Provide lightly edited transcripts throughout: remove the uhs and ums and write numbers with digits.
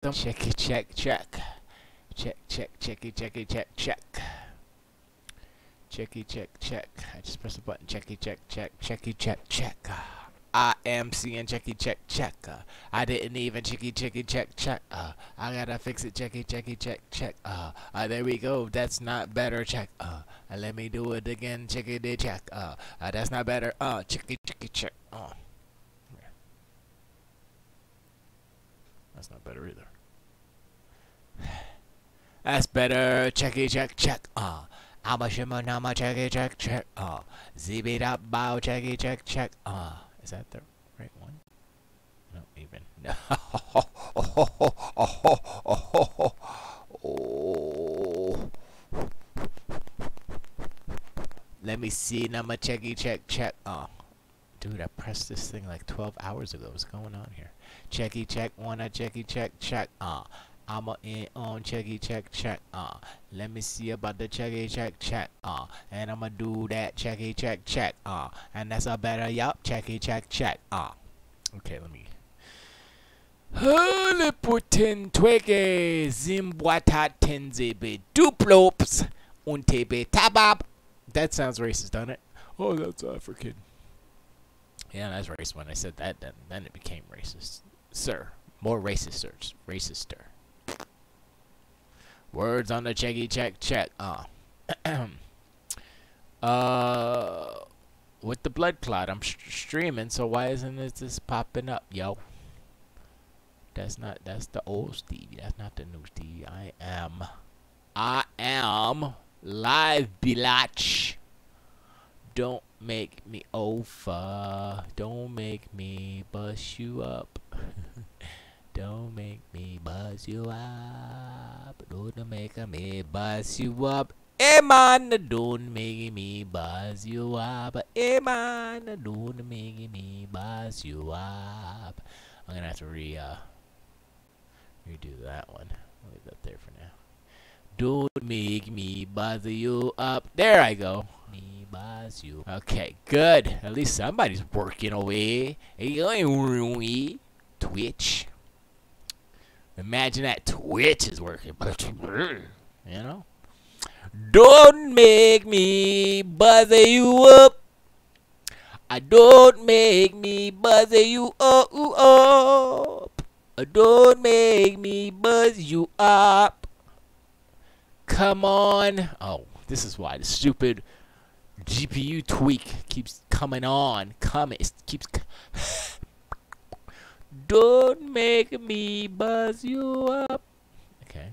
Check it, check, check. Check, check, checky, checky, check, check. Checky, check, check. I just pressed the button. Checky, check, check, checky, check, check. I am seeing checky, check, check. I didn't even checky, checky, check, check. I gotta fix it. Checky, checky, check, check. There we go. That's not better. Check. Let me do it again. Checky, check. That's not better. Checky, checky, check. That's not better either. That's better. Checky, check, check. I'm a shimmer, now my checky, check, check. Zip it up, bow, checky, check, check. Is that the right one? No, even. No. Oh. Let me see, now my checky, check, check. Dude, I pressed this thing like 12 hours ago. What's going on here? Checky, check, wanna checky, check, check. I'ma in on checky, check, check. Let me see about the checky, check, check. And I'ma do that checky, check, check. And that's a better, yup, checky, check, check. Okay, let me. Putin twege zimwata tenzebe duplops untebe tabab. That sounds racist, doesn't it? Oh, that's African. Yeah, that's racist. When I said that, then it became racist. Sir. More racist, sir. Racister. Words on the checky, check, check. With the blood clot, I'm streaming, so why isn't this popping up, yo? That's the old Stevie. That's not the new Stevie. I am live, bilatch. Don't make me over. Don't make me bust you up. Don't make me buzz you up. Don't make me buzz you up. Hey man, don't make me buzz you up. Hey man, don't make me buzz you up. I'm gonna have to redo that one. I'll leave that there for now. Don't make me buzz you up. There I go. Me buzz you. Okay, good. At least somebody's working away. Twitch. Imagine that Twitch is working. You know? Don't make me buzz you up. Don't make me buzz you up. Don't make me buzz you up. Come on. Oh, this is why the stupid GPU tweak keeps coming on. It keeps. Don't make me buzz you up. Okay.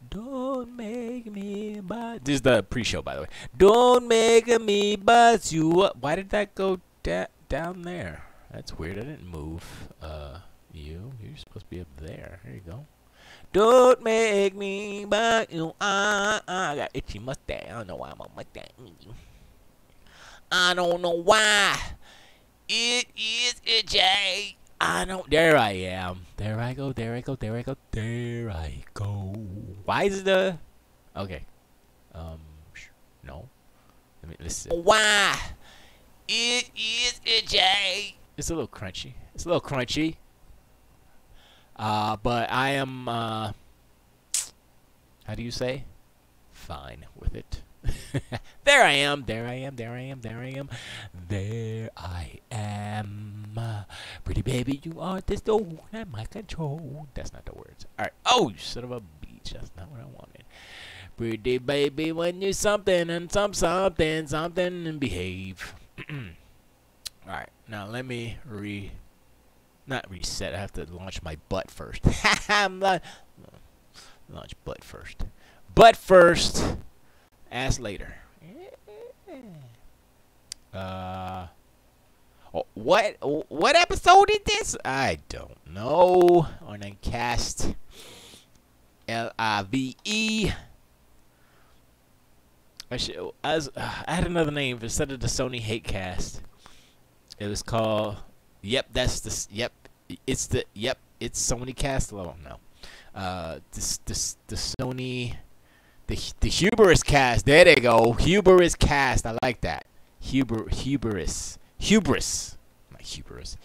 Don't make me buzz. This is the pre-show, by the way. Don't make me buzz you up. Why did that go down there? That's weird. I didn't move. You're supposed to be up there. Here you go. Don't make me buzz you up. I got itchy mustache. I don't know why I'm a mustache. I don't know why. It is itchy. I don't. There I am. There I go. There I go. There I go. There I go. Why is the? Okay. No. Let me listen. Why? It is itchy. It's a little crunchy. It's a little crunchy. But I am. How do you say? Fine with it. There I am. There I am. There I am. There I am. There I am. Pretty baby, you are the stone at my control. That's not the words. Alright. Oh, you son of a beach. That's not what I wanted. Pretty baby, when you something and something and behave. Alright. Now let me not reset. I have to launch my butt first. I'm not. Launch butt first. Butt first. Ass later. What episode is this? I don't know. On Uncast. LIVE. I had another name instead of the Sony Hatecast. It was called. Yep, that's the. Yep, it's the. Yep, it's Sony Cast. Oh no. The Sony. The Hubris Cast. There they go. Hubris Cast. I like that. Hubris. Not hubris.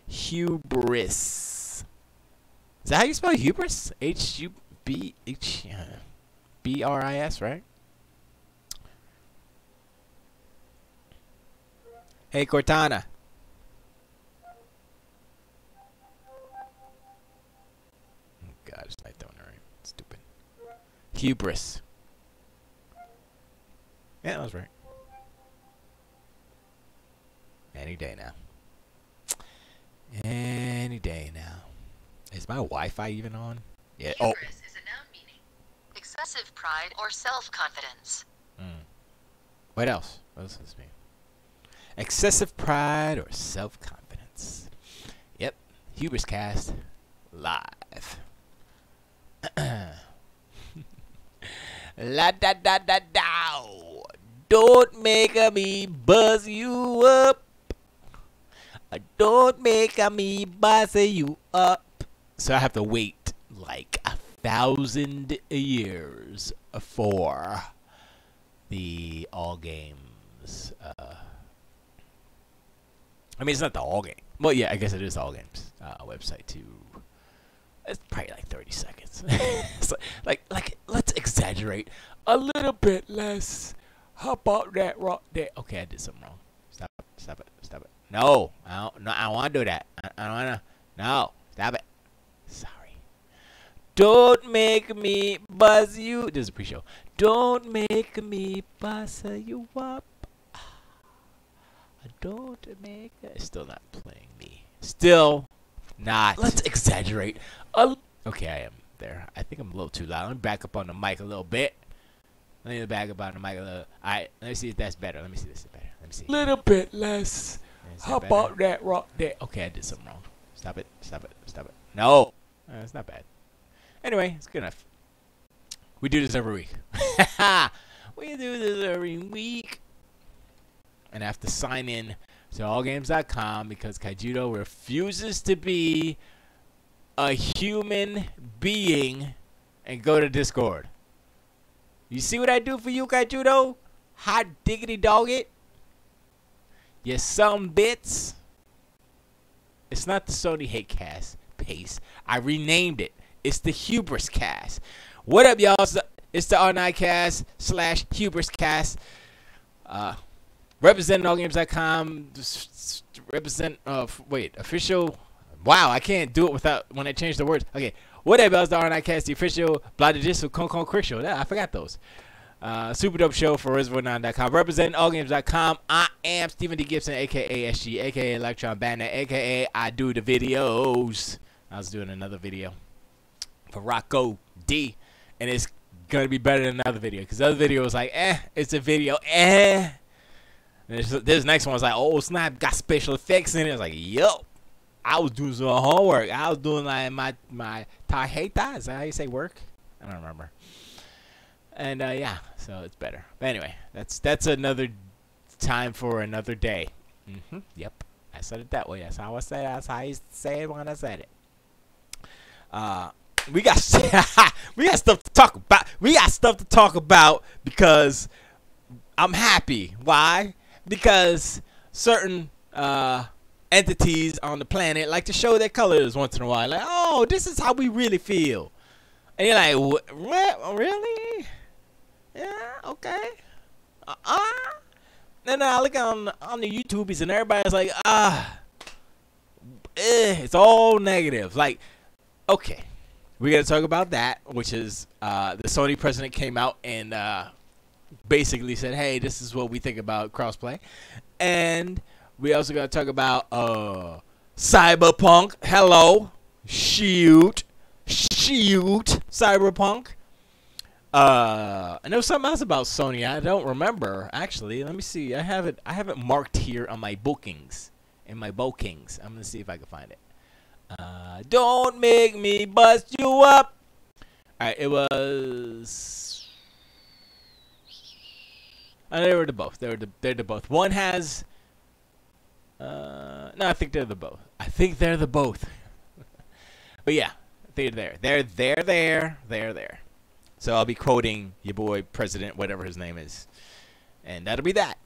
Hubris. Is that how you spell hubris? H-U-B-H-B-R-I-S, right? Hey, Cortana. Oh, God, it's not doing it right. Stupid. Hubris. Yeah, that was right. Any day now. Any day now. Is my Wi-Fi even on? Yeah. Oh. Hubris is a noun meaning excessive pride or self-confidence. What else? What else does this mean? Excessive pride or self-confidence. Yep. Hubris cast live. La da da da da. Don't make me buzz you up. Don't make me buzz you up. So I have to wait like 1,000 years for the all games. I mean, it's not the all game. Well, yeah, I guess it is all games website too. It's probably like 30 seconds. It's like, let's exaggerate a little bit less. How about that rock there? Okay, I did something wrong. Stop it. Stop it. Stop it. No, I don't want to do that. I don't want to. No, stop it. Sorry. Don't make me buzz you. This is a pre-show. Don't make me buzz you up. Don't make it. It's still not playing me. Still not. Let's exaggerate. Okay, I am there. I think I'm a little too loud. Let me back up on the mic a little bit. Let me back up on the mic a little. Alright, let me see if that's better. Let me see if this is better. Let me see. Little bit less. How about that rock there? Okay, I did something wrong. Stop it. Stop it. Stop it. No. It's not bad. Anyway, it's good enough. We do this every week. We do this every week. And I have to sign in to allgames.com because Kaijudo refuses to be a human being and go to Discord. You see what I do for you, Kaijudo? Hot diggity dog it. You some bits. It's not the Sony Hate Cast pace. I renamed it. It's the Hubris Cast. What up, y'all? It's the R9 Cast / Hubris Cast. Representing allgames.com. Represent. Wait. Official. Wow, I can't do it without when I change the words. Okay. What up, y'all? It's the R9 Cast, the official Blah Digital Con Quick Show. Yeah, I forgot those. Super dope show for Reservoir9.com. Representing allgames.com. I am Stephen D. Gibson, aka Esgee, aka Electron Bandit, aka I do the videos. I was doing another video for Rocco D, and it's gonna be better than another video because the other video was like, it's a video, And this next one was like, oh snap, got special effects in it. I was like, yo, I was doing some homework. I was doing like my tarjeta. Is that how you say work? I don't remember. And yeah, so it's better. But anyway, that's another time for another day. Yep, I said it that way. That's how I say it. That's how you say it when I said it. We got stuff to talk about. We got stuff to talk about because I'm happy. Why? Because certain entities on the planet like to show their colors once in a while. Like, oh, this is how we really feel. And you're like, what? Really? Yeah, okay. Then I look on the YouTubies and everybody's like, it's all negative. Like, okay, we got to talk about that, which is the Sony president came out and basically said, hey, this is what we think about crossplay. And we also got to talk about Cyberpunk. Hello. Shoot. Cyberpunk. I know something else about Sony. I don't remember, actually. Let me see. I have it marked here on my bookings. In my bookings. I'm going to see if I can find it. Don't make me bust you up. Alright, it was... they were the both. They're the both. One has... no, I think they're the both. I think they're the both. But yeah, they're there. They're there. So I'll be quoting your boy, President, whatever his name is. And that'll be that.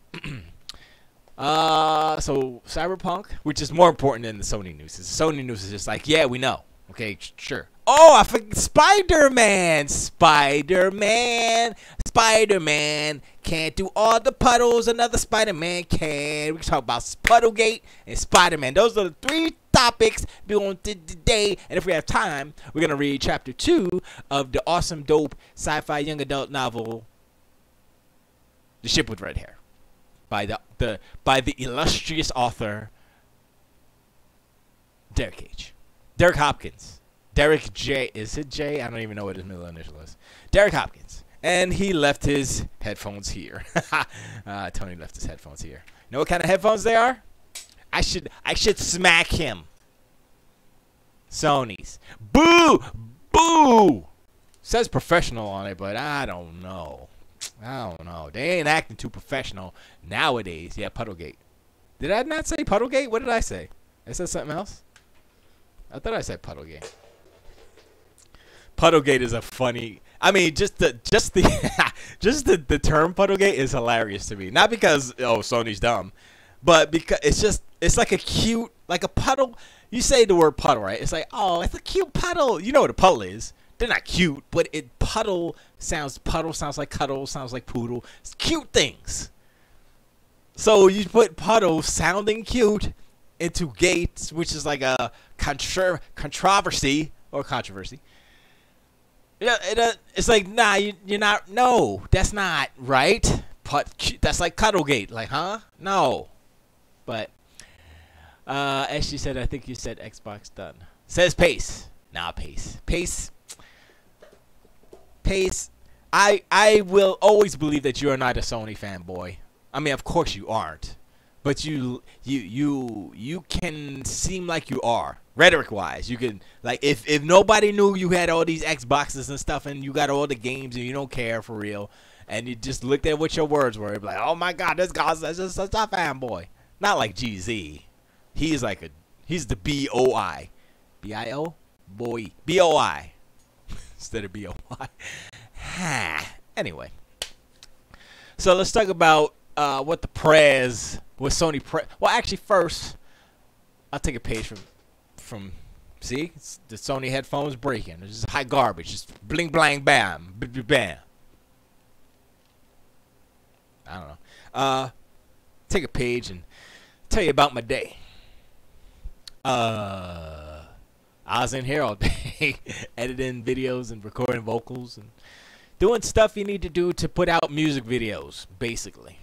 So Cyberpunk, which is more important than the Sony news. The Sony news is just like, yeah, we know. Okay, sure. Oh, I forgot Spider-Man. Spider-Man. Spider-Man can't do all the puddles another Spider-Man can. We can talk about Puddlegate and Spider-Man. Those are the 3 topics we on today. And if we have time, we're going to read chapter 2 of the awesome, dope sci-fi young adult novel, The Ship with Red Hair, by the illustrious author Derek Hopkins. Derek J. Is it J? I don't even know what his middle initial is. Derek Hopkins. And he left his headphones here. Tony left his headphones here. You know what kind of headphones they are? I should smack him. Sony's. Boo! Boo! Says professional on it, but I don't know. They ain't acting too professional nowadays. Yeah, Puddlegate. Did I not say Puddlegate? What did I say? I said something else? I thought I said Puddlegate. Puddlegate is a funny. I mean, just the the term Puddlegate is hilarious to me. Not because Sony's dumb, but because it's like a cute, like a puddle. You say the word puddle, right? It's like, oh, it's a cute puddle. You know what a puddle is? They're not cute, but puddle sounds like cuddle, sounds like poodle. It's cute things. So you put puddle sounding cute into gates, which is like a controversy. Yeah, it's like, nah, you're not. No, that's not right. That's like Cuddlegate. Like, huh? No. But as she said, I think you said Xbox done. Says Pace. Nah, Pace. I will always believe that you are not a Sony fanboy. I mean, of course you aren't, but you can seem like you are. Rhetoric wise, you can, like, if nobody knew you had all these Xboxes and stuff and you got all the games and you don't care for real, and you just looked at what your words were, like, oh my god, this guy's just such a fanboy. Not like GZ. He's the BOI. BIO? Boy. BOI. Instead of BOI. Anyway. So let's talk about what Sony Prez. Well, actually, first, I'll take a page from see, it's the Sony headphones breaking. It's just high garbage. Just bling, blang, bam, bam. I don't know. Take a page and tell you about my day. I was in here all day editing videos and recording vocals and doing stuff you need to do to put out music videos, basically.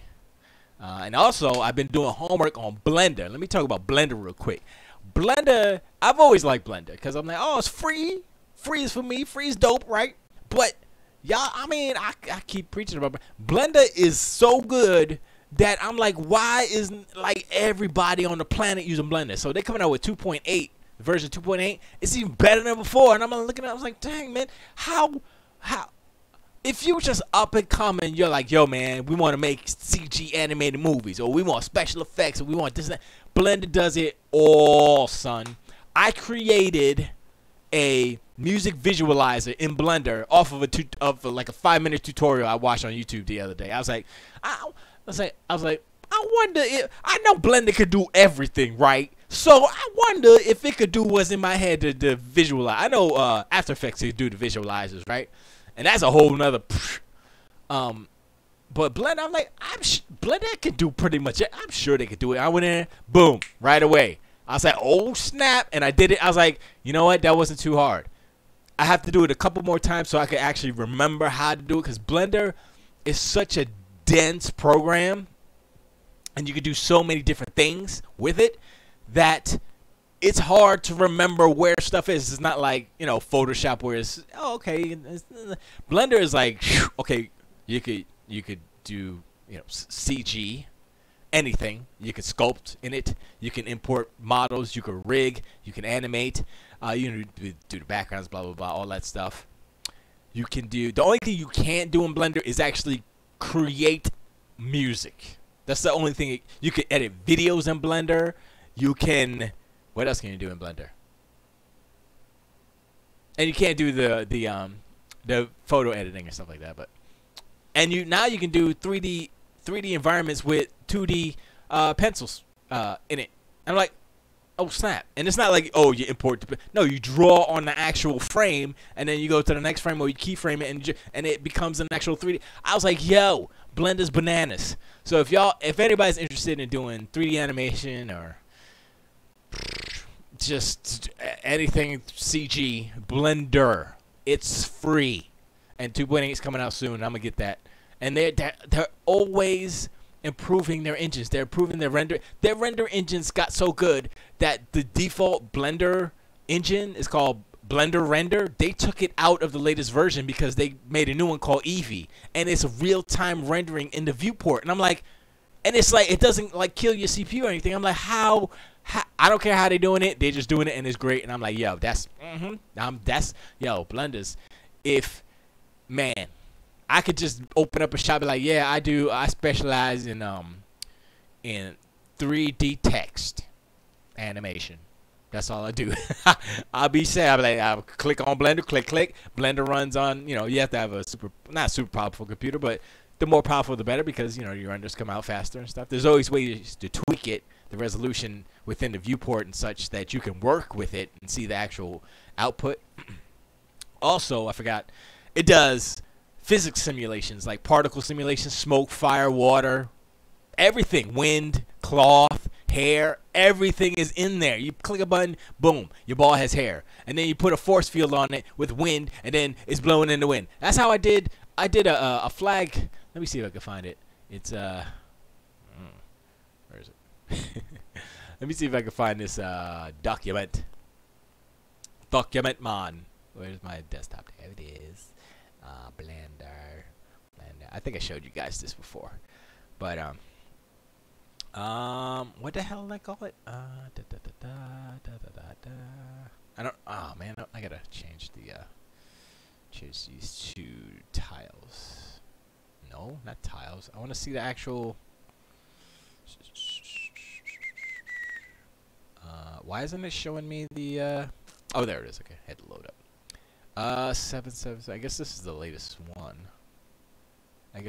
And also, I've been doing homework on Blender. Let me talk about Blender real quick. Blender, I've always liked Blender because I'm like, oh, it's free. Free is for me. Free is dope, right? But, y'all, I mean, I keep preaching about Blender is so good that I'm like, why isn't, like, everybody on the planet using Blender? So they're coming out with 2.8, version 2.8. It's even better than before. And I'm looking at it, I was like, dang, man, how? If you just up and coming, you're like, yo, man, we want to make CG animated movies, or we want special effects, or we want this and that. Blender does it all, son. I created a music visualizer in Blender off of like a 5-minute tutorial I watched on YouTube the other day. I was like, I wonder if I know Blender could do everything, right? So I wonder if it could do what's in my head to visualize. I know After Effects could do the visualizers, right? And that's a whole nother. But Blender, I'm like, Blender could do pretty much it. I'm sure they could do it. I went in, boom, right away. I was like, oh snap, and I did it. I was like, you know what? That wasn't too hard. I have to do it a couple more times so I can actually remember how to do it, because Blender is such a dense program, and you can do so many different things with it that it's hard to remember where stuff is. It's not like, you know, Photoshop where it's, oh, okay. Blender is like, okay, you could do, you know, CG, anything. You can sculpt in it. You can import models. You can rig. You can animate. You can do the backgrounds, blah, blah, blah, all that stuff. You can do, the only thing you can't do in Blender is actually create music. That's the only thing. You can edit videos in Blender. You can, what else can you do in Blender? And you can't do the photo editing or stuff like that, but and now you can do 3D environments with 2D pencils in it. I'm like, Oh snap! And it's not like, oh, you import. No, you draw on the actual frame, and then you go to the next frame, or you keyframe it, and it becomes an actual 3D. I was like, yo, Blender's bananas. So if anybody's interested in doing 3D animation or just anything CG, Blender, it's free, and 2.8 is coming out soon. I'm gonna get that, and they're always improving their engines. They're improving their render. Their render engines got so good that the default Blender engine is called Blender Render. They took it out of the latest version because they made a new one called Eevee, and it's real-time rendering in the viewport. And I'm like, and it's like, it doesn't like kill your CPU or anything. I'm like, how I don't care how they're doing it. They're just doing it, and it's great. And I'm like, yo, that's yo, Blenders. If man, I could just open up a shop and be like, yeah, I specialize in 3D text animation. That's all I do. I'll be saying, I'll click on Blender, click. Blender runs on, you have to have a not super powerful computer, but the more powerful the better, because your renders come out faster and stuff. There's always ways to tweak it, the resolution within the viewport and such, that you can work with it and see the actual output. Also, I forgot, it does physics simulations, like particle simulations, smoke, fire, water, everything, wind, cloth, hair, everything is in there. You click a button, boom, your ball has hair, and then you put a force field on it with wind, and then it's blowing in the wind. That's how I did a flag. Let me see if I can find it. It's where is it? Let me see if I can find this document man. Where's my desktop? There it is. Blender. I think I showed you guys this before, but what the hell did I call it? I don't. Oh man, I gotta change these two tiles. No, not tiles. I want to see the actual. Why isn't it showing me the? Oh, there it is. Okay, had to load up. 777. I guess this is the latest one. Let's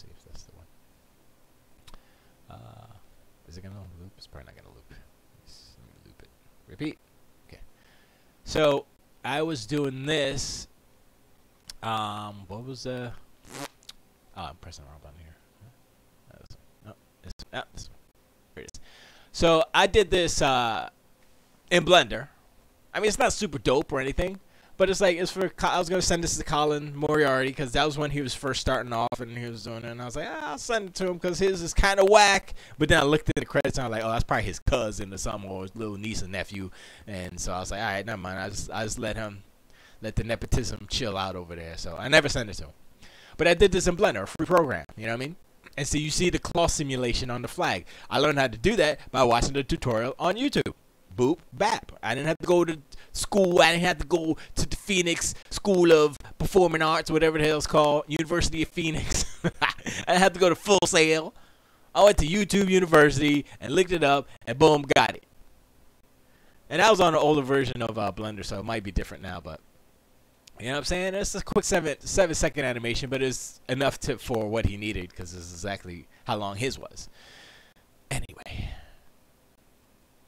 see if that's the one. Is it gonna loop? It's probably not gonna loop. Let me loop it. Repeat. Okay. So I was doing this. What was the? Oh, I'm pressing the wrong button here. No, this one. Here it is. So I did this in Blender. I mean, it's not super dope or anything, but it's like, I was going to send this to Colin Moriarty, because that was when he was first starting off and he was doing it, and I was like, I'll send it to him because his is kind of whack. But then I looked at the credits and I was like, oh, that's probably his cousin or something, or his little niece and nephew. And so I was like, all right, never mind. I just let the nepotism chill out over there. So I never sent it to him. But I did this in Blender, a free program, you know what I mean? And so you see the cloth simulation on the flag. I learned how to do that by watching the tutorial on YouTube. Boop, bap. I didn't have to go to school. I didn't have to go to the Phoenix School of Performing Arts, whatever the hell it's called, University of Phoenix. I didn't have to go to Full Sail. I went to YouTube University and looked it up, and boom, got it. And that was on an older version of Blender, so it might be different now, but you know what I'm saying? It's a quick 7-second animation, but it's enough for what he needed, because it's exactly how long his was. Anyway.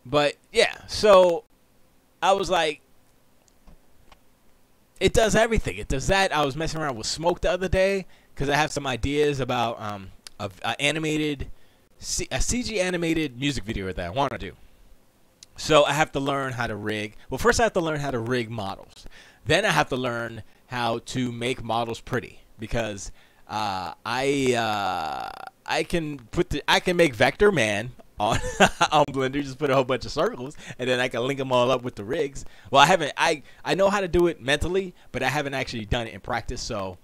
But yeah, so I was like, it does everything. It does that. I was messing around with smoke the other day because I have some ideas about a CG animated music video that I want to do. So I have to learn how to rig. Well, first I have to learn how to rig models. Then I have to learn how to make models pretty, because I can make Vector Man on on Blender, just put a whole bunch of circles, and then I can link them all up with the rigs. Well, I know how to do it mentally, but I haven't actually done it in practice. So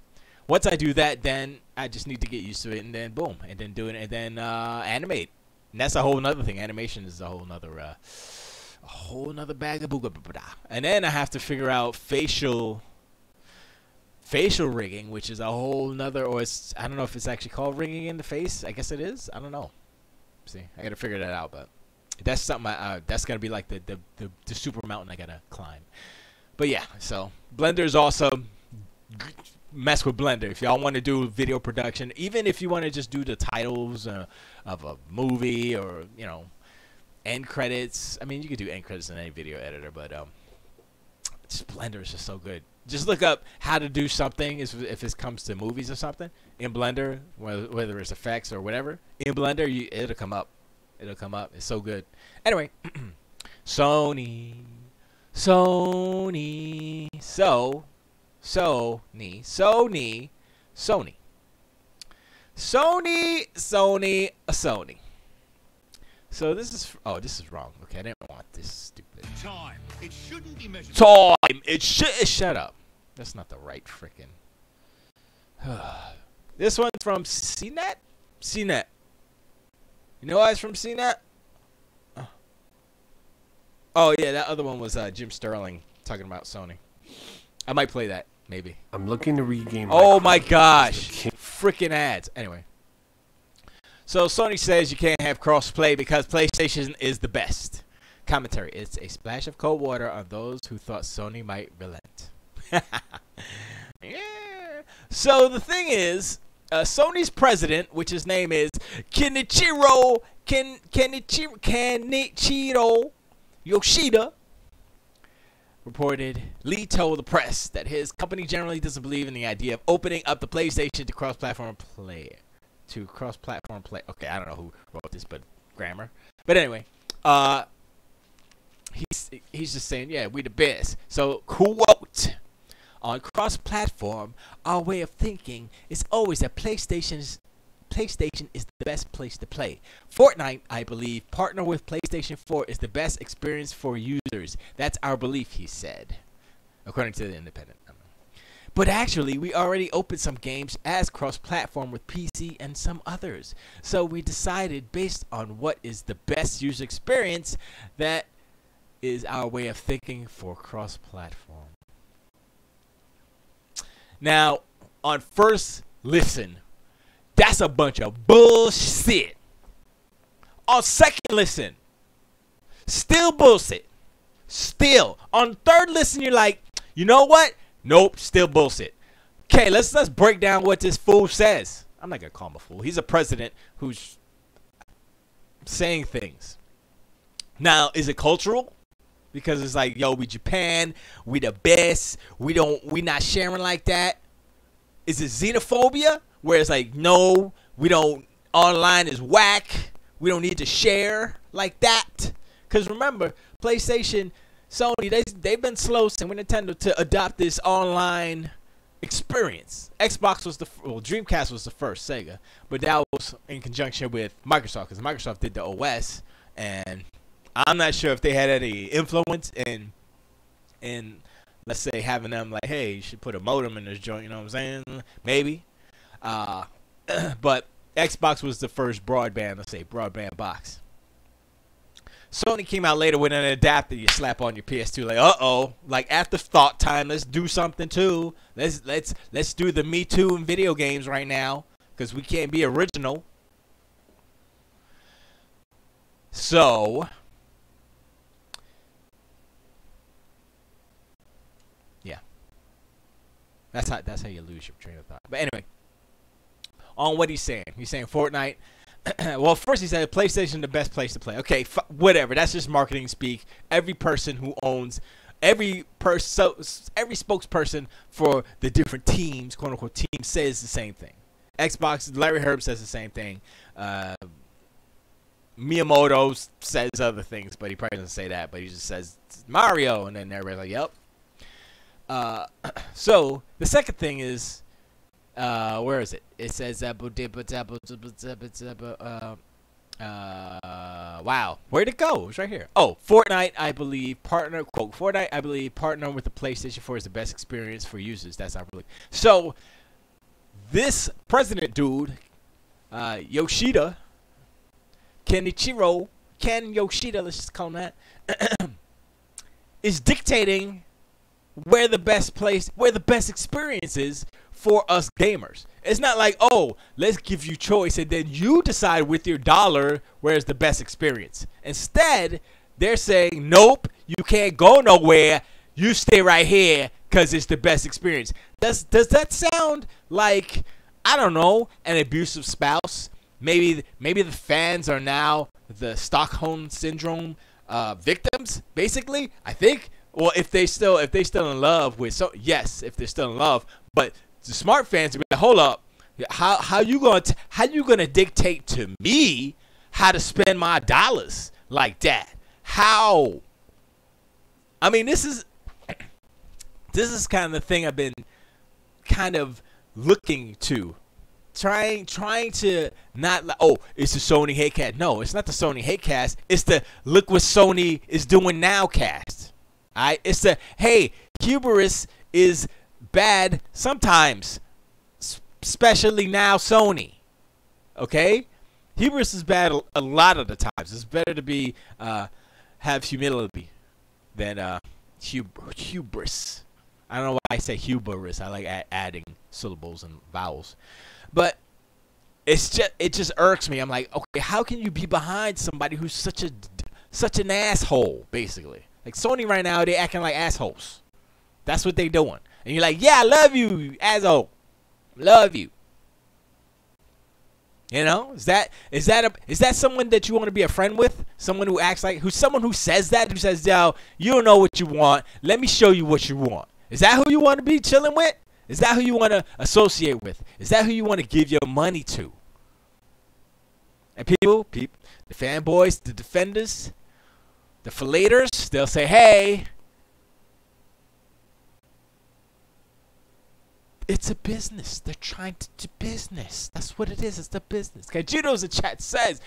once I do that, then I just need to get used to it, and then boom, and then do it, and then animate. And that's a whole nother thing. Animation is a whole nother bag of booga. And then I have to figure out facial rigging, which is a whole nother, or I don't know if it's actually called rigging in the face. I guess it is. I don't know. See, I gotta figure that out, but that's something that's gonna be like the super mountain I gotta climb. But yeah, so Blender is awesome. Mess with Blender if y'all want to do video production, even if you want to just do the titles of a movie, or end credits. I mean, you could do end credits in any video editor, but just Blender is just so good. Just look up how to do something if it comes to movies or something in Blender, whether it's effects or whatever. In Blender, it'll come up. It'll come up. It's so good. Anyway, Sony. Sony. So this is wrong. Okay, I didn't want this stupid. Time. It shouldn't be measured. Time. Shut up. That's not the right frickin'. This one's from CNET. CNET. You know why it's from CNET? Oh yeah, that other one was Jim Sterling talking about Sony. I might play that maybe. I'm looking to regain. Oh my gosh, frickin' ads. Anyway. So Sony says you can't have cross-play because PlayStation is the best. Commentary. It's a splash of cold water on those who thought Sony might relent. Yeah. So the thing is, Sony's president, which his name is Kenichiro Yoshida, reported Lee told the press that his company generally doesn't believe in the idea of opening up the PlayStation to cross-platform play. Okay, I don't know who wrote this, but grammar. But anyway, he's just saying, yeah, we the best. So, quote, on cross-platform, our way of thinking is always that PlayStation is the best place to play. Fortnite, I believe, partner with PlayStation 4 is the best experience for users. That's our belief, he said, according to The Independent. But actually, we already opened some games as cross-platform with PC and some others. So we decided, based on what is the best user experience, that is our way of thinking for cross-platform. Now, on first listen, that's a bunch of bullshit. On second listen, still bullshit. Still. On third listen, you're like, you know what? Nope, still bullshit. Okay, let's break down what this fool says. I'm not gonna call him a fool. He's a president who's saying things. Now, is it cultural? Because it's like, yo, we Japan, we the best. We not sharing like that. Is it xenophobia? Where it's like, no, we don't. Online is whack. We don't need to share like that. Because remember, PlayStation, Sony, they've been slow since Nintendo to adopt this online experience. Xbox was Dreamcast was the first, Sega, but that was in conjunction with Microsoft because Microsoft did the OS, and I'm not sure if they had any influence in let's say having them like, hey, you should put a modem in this joint. You know what I'm saying? Maybe, but Xbox was the first broadband, let's say broadband box. Sony came out later with an adapter you slap on your PS2, like, uh-oh, like afterthought time, let's do something too. Let's do the Me Too in video games right now, because we can't be original. So, yeah. That's how you lose your train of thought. But anyway, on what he's saying Fortnite. Well, first he said PlayStation the best place to play. Okay, whatever. That's just marketing speak. Every person who owns, every spokesperson for the different teams, quote unquote teams, says the same thing. Xbox, Larry Herb says the same thing. Miyamoto says other things, but he probably doesn't say that. But he just says Mario, and then everybody's like, yep. So the second thing is. Where is it? It says wow, where'd it go? It's right here. Oh, Fortnite, I believe partner quote Fortnite, I believe partner with the PlayStation 4 is the best experience for users. That's our belief. So this president dude, Yoshida, Ken Yoshida, let's just call him that, is dictating where the best experience is for us gamers. It's not like, oh, let's give you choice and then you decide with your dollar where's the best experience. Instead, they're saying, nope, you can't go nowhere. You stay right here because it's the best experience. Does that sound like, I don't know, an abusive spouse? Maybe the fans are now the Stockholm syndrome victims, basically. I think. Well, if they still in love with, so yes, if they're still in love, but the smart fans are like, hold up, how you gonna dictate to me how to spend my dollars like that? How? I mean, this is kind of the thing I've been kind of looking to, trying to not like, oh, it's the Sony hate cast. No, it's not the Sony hate cast. It's the look what Sony is doing now cast. All right, it's the hey, hubris is bad sometimes, especially now Sony. Okay, hubris is bad a lot of the times. It's better to be have humility than hubris. I don't know why I say hubris. I like adding syllables and vowels, but it just irks me. I'm like, okay, how can you be behind somebody who's such an asshole? Basically, like Sony right now, they acting like assholes. That's what they doing, and you're like, yeah, I love you, asshole, love you. You know, is that someone that you want to be a friend with? Someone who acts like, someone who says that, who says, yo, you don't know what you want. Let me show you what you want. Is that who you want to be chilling with? Is that who you want to associate with? Is that who you want to give your money to? And people, the fanboys, the defenders, the fillators, they'll say, hey, it's a business. They're trying to do business. That's what it is. It's the business. Kajudo's in chat says,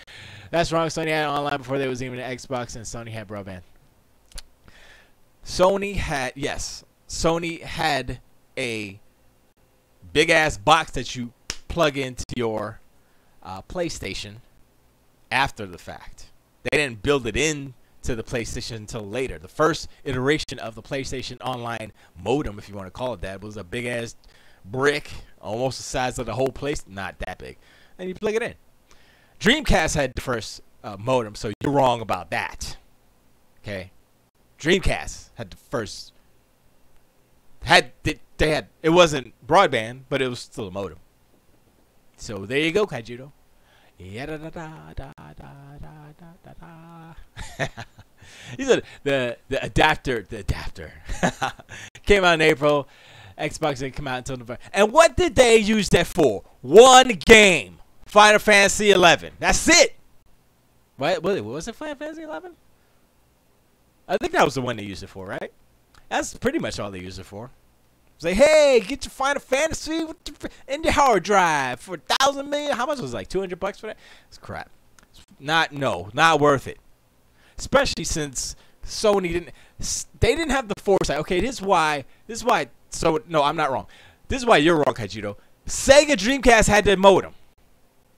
that's wrong. Sony had it online before there was even an Xbox, and Sony had broadband. Sony had a big-ass box that you plug into your PlayStation after the fact. They didn't build it in to the PlayStation until later. The first iteration of the PlayStation Online modem, if you want to call it that, was a big-ass brick, almost the size of the whole place. Not that big. And you plug it in. Dreamcast had the first modem, so you're wrong about that. Okay? Dreamcast had the first. They had, it wasn't broadband, but it was still a modem. So there you go, Kaijudo. Yeah, da da da da da da da da. He said the adapter came out in April. Xbox didn't come out until November. And what did they use that for? One game, Final Fantasy 11. That's it. What was it? Final Fantasy 11? I think that was the one they used it for, right? That's pretty much all they used it for. Say, hey, get your Final Fantasy in your hard drive for 1,000 million. How much was it, like $200 for that? It's crap. Not worth it. Especially since Sony didn't have the foresight. Okay, this is why. So no, I'm not wrong. This is why you're wrong, Kaijudo. Sega Dreamcast had their modem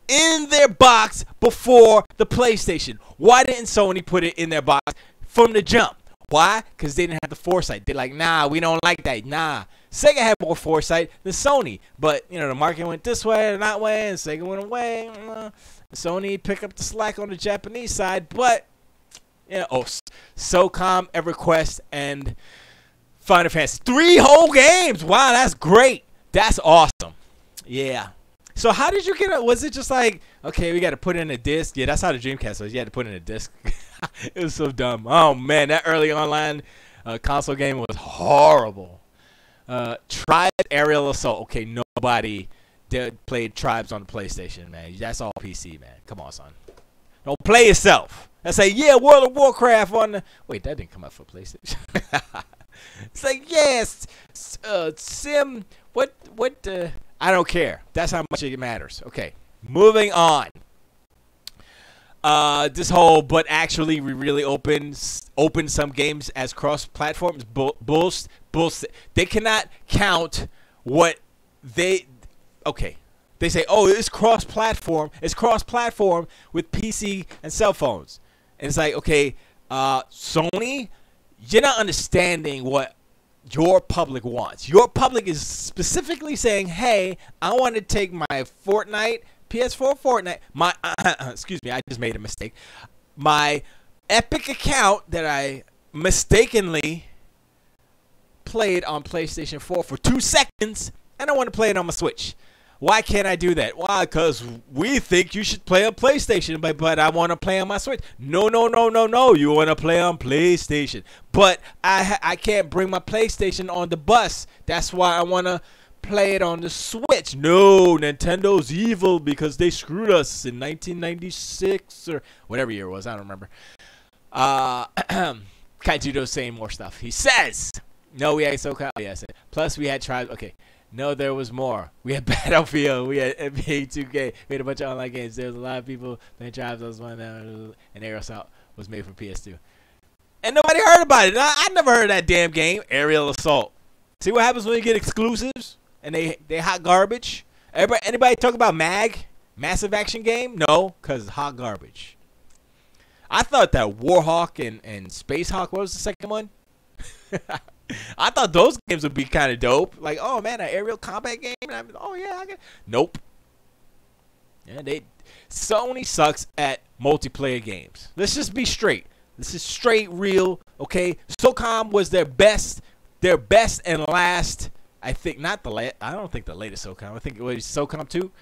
in their box before the PlayStation. Why didn't Sony put it in their box from the jump? Why? Because they didn't have the foresight. They're like, nah, we don't like that. Nah. Sega had more foresight than Sony. But, you know, the market went this way and that way, and Sega went away. Sony picked up the slack on the Japanese side. But, you know, SOCOM, EverQuest, and Final Fantasy. 3 whole games. Wow, that's great. That's awesome. Yeah. So how did you get it? Was it just like, okay, we got to put in a disc? Yeah, that's how the Dreamcast was. You had to put in a disc. It was so dumb. Oh, man, that early online console game was horrible. Tribe Aerial Assault. Okay, nobody played Tribes on the PlayStation, man. That's all PC, man. Come on, son. Don't play yourself. I say, yeah, World of Warcraft on the... Wait, that didn't come out for PlayStation. It's like, yes, Sim... What I don't care. That's how much it matters. Okay, moving on. This whole, but actually we really open some games as cross-platforms. Bullshit. They cannot count what they... Okay. They say, oh, it's cross-platform. It's cross-platform with PC and cell phones. And it's like, okay, Sony, you're not understanding what your public wants. Your public is specifically saying, hey, I want to take my Fortnite, PS4 Fortnite, my, excuse me, I just made a mistake. My Epic account that I mistakenly played on PlayStation 4 for 2 seconds, and I want to play it on my Switch. Why can't I do that? Why? Because we think you should play on PlayStation, but I want to play on my Switch. No, no, no, no, no. You want to play on PlayStation. But I can't bring my PlayStation on the bus. That's why I want to play it on the Switch. No, Nintendo's evil because they screwed us in 1996 or whatever year it was. I don't remember. Kaijudo's saying more stuff. He says, no, we had SoCal. Yes. Plus, we had Tribes. Okay. No, there was more. We had Battlefield. We had NBA 2K. We had a bunch of online games. There was a lot of people playing Tribes. I was one of them. And Aerial Assault was made for PS2. And nobody heard about it. I never heard of that damn game, Aerial Assault. See what happens when you get exclusives and they hot garbage? Anybody talk about MAG? Massive Action Game? No, because it's hot garbage. I thought that Warhawk and Space Hawk, what was the second one? I thought those games would be kind of dope. Like, oh man, an aerial combat game. And oh yeah, I get. Nope. Yeah, Sony sucks at multiplayer games. Let's just be straight. This is straight, real. Okay, SOCOM was their best and last. I think not the last. I don't think the latest SOCOM. I think it was SOCOM 2.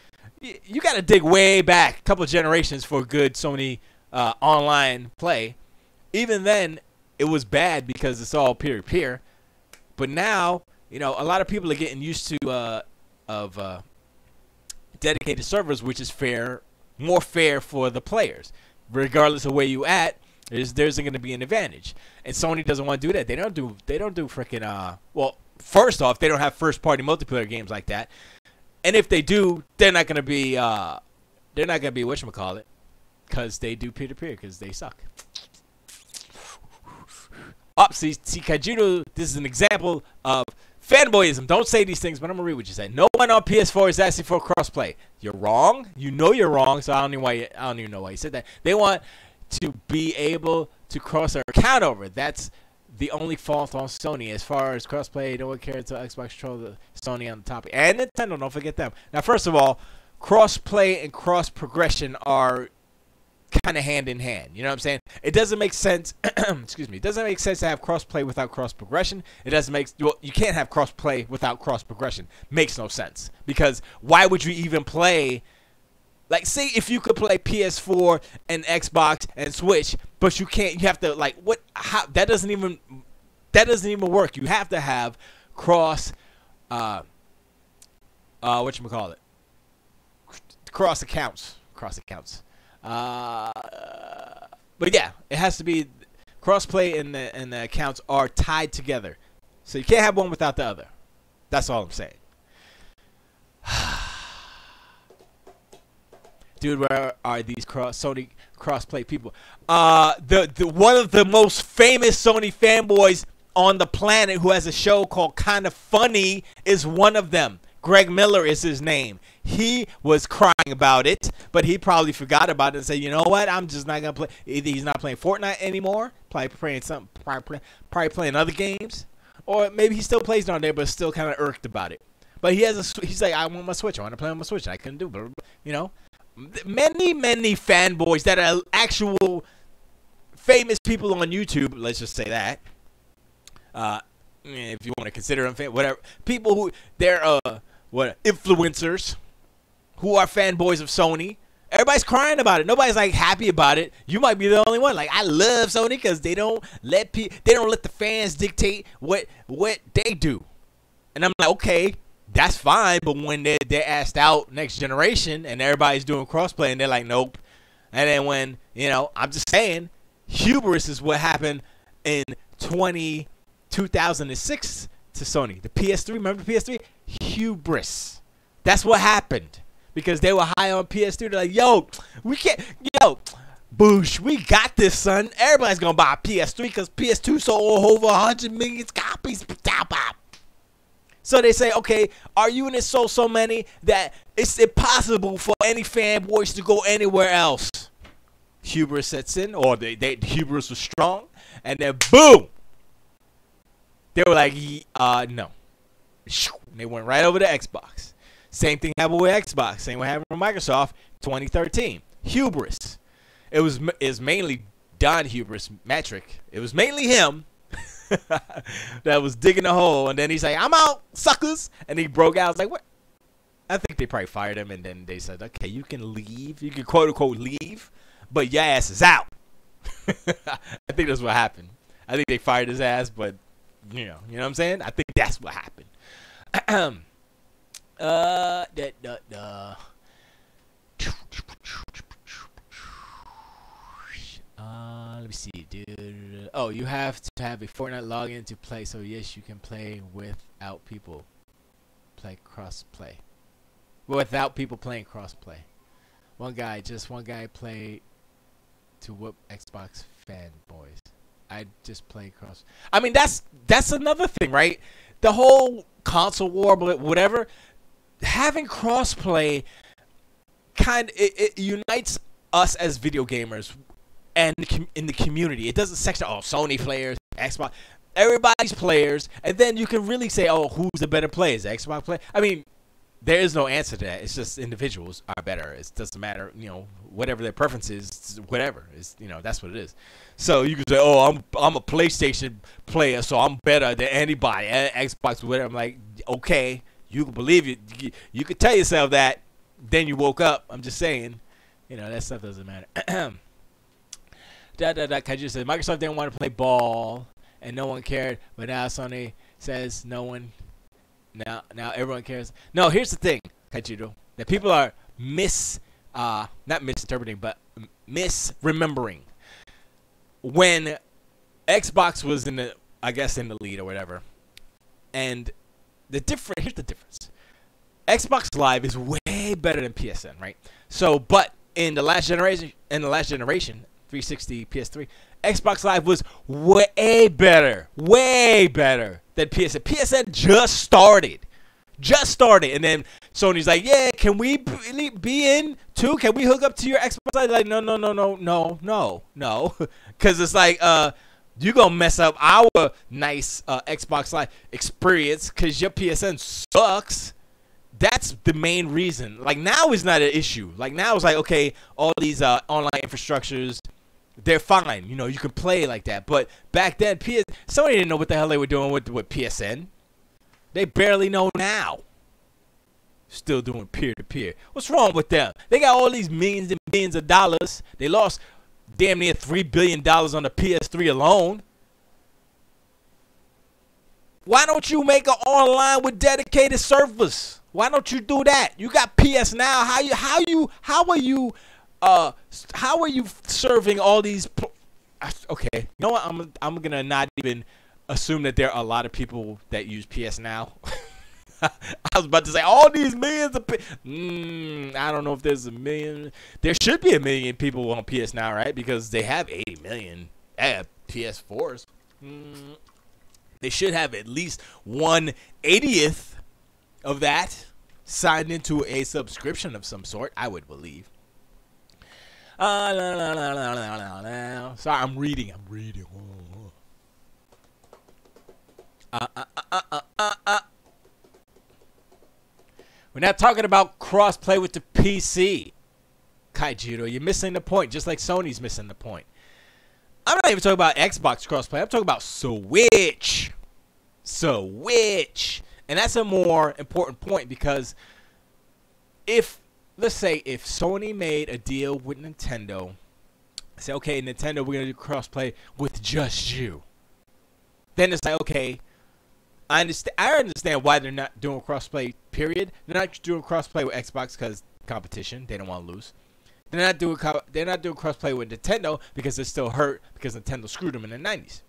You got to dig way back, a couple of generations for good Sony online play. Even then, it was bad because it's all peer-to-peer. But now, you know, a lot of people are getting used to dedicated servers, which is fair, more fair for the players. Regardless of where you at, there's going to be an advantage. And Sony doesn't want to do that. They don't do freaking well, first off, they don't have first-party multiplayer games like that. And if they do, they're not going to be whatchamacallit, because they do peer-to-peer because they suck. See, Kaijudo, this is an example of fanboyism. Don't say these things, but I'm going to read what you said. No one on PS4 is asking for crossplay. You're wrong. You know you're wrong, so I don't even know why you said that. They want to be able to cross their account over. That's the only fault on Sony. As far as crossplay, no one cares until Xbox control the Sony on the topic. And Nintendo, don't forget them. Now, first of all, crossplay and cross-progression are kind of hand in hand. You know what I'm saying? It doesn't make sense. Excuse me. It doesn't make sense to have cross-play without cross-progression. It doesn't make. Well, you can't have cross-play without cross-progression. Makes no sense, because why would you even play? Like, say if you could play PS4 and Xbox and Switch, but you can't. You have to, like, what? How? That doesn't even work. You have to have cross. Whatchamacallit? Cross accounts. But yeah, it has to be crossplay and the accounts are tied together. So you can't have one without the other. That's all I'm saying. Dude, where are these Sony crossplay people? The one of the most famous Sony fanboys on the planet who has a show called Kinda Funny is one of them. Greg Miller is his name. He was crying about it, but he probably forgot about it and said, you know what, I'm just not going to play. Either he's not playing Fortnite anymore, probably playing other games, or maybe he still plays on there but still kind of irked about it. But he's like, I want my Switch. I want to play on my Switch. I couldn't do it. You know, many fanboys that are actual famous people on YouTube, let's just say that. If you want to consider them, whatever. People who, they're influencers who are fanboys of Sony. Everybody's crying about it. Nobody's like happy about it. You might be the only one. Like, I love Sony because they don't let the fans dictate what they do. And I'm like, okay, that's fine. But when they're asked out next generation and everybody's doing crossplay and they're like, nope. And then when, you know, I'm just saying, hubris is what happened in 2006 to Sony. The PS3, remember the PS3? Hubris. That's what happened. Because they were high on PS3. They're like, yo, boosh, we got this, son. Everybody's going to buy a PS3 because PS2 sold over 100 million copies. So they say, okay, are you in it so many that it's impossible for any fanboys to go anywhere else? Hubris sets in, or hubris was strong, and then boom, they were like, no. They went right over to Xbox. Same thing happened with Xbox. Same thing happened with Microsoft 2013. Hubris. It's mainly Don Hubris, Metric. It was mainly him that was digging a hole. And then he's like, I'm out, suckers. And he broke out. I was like, what? I think they probably fired him, and then they said, okay, you can leave. You can quote unquote leave, but your ass is out. I think that's what happened. I think they fired his ass, but you know what I'm saying? I think that's what happened. Let me see, dude. Oh, you have to have a Fortnite login to play. So yes, you can play without people play cross-play. Without people playing cross-play. One guy play to whoop Xbox fanboys. I just play cross. I mean, that's another thing, right? The whole console war, whatever. Having cross-play it unites us as video gamers and in the community. It doesn't section Sony players, Xbox, everybody's players, and then you can really say, oh, who's the better player? Is Xbox player? I mean, there is no answer to that. It's just individuals are better. It doesn't matter, whatever their preference is, whatever. It's, that's what it is. So you can say, oh, I'm a PlayStation player, so I'm better than anybody. Xbox, whatever. I'm like, okay, you can believe it. You can tell yourself that. Then you woke up. I'm just saying, that stuff doesn't matter. Kaiju said Microsoft didn't want to play ball, and no one cared. But now Sony says no one. Now everyone cares. No, here's the thing, Kaiju, that people are not misinterpreting, but misremembering. When Xbox was in the lead or whatever, and here's the difference. Xbox Live is way better than PSN, right? So, but in the last generation, 360, PS3, Xbox Live was way better than PSN. PSN just started, and then Sony's like, yeah, can we be in too? Can we hook up to your Xbox Live? Like, no, because it's like, you gonna mess up our nice Xbox Live experience because your PSN sucks. That's the main reason. Like, now is not an issue. Like, now it's like, okay, all these online infrastructures, they're fine. You can play like that. But back then, Sony didn't know what the hell they were doing with PSN. They barely know now. Still doing peer-to-peer. What's wrong with them? They got all these millions and millions of dollars. They lost damn near $3 billion on the PS3 alone. Why don't you make an online with dedicated servers? Why don't you do that? You got PS Now. How are you serving all these? Okay, you know what? I'm gonna not even assume that there are a lot of people that use PS Now. I was about to say all these millions of. I don't know if there's a million. There should be a million people on PS Now, right? Because they have 80 million PS4s. They should have at least 1/80th of that signed into a subscription of some sort, I would believe. Sorry, I'm reading. We're not talking about cross-play with the PC. Kaijiro, you're missing the point, just like Sony's missing the point. I'm not even talking about Xbox crossplay. I'm talking about Switch. And that's a more important point because let's say if Sony made a deal with Nintendo, say, okay, Nintendo, we're going to do crossplay with just you. Then it's like, okay, I understand why they're not doing crossplay, period. They're not doing crossplay with Xbox because competition. They don't want to lose. They're not doing crossplay with Nintendo because they're still hurt because Nintendo screwed them in the 90s.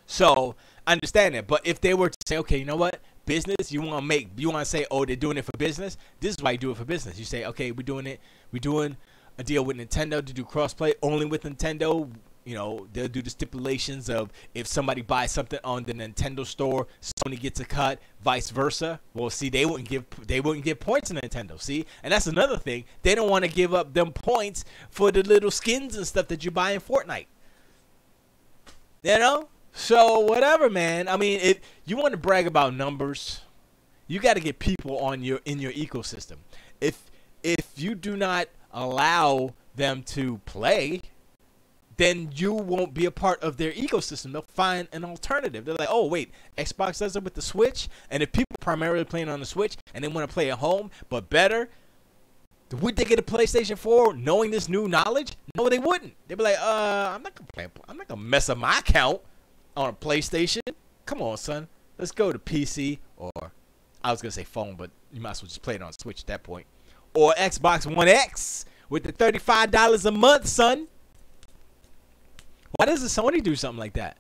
So I understand that. But if they were to say, okay, you know what? Business, you want to say, oh, they're doing it for business. This is why you do it for business. You say, okay, we're doing a deal with Nintendo to do crossplay only with Nintendo. They'll do the stipulations of if somebody buys something on the Nintendo store, Sony gets a cut, vice versa. Well, see, they wouldn't give points to Nintendo. See, and that's another thing. They don't want to give up them points for the little skins and stuff that you buy in Fortnite. So whatever, man. I mean, if you want to brag about numbers, you got to get people in your ecosystem. If you do not allow them to play, then you won't be a part of their ecosystem. They'll find an alternative. They're like, oh, wait, Xbox does it with the Switch? And if people primarily playing on the Switch and they want to play at home, but better, would they get a PlayStation 4 knowing this new knowledge? No, they wouldn't. They'd be like, I'm not gonna mess up my account on a PlayStation. Come on, son. Let's go to PC, or I was gonna say phone, but you might as well just play it on Switch at that point. Or Xbox One X with the $35 a month, son. Why doesn't Sony do something like that?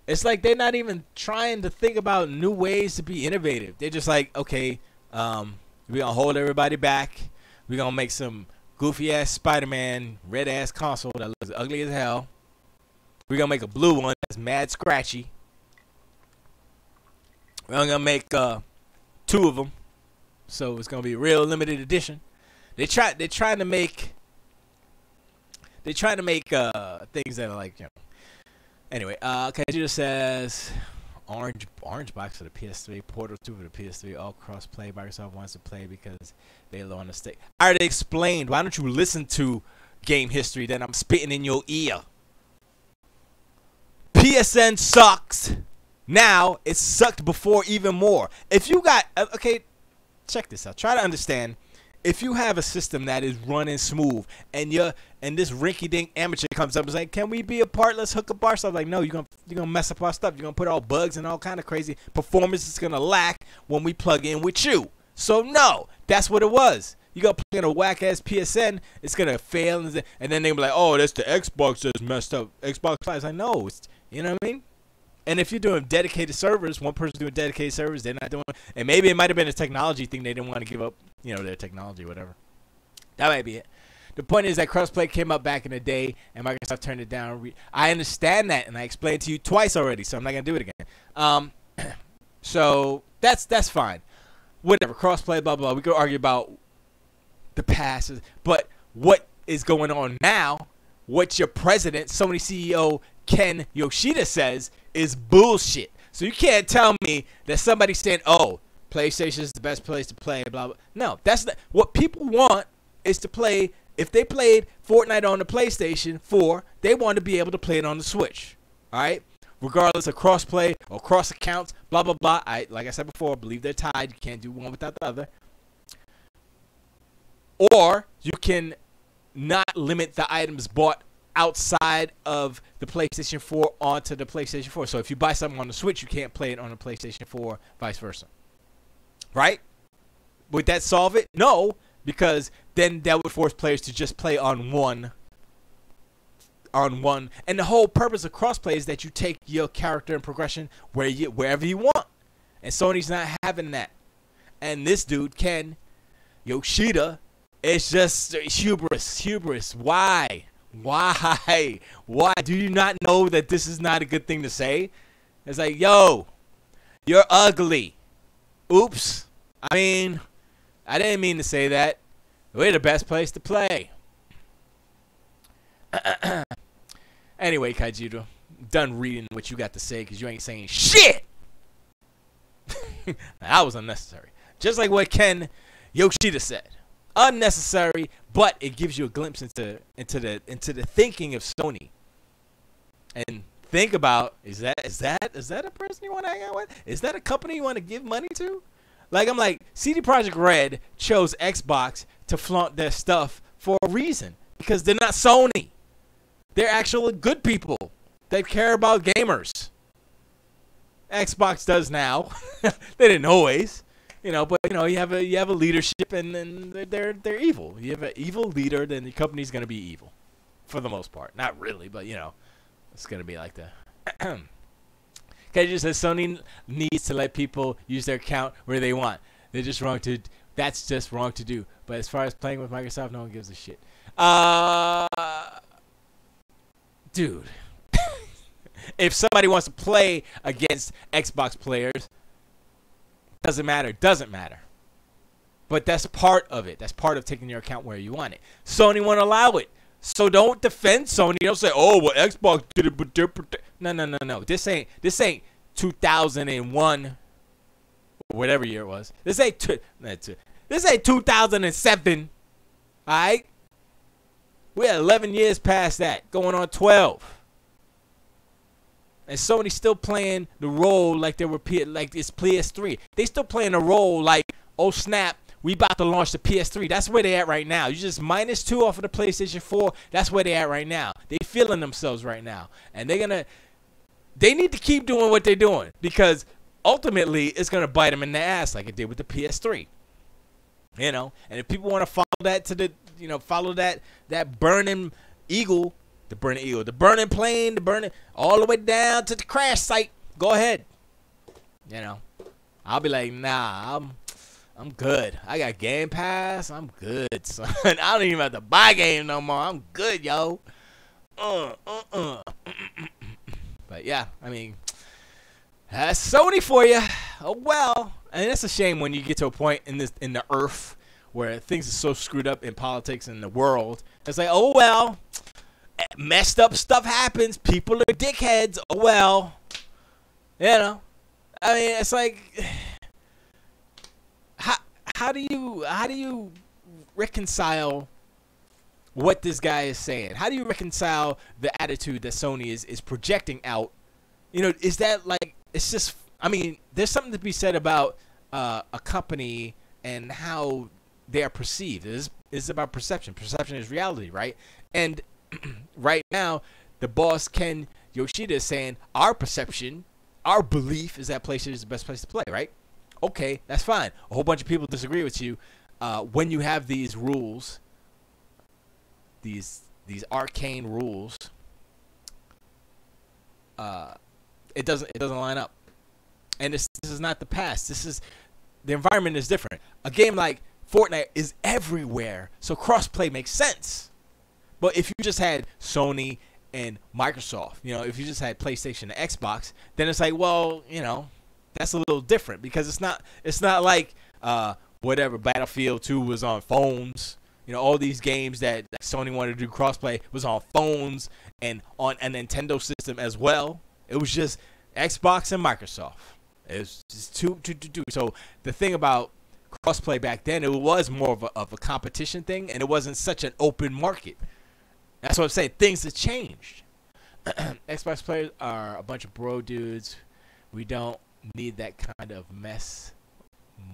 It's like they're not even trying to think about new ways to be innovative. They're just like, okay, we're gonna hold everybody back. We're gonna make some goofy ass Spider-Man red ass console that looks ugly as hell. We're gonna make a blue one that's mad scratchy. We're gonna make 2 of them, so it's gonna be a real limited edition. They're trying to make things that are like, you know. Anyway, Kajita says orange box for the PS3, Portal 2 for the PS3, all cross-play. Microsoft wants to play because they low on the stake. I already explained. Why don't you listen to game history? Then I'm spitting in your ear. PSN sucks. Now it sucked before even more. If you got okay, check this out. Try to understand. If you have a system that is running smooth and this rinky-dink amateur comes up and says, "Can we be a part? Let's hook up our stuff." Like, no, you're gonna mess up our stuff. You're gonna put all bugs and all kind of crazy performance is gonna lack when we plug in with you. So no, that's what it was. You got plug in a whack ass PSN, it's gonna fail, and then they be like, "Oh, that's the Xbox that's messed up." Xbox Live. I know, you know what I mean. And if you're doing dedicated servers, one person doing dedicated servers, they're not doing, and maybe it might have been a technology thing, they didn't want to give up, you know, their technology, whatever. That might be it. The point is that crossplay came up back in the day, and Microsoft turned it down. I understand that, and I explained to you twice already, so I'm not gonna do it again. So that's fine. Whatever, crossplay, blah blah. We could argue about the past, but what is going on now? What your president, Sony CEO Ken Yoshida says is bullshit. So you can't tell me that somebody's saying, "Oh, PlayStation is the best place to play," blah blah. No, that's not what people want. Is to play. If they played Fortnite on the PlayStation 4, they want to be able to play it on the Switch. All right, regardless of crossplay or cross accounts, blah blah blah. Like I said before, I believe they're tied. You can't do one without the other. Or you can not limit the items bought outside of the PlayStation 4 onto the PlayStation 4. So if you buy something on the Switch, you can't play it on the PlayStation 4, vice versa. Right? Would that solve it? No, because then that would force players to just play on one. And the whole purpose of crossplay is that you take your character and progression wherever you want. And Sony's not having that. And this dude, Ken Yoshida, it's just hubris. Why? Why do you not know that this is not a good thing to say? It's like, yo, you're ugly. Oops. I mean, I didn't mean to say that. We're the best place to play. Anyway, Kaijiro, I'm done reading what you got to say because you ain't saying shit. That was unnecessary. Just like what Ken Yoshida said. Unnecessary, but it gives you a glimpse into the thinking of Sony. And think about, is that a person you want to hang out with? Is that a company you want to give money to? Like, I'm like, CD Projekt Red chose Xbox to flaunt their stuff for a reason, because they're not Sony. They're actually good people that care about gamers. Xbox does now. They didn't always. You know, but you know, you have a leadership, and they're evil. You have an evil leader, then the company's gonna be evil, for the most part. Not really, but you know, it's gonna be like that. KJ says Sony needs to let people use their account where they want. That's just wrong to do. But as far as playing with Microsoft, no one gives a shit. Dude, if somebody wants to play against Xbox players. Doesn't matter. But that's part of it. That's part of taking your account where you want it. Sony won't allow it. So don't defend Sony. Don't say, "Oh, well, Xbox did it, but they're no. This ain't 2001, whatever year it was. This ain't 2007. All right? We're 11 years past that, going on 12. And Sony's still playing the role like they were like it's PS3. They still playing the role like, oh snap, we about to launch the PS3. That's where they at right now. You just -2 off of the PlayStation 4. That's where they at right now. They feeling themselves right now, and they need to keep doing what they're doing, because ultimately it's gonna bite them in the ass like it did with the PS3. You know, and if people want to follow that to the, follow that burning eagle. The burning plane, all the way down to the crash site. Go ahead. I'll be like, nah, I'm good. I got Game Pass. I'm good, son. I don't even have to buy game no more. I'm good, yo. But yeah, I mean, that's Sony for you. Oh well. And it's a shame when you get to a point in the earth where things are so screwed up in politics and the world. It's like, oh well. Messed up stuff happens. People are dickheads. Oh well. I mean, it's like, how do you reconcile what this guy is saying? How do you reconcile the attitude that Sony is projecting out? Is that like, it's just, I mean, there's something to be said about a company and how they are perceived. It's about perception. Perception is reality, right? And right now, the boss, Ken Yoshida, is saying our perception, our belief is that PlayStation is the best place to play, right? Okay, that's fine. A whole bunch of people disagree with you. When you have these rules, these arcane rules, it doesn't line up. And this is not the past. The environment is different. A game like Fortnite is everywhere, so crossplay makes sense. But if you just had Sony and Microsoft, if you just had PlayStation and Xbox, then it's like, well, that's a little different, because it's not like whatever Battlefield 2 was on phones. All these games that Sony wanted to do crossplay was on phones and on a Nintendo system as well. It was just Xbox and Microsoft. It was just two. So the thing about crossplay back then, it was more of a competition thing, and it wasn't such an open market. That's what I'm saying. Things have changed. Xbox players are a bunch of bro dudes. We don't need that kind of mess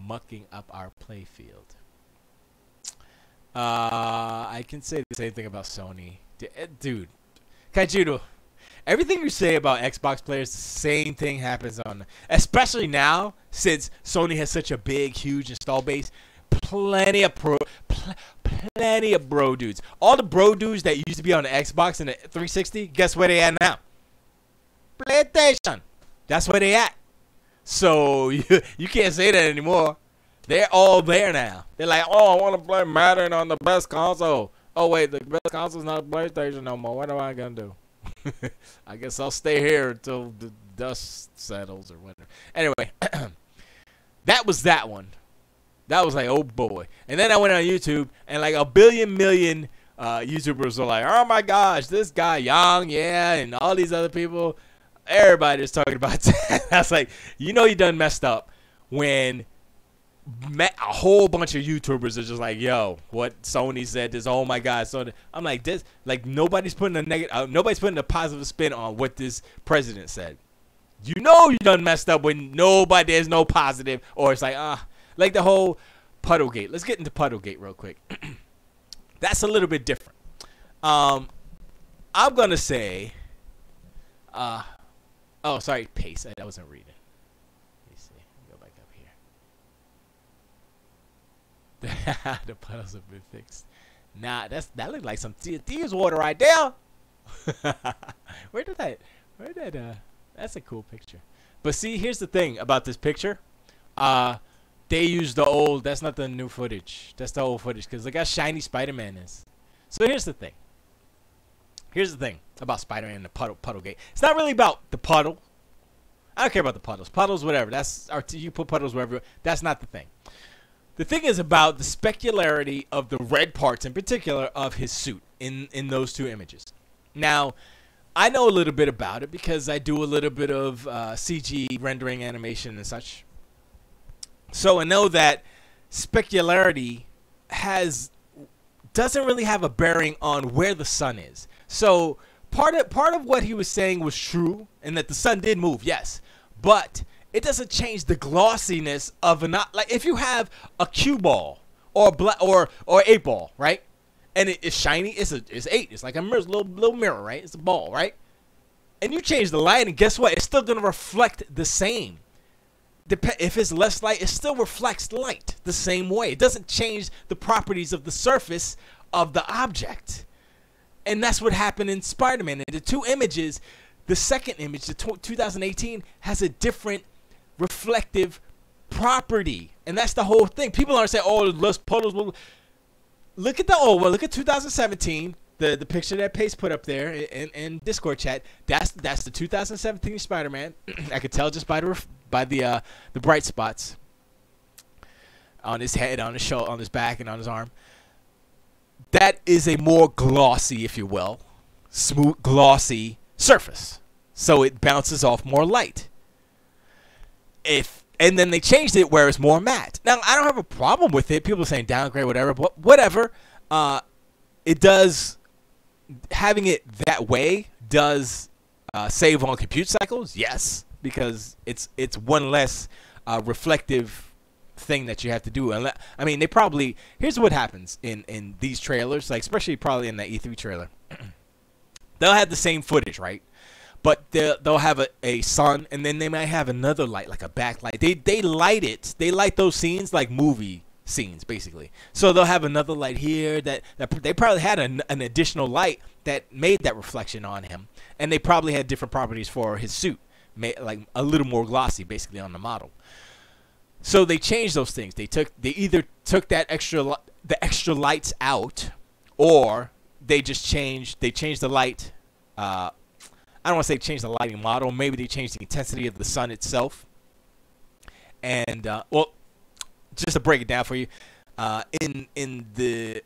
mucking up our playfield. I can say the same thing about Sony. Dude, Kaijudo, everything you say about Xbox players, the same thing happens especially now, since Sony has such a big, huge install base. Plenty of bro dudes. All the bro dudes that used to be on the Xbox and the 360, guess where they at now? PlayStation. That's where they at. So you can't say that anymore. They're all there now. They're like, oh, I want to play Madden on the best console. Oh wait, the best console's not PlayStation no more. What am I gonna do? I guess I'll stay here until the dust settles or whatever. Anyway, that was that one. That was like, oh boy. And then I went on YouTube, and like a million YouTubers were like, oh my gosh, this guy Young, yeah, and all these other people, everybody's talking about that. I was like, you done messed up when a whole bunch of YouTubers are just like, yo, what Sony said this, oh my god. So I'm like, this, like, nobody's putting a positive spin on what this president said. You done messed up when there's no positive, or it's like, like the whole Puddlegate. Let's get into Puddlegate real quick. That's a little bit different. I'm gonna say, oh, sorry, pace. I wasn't reading. Let me see. Go back up here. The puddles have been fixed. Nah, that looked like some thieves water right there. Where did that? That's a cool picture. But see, here's the thing about this picture. They used the old. That's not the new footage. That's the old footage, because look how shiny Spider-Man is. So here's the thing. Here's the thing about Spider-Man and the Puddlegate. It's not really about the puddle. I don't care about the puddles. Puddles, whatever. You put puddles wherever. That's not the thing. The thing is about the specularity of the red parts, in particular, of his suit in those two images. Now, I know a little bit about it because I do a little bit of CG rendering, animation, and such. So I know that specularity has doesn't really have a bearing on where the sun is. So part of what he was saying was true, and that the sun did move, yes, but it doesn't change the glossiness of like if you have a cue ball or a black or 8-ball, right? And it's shiny. It's 8. It's like a mirror, little mirror, right? It's a ball, right? And you change the light, and guess what? It's still gonna reflect the same. If it's less light, it still reflects light the same way. It doesn't change the properties of the surface of the object. And that's what happened in Spider-Man. And the two images, the second image, the 2018, has a different reflective property. And that's the whole thing. People aren't saying, oh, less puddles. Look at look at 2017. The picture that Pace put up there in Discord chat. That's the 2017 Spider-Man. I could tell just by the bright spots on his head, on his shoulder, on his back, and on his arm. That is a more glossy, if you will, smooth, glossy surface. So it bounces off more light. And then they changed it where it's more matte. Now, I don't have a problem with it. People are saying downgrade, whatever. But whatever. It does, having it that way does save on compute cycles. Yes, because it's one less reflective thing that you have to do. I mean, they probably, here's what happens in these trailers, like especially probably in the E3 trailer. They'll have the same footage, right? But they'll have a sun, and then they might have another light, like a backlight. They light it. They light those scenes like movie scenes, basically. So they'll have another light here that they probably had an additional light that made that reflection on him, and they probably had different properties for his suit, like a little more glossy, basically, on the model. So they changed those things. They either took the extra lights out, or they just changed the light. I don't want to say change the lighting model. Maybe they changed the intensity of the sun itself. And well, just to break it down for you, in the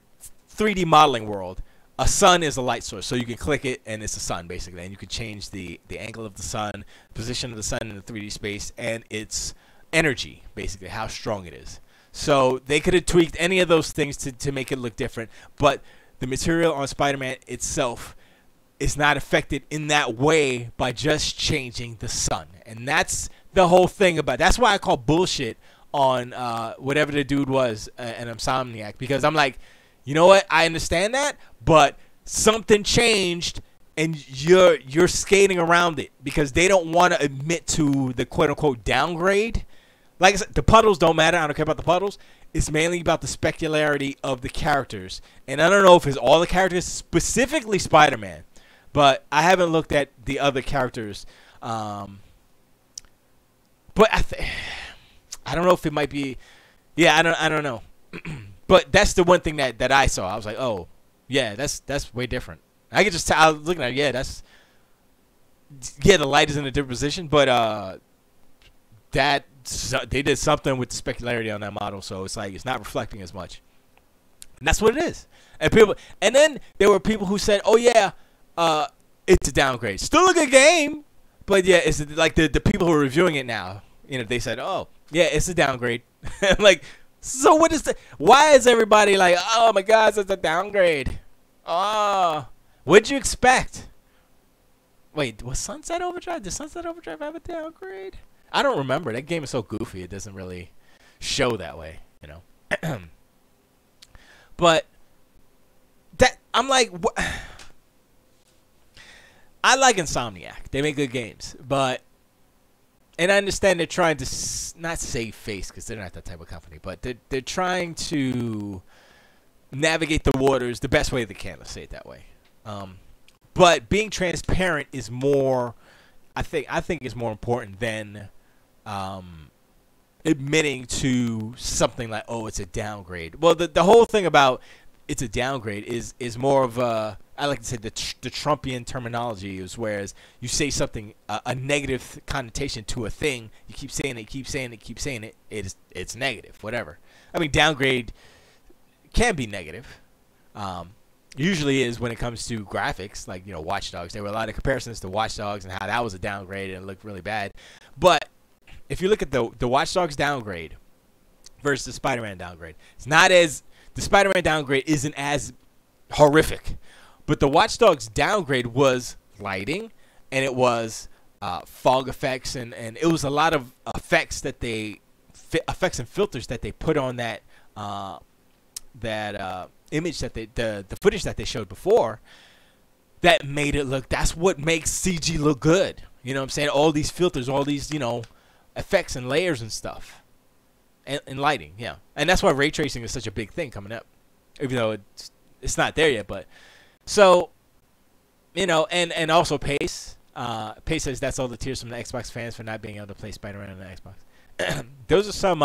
3D modeling world, a sun is a light source. So you can click it, and it's a sun basically, and you can change the angle of the sun, position of the sun in the 3D space, and its energy, basically how strong it is. So they could have tweaked any of those things to make it look different, but the material on Spider-Man itself is not affected in that way by just changing the sun. And that's the whole thing about it. That's why I call bullshit on whatever the dude was, an Insomniac, because I'm like, you know what, I understand that, but something changed and you're skating around it because they don't want to admit to the quote-unquote downgrade. Like I said, the puddles don't matter. I don't care about the puddles. It's mainly about the specularity of the characters. And I don't know if it's all the characters, specifically Spider-Man, but I haven't looked at the other characters. But I don't know if it might be. Yeah, I don't know. But that's the one thing that I saw. I was like, oh, yeah, that's way different. I could just tell. I was looking at it, yeah, the light is in a different position, but they did something with the specularity on that model, so it's like it's not reflecting as much. And that's what it is. And then there were people who said, oh yeah, it's a downgrade. Still a good game, but yeah, it's like the people who are reviewing it now, you know, they said, oh yeah, it's a downgrade. Like, so what is why is everybody like, oh my god, it's a downgrade? Oh, what'd you expect? Wait, was Sunset Overdrive? Did Sunset Overdrive have a downgrade? I don't remember. That game is so goofy, it doesn't really show that way, you know. But that I'm like, I like Insomniac. They make good games, but and I understand they're trying to not save face because they're not that type of company, but they're trying to navigate the waters the best way they can. Let's say it that way. But being transparent is more. I think is more important than admitting to something like, oh, it's a downgrade. Well, the whole thing about it's a downgrade is more of a, I like to say the Trumpian terminology is, whereas you say something, a negative connotation to a thing, you keep saying it, it's negative, whatever. I mean, downgrade can be negative. Usually is when it comes to graphics, like, you know, Watch Dogs. There were a lot of comparisons to Watch Dogs and how that was a downgrade and it looked really bad. But if you look at the Watch Dogs downgrade versus the Spider-Man downgrade, it's not as the Spider-Man downgrade isn't as horrific. But the Watch Dogs downgrade was lighting, and it was fog effects, and it was a lot of effects that effects and filters that they put on that image that the footage that they showed before, that made it look. That's what makes CG look good. You know what I'm saying? All these filters, all these effects and layers and stuff, and lighting. Yeah, and that's why ray tracing is such a big thing coming up, even though it's not there yet, but. So, and also Pace. Pace says that's all the tears from the Xbox fans for not being able to play Spider-Man on the Xbox. Those are some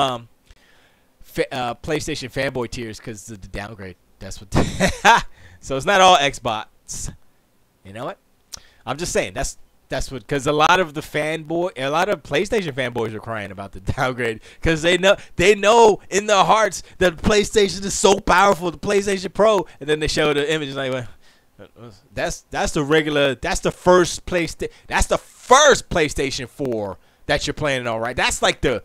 PlayStation fanboy tears because of the downgrade. That's what. So it's not all Xbox. You know what? I'm just saying that's what, because a lot of PlayStation fanboys are crying about the downgrade because they know in their hearts that PlayStation is so powerful, the PlayStation Pro, and then they show the images like. Well, that's the first PlayStation 4 that you're playing on, right? That's the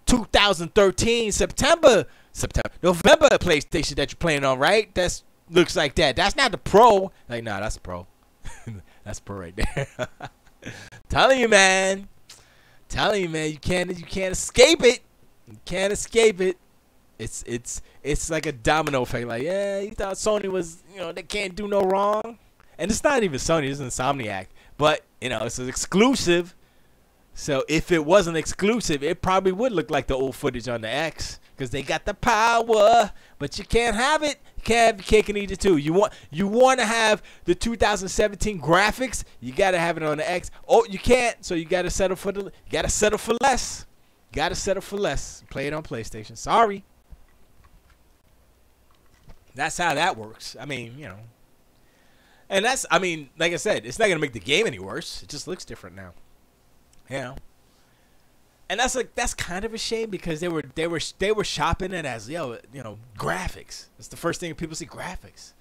2013 November PlayStation that you're playing on, right? That's looks like that. That's not the Pro. Like, nah, that's the Pro. That's Pro right there. Telling you, man, you can't escape it. You can't escape it. It's like a domino effect. Like, yeah, you thought Sony was, they can't do no wrong. And it's not even Sony, it's Insomniac. But, it's an exclusive. So if it wasn't exclusive, it probably would look like the old footage on the X. Because they got the power. But you can't have it. You can't have your cake and eat it too. You want to have the 2017 graphics, you got to have it on the X. Oh, you can't. So you got to settle for less. Got to settle for less. Play it on PlayStation. Sorry. That's how that works. I mean, and like I said, it's not gonna make the game any worse. It just looks different now, And that's kind of a shame because they were shopping it as graphics. It's the first thing people see, graphics,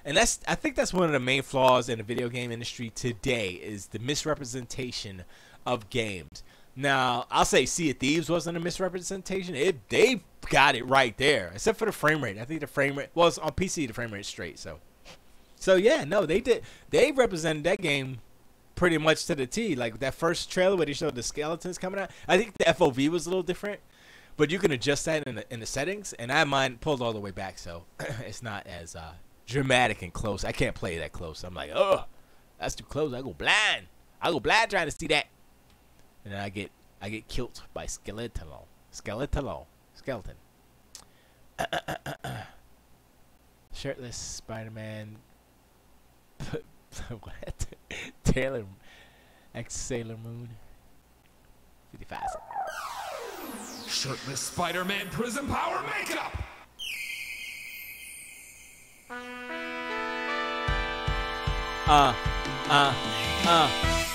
and I think that's one of the main flaws in the video game industry today is the misrepresentation of games. Now, I'll say Sea of Thieves wasn't a misrepresentation. They got it right there, except for the frame rate. I think the frame rate was on PC. The frame rate's straight. So yeah, no, they did. They represented that game pretty much to the T. Like that first trailer where they showed the skeletons coming out. I think the FOV was a little different, but you can adjust that in the settings. And I have mine pulled all the way back, so it's not as dramatic and close. I can't play that close. I'm like, oh, that's too close. I go blind trying to see that. And then I get killed by skeleton. Shirtless Spider-Man. What? Taylor, ex-Sailor Moon. 55. Shirtless Spider-Man prison power makeup.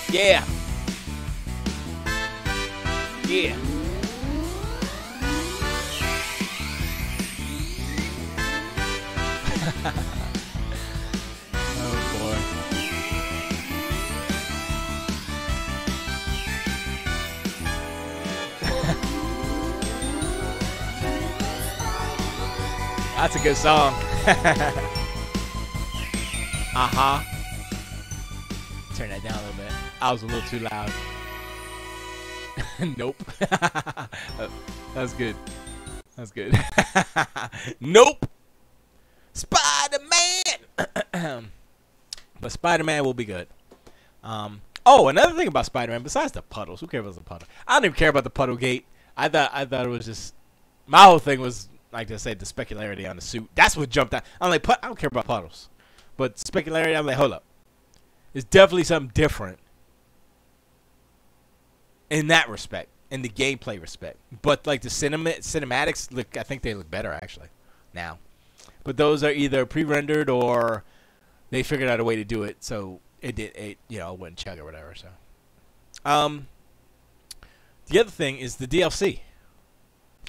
Yeah. Yeah. Oh boy. That's a good song. Turn that down a little bit. I was a little too loud. Nope. That's good. That's good. Nope. Spider-Man. But Spider-Man will be good. Oh, another thing about Spider-Man, besides the puddles, who cares about the puddle? I don't even care about the puddle gate. I thought it was just, my whole thing was, like I said, the specularity on the suit. That's what jumped out. I'm like, I don't care about puddles. But specularity, I'm like, hold up. It's definitely something different in that respect, in the gameplay respect. But like the cinematics look, I think they look better actually now. But those are either pre-rendered or they figured out a way to do it so it wouldn't chug or whatever. So, the other thing is the DLC.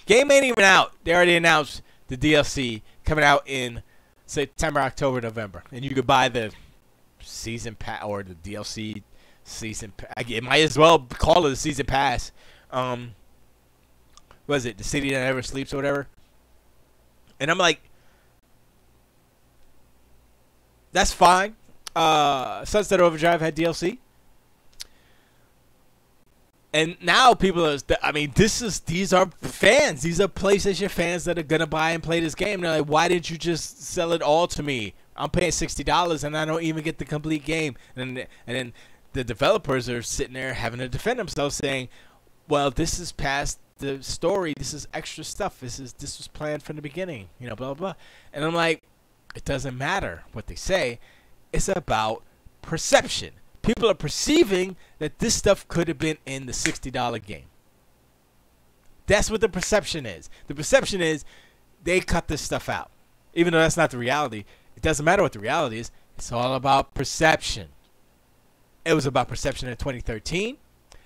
Game ain't even out. They already announced the DLC coming out in September, October, November, and you could buy the season pass or the DLC season. It might as well call it a season pass. Was it The City That Never Sleeps or whatever? And I'm like, that's fine. Sunset Overdrive had DLC. And now people are, I mean, these are fans. These are PlayStation fans that are going to buy and play this game. And they're like, why didn't you just sell it all to me? I'm paying $60 and I don't even get the complete game. And then the developers are sitting there having to defend themselves saying, well, this is past the story. This is extra stuff. This was planned from the beginning, you know, blah, blah, blah. And I'm like, it doesn't matter what they say. It's about perception. People are perceiving that this stuff could have been in the $60 game. That's what the perception is. The perception is they cut this stuff out. Even though that's not the reality, it doesn't matter what the reality is. It's all about perception. It was about perception in 2013.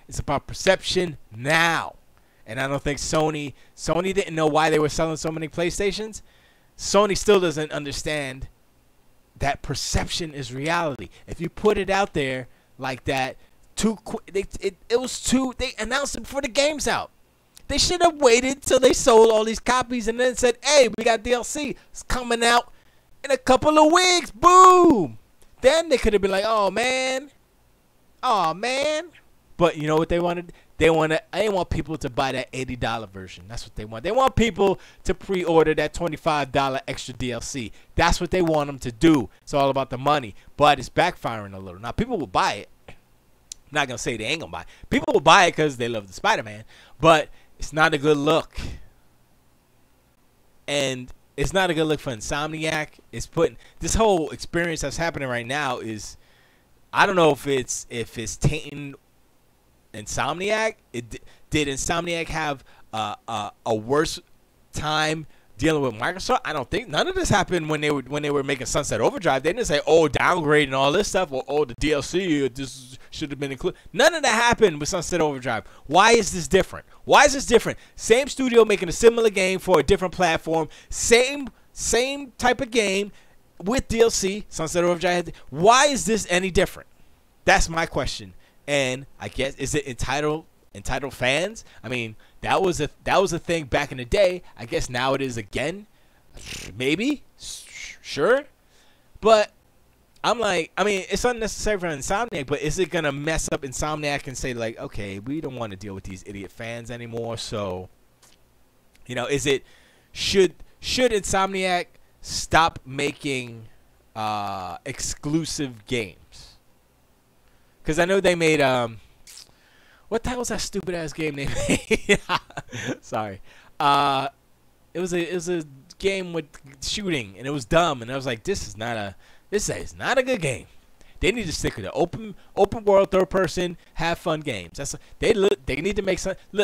It's about perception now. And I don't think Sony didn't know why they were selling so many PlayStations. Sony still doesn't understand that perception is reality. If you put it out there like that, too quick, they announced it before the game's out. They should have waited till they sold all these copies and then said, hey, we got DLC. It's coming out in a couple of weeks. Boom. Then they could have been like, oh, man. But you know what they wanted? They want people to buy that $80 version. That's what they want. They want people to pre-order that $25 extra DLC. That's what they want them to do. It's all about the money. But it's backfiring a little. Now, people will buy it. I'm not going to say they ain't going to buy it. People will buy it because they love the Spider-Man. But it's not a good look. And it's not a good look for Insomniac. It's putting this whole experience that's happening right now is, I don't know if it's tainting Insomniac. Did Insomniac have a worse time dealing with Microsoft? I don't think. None of this happened when they were making Sunset Overdrive. They didn't say, oh, downgrade and all this stuff, or oh, the DLC this should have been included. None of that happened with Sunset Overdrive. Why is this different? Why is this different? Same studio making a similar game for a different platform. Same type of game with DLC. Sunset Overdrive. Why is this any different? That's my question. And I guess, is it entitled fans? I mean, that was a thing back in the day. I guess now it is again. Maybe, sure, but I'm like, I mean, it's unnecessary for Insomniac, but is it gonna mess up Insomniac and say like, okay, we don't want to deal with these idiot fans anymore? So, you know, should Insomniac stop making exclusive games? Because I know they made, what the hell was that stupid ass game they made? Sorry. It was a game with shooting, and it was dumb, and I was like, this is not a good game. They need to stick with the open world, third person, have fun games. They need to make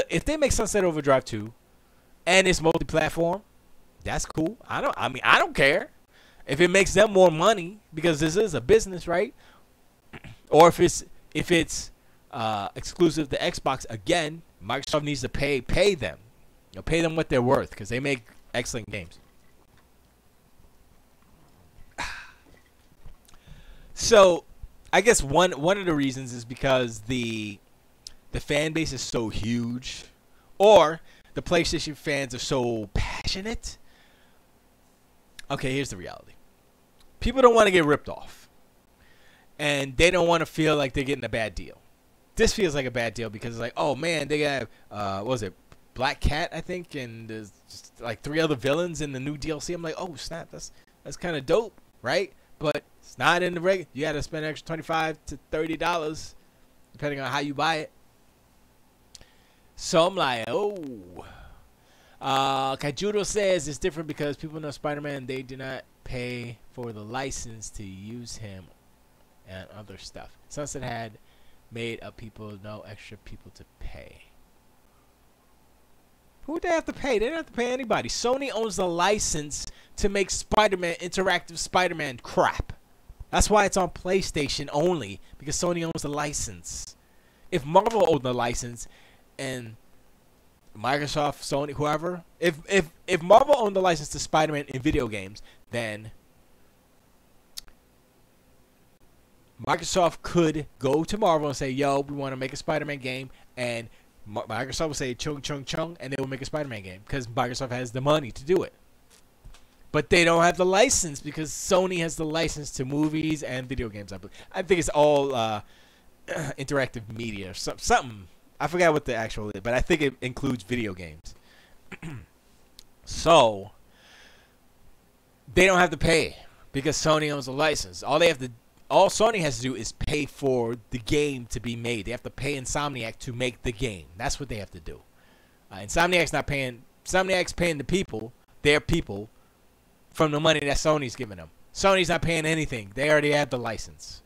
if they make Sunset Overdrive 2 and it's multi-platform, that's cool. I don't care. If it makes them more money, because this is a business, right? Or if it's exclusive to Xbox, again, Microsoft needs to pay them. You know, pay them what they're worth, because they make excellent games. So, I guess one of the reasons is because the fan base is so huge, or the PlayStation fans are so passionate. Okay, here's the reality. People don't want to get ripped off. And they don't want to feel like they're getting a bad deal. This feels like a bad deal because it's like, oh man, they got what was it, Black Cat, I think, and there's just like 3 other villains in the new DLC. I'm like, oh snap, that's kind of dope, right? But it's not in the regular. You got to spend an extra $25 to $30 depending on how you buy it. So I'm like, oh. Kajudo says it's different because people know Spider-Man. They do not pay for the license to use him and other stuff. Sunset had made up people, no extra people to pay. Who would they have to pay? They don't have to pay anybody. Sony owns the license to make Spider-Man, interactive Spider-Man crap. That's why it's on PlayStation only, because Sony owns the license. If Marvel owned the license and Microsoft, Sony, whoever, if Marvel owned the license to Spider-Man in video games, then Microsoft could go to Marvel and say, yo, we want to make a Spider-Man game, and Microsoft will say chung, chung, chung, and they will make a Spider-Man game because Microsoft has the money to do it. But they don't have the license because Sony has the license to movies and video games. I think it's all interactive media or something. I forgot what the actual is, but I think it includes video games. So they don't have to pay because Sony owns the license. All Sony has to do is pay for the game to be made. They have to pay Insomniac to make the game. That's what they have to do. Insomniac's not paying. Insomniac's paying the people, their people, from the money that Sony's giving them. Sony's not paying anything. They already have the license.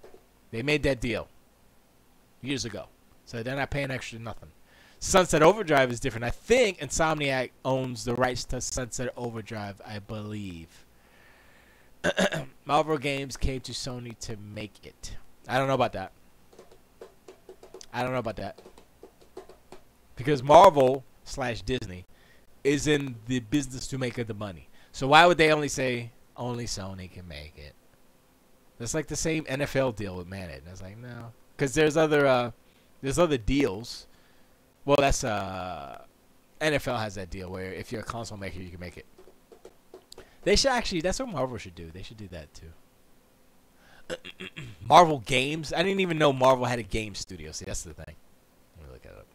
They made that deal years ago. So they're not paying extra nothing. Sunset Overdrive is different. I think Insomniac owns the rights to Sunset Overdrive, I believe. Marvel Games came to Sony to make it. I don't know about that. Because Marvel/Disney is in the business to make the money. So why would they only say only Sony can make it? That's like the same NFL deal with Manage. And I was like, no. Because there's other deals. Well, that's NFL has that deal where if you're a console maker, you can make it. They should actually. That's what Marvel should do. They should do that too. Marvel Games. I didn't even know Marvel had a game studio. See, that's the thing. Let me look it up.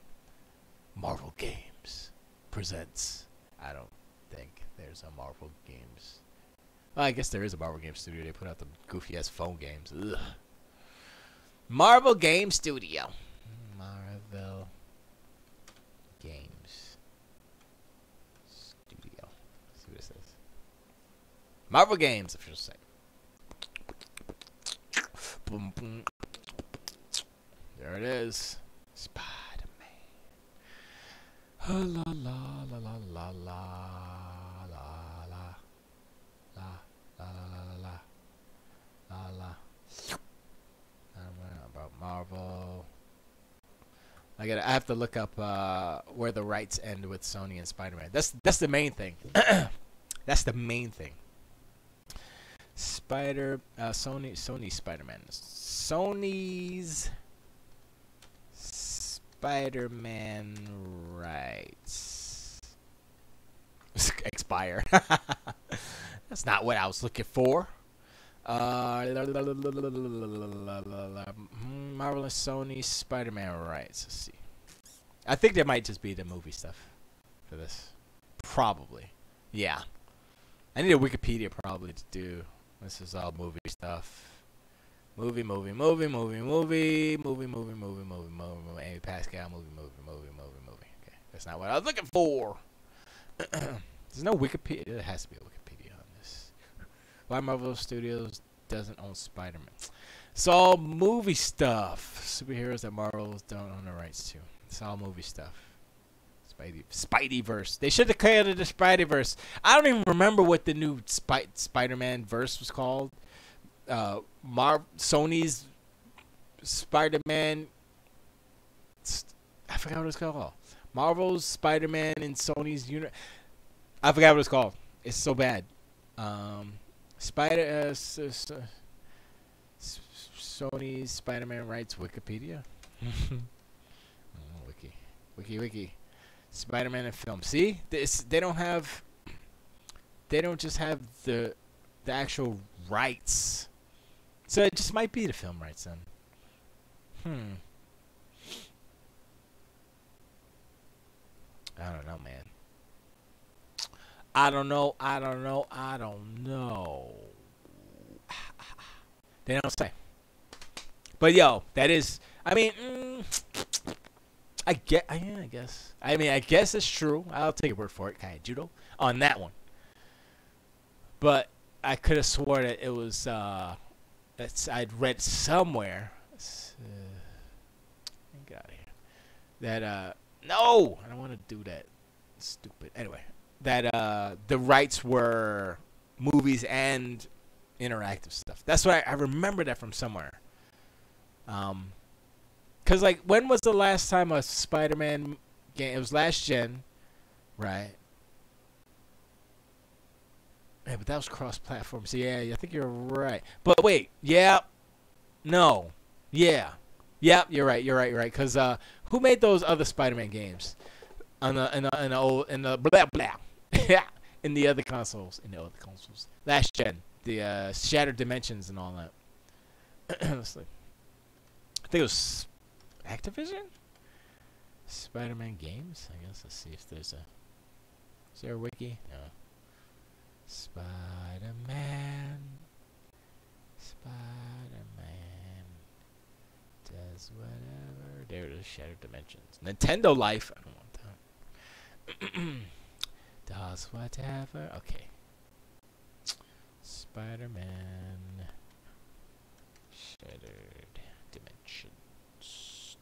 Marvel Games presents. I don't think there's a Marvel Games. Well, I guess there is a Marvel Games studio. They put out the goofy ass phone games. Ugh. Marvel Game Studio. Marvel Games Studio. Let's see what it says. Marvel Games, official site. Boom, boom. There it is. Spider-Man. La la la la la la la la la la la la. About Marvel. I have to look up where the rights end with Sony and Spider-Man. That's the main thing. That's the main thing. Sony Spider-Man. Sony's Spider-Man rights expire. That's not what I was looking for. Marvel and Sony Spider-Man rights. Let's see. I think there might just be the movie stuff for this. Probably. Yeah. I need a Wikipedia probably to do. This is all movie stuff. Movie. Amy Pascal, movie. Okay. That's not what I was looking for. There's no Wikipedia. There has to be a Wikipedia on this. Why Marvel Studios doesn't own Spider-Man? It's all movie stuff. Superheroes that Marvel don't own the rights to. It's all movie stuff. Spideyverse. They should have called it the Spideyverse. I don't even remember what the new Spider-Man verse was called. Sony's Spider-Man. I forgot what it's called. Marvel's Spider-Man and Sony's unit. I forgot what it's called. It's so bad. Sony's Spider-Man rights Wikipedia. Wiki. Spider-Man and film. See, they don't just have the actual rights. So it just might be the film rights then. I don't know, man. I don't know. They don't say. But yo, that is. I mean, I guess. I mean, I guess it's true. I'll take your word for it, kind of judo on that one. But I could have swore that it was. I'd read somewhere. Get out of here. That no, I don't want to do that. Stupid. Anyway, that the rights were movies and interactive stuff. That's what I remember that from somewhere. Cause like when was the last time a Spider-Man game? It was last gen, right? Yeah, but that was cross-platform. So yeah, I think you're right. But wait, yeah, no, yeah, you're right. Cause who made those other Spider-Man games? In the blah blah. Yeah, in the other consoles. Last gen, the Shattered Dimensions and all that. Let's see. I think it was Activision? Spider-Man games? I guess. Let's see if there's a... Is there a wiki? No. Spider-Man. Spider-Man does whatever. There it is, Shattered Dimensions. Nintendo Life. I don't want that. Does whatever. Okay. Spider-Man Shattered Dimensions.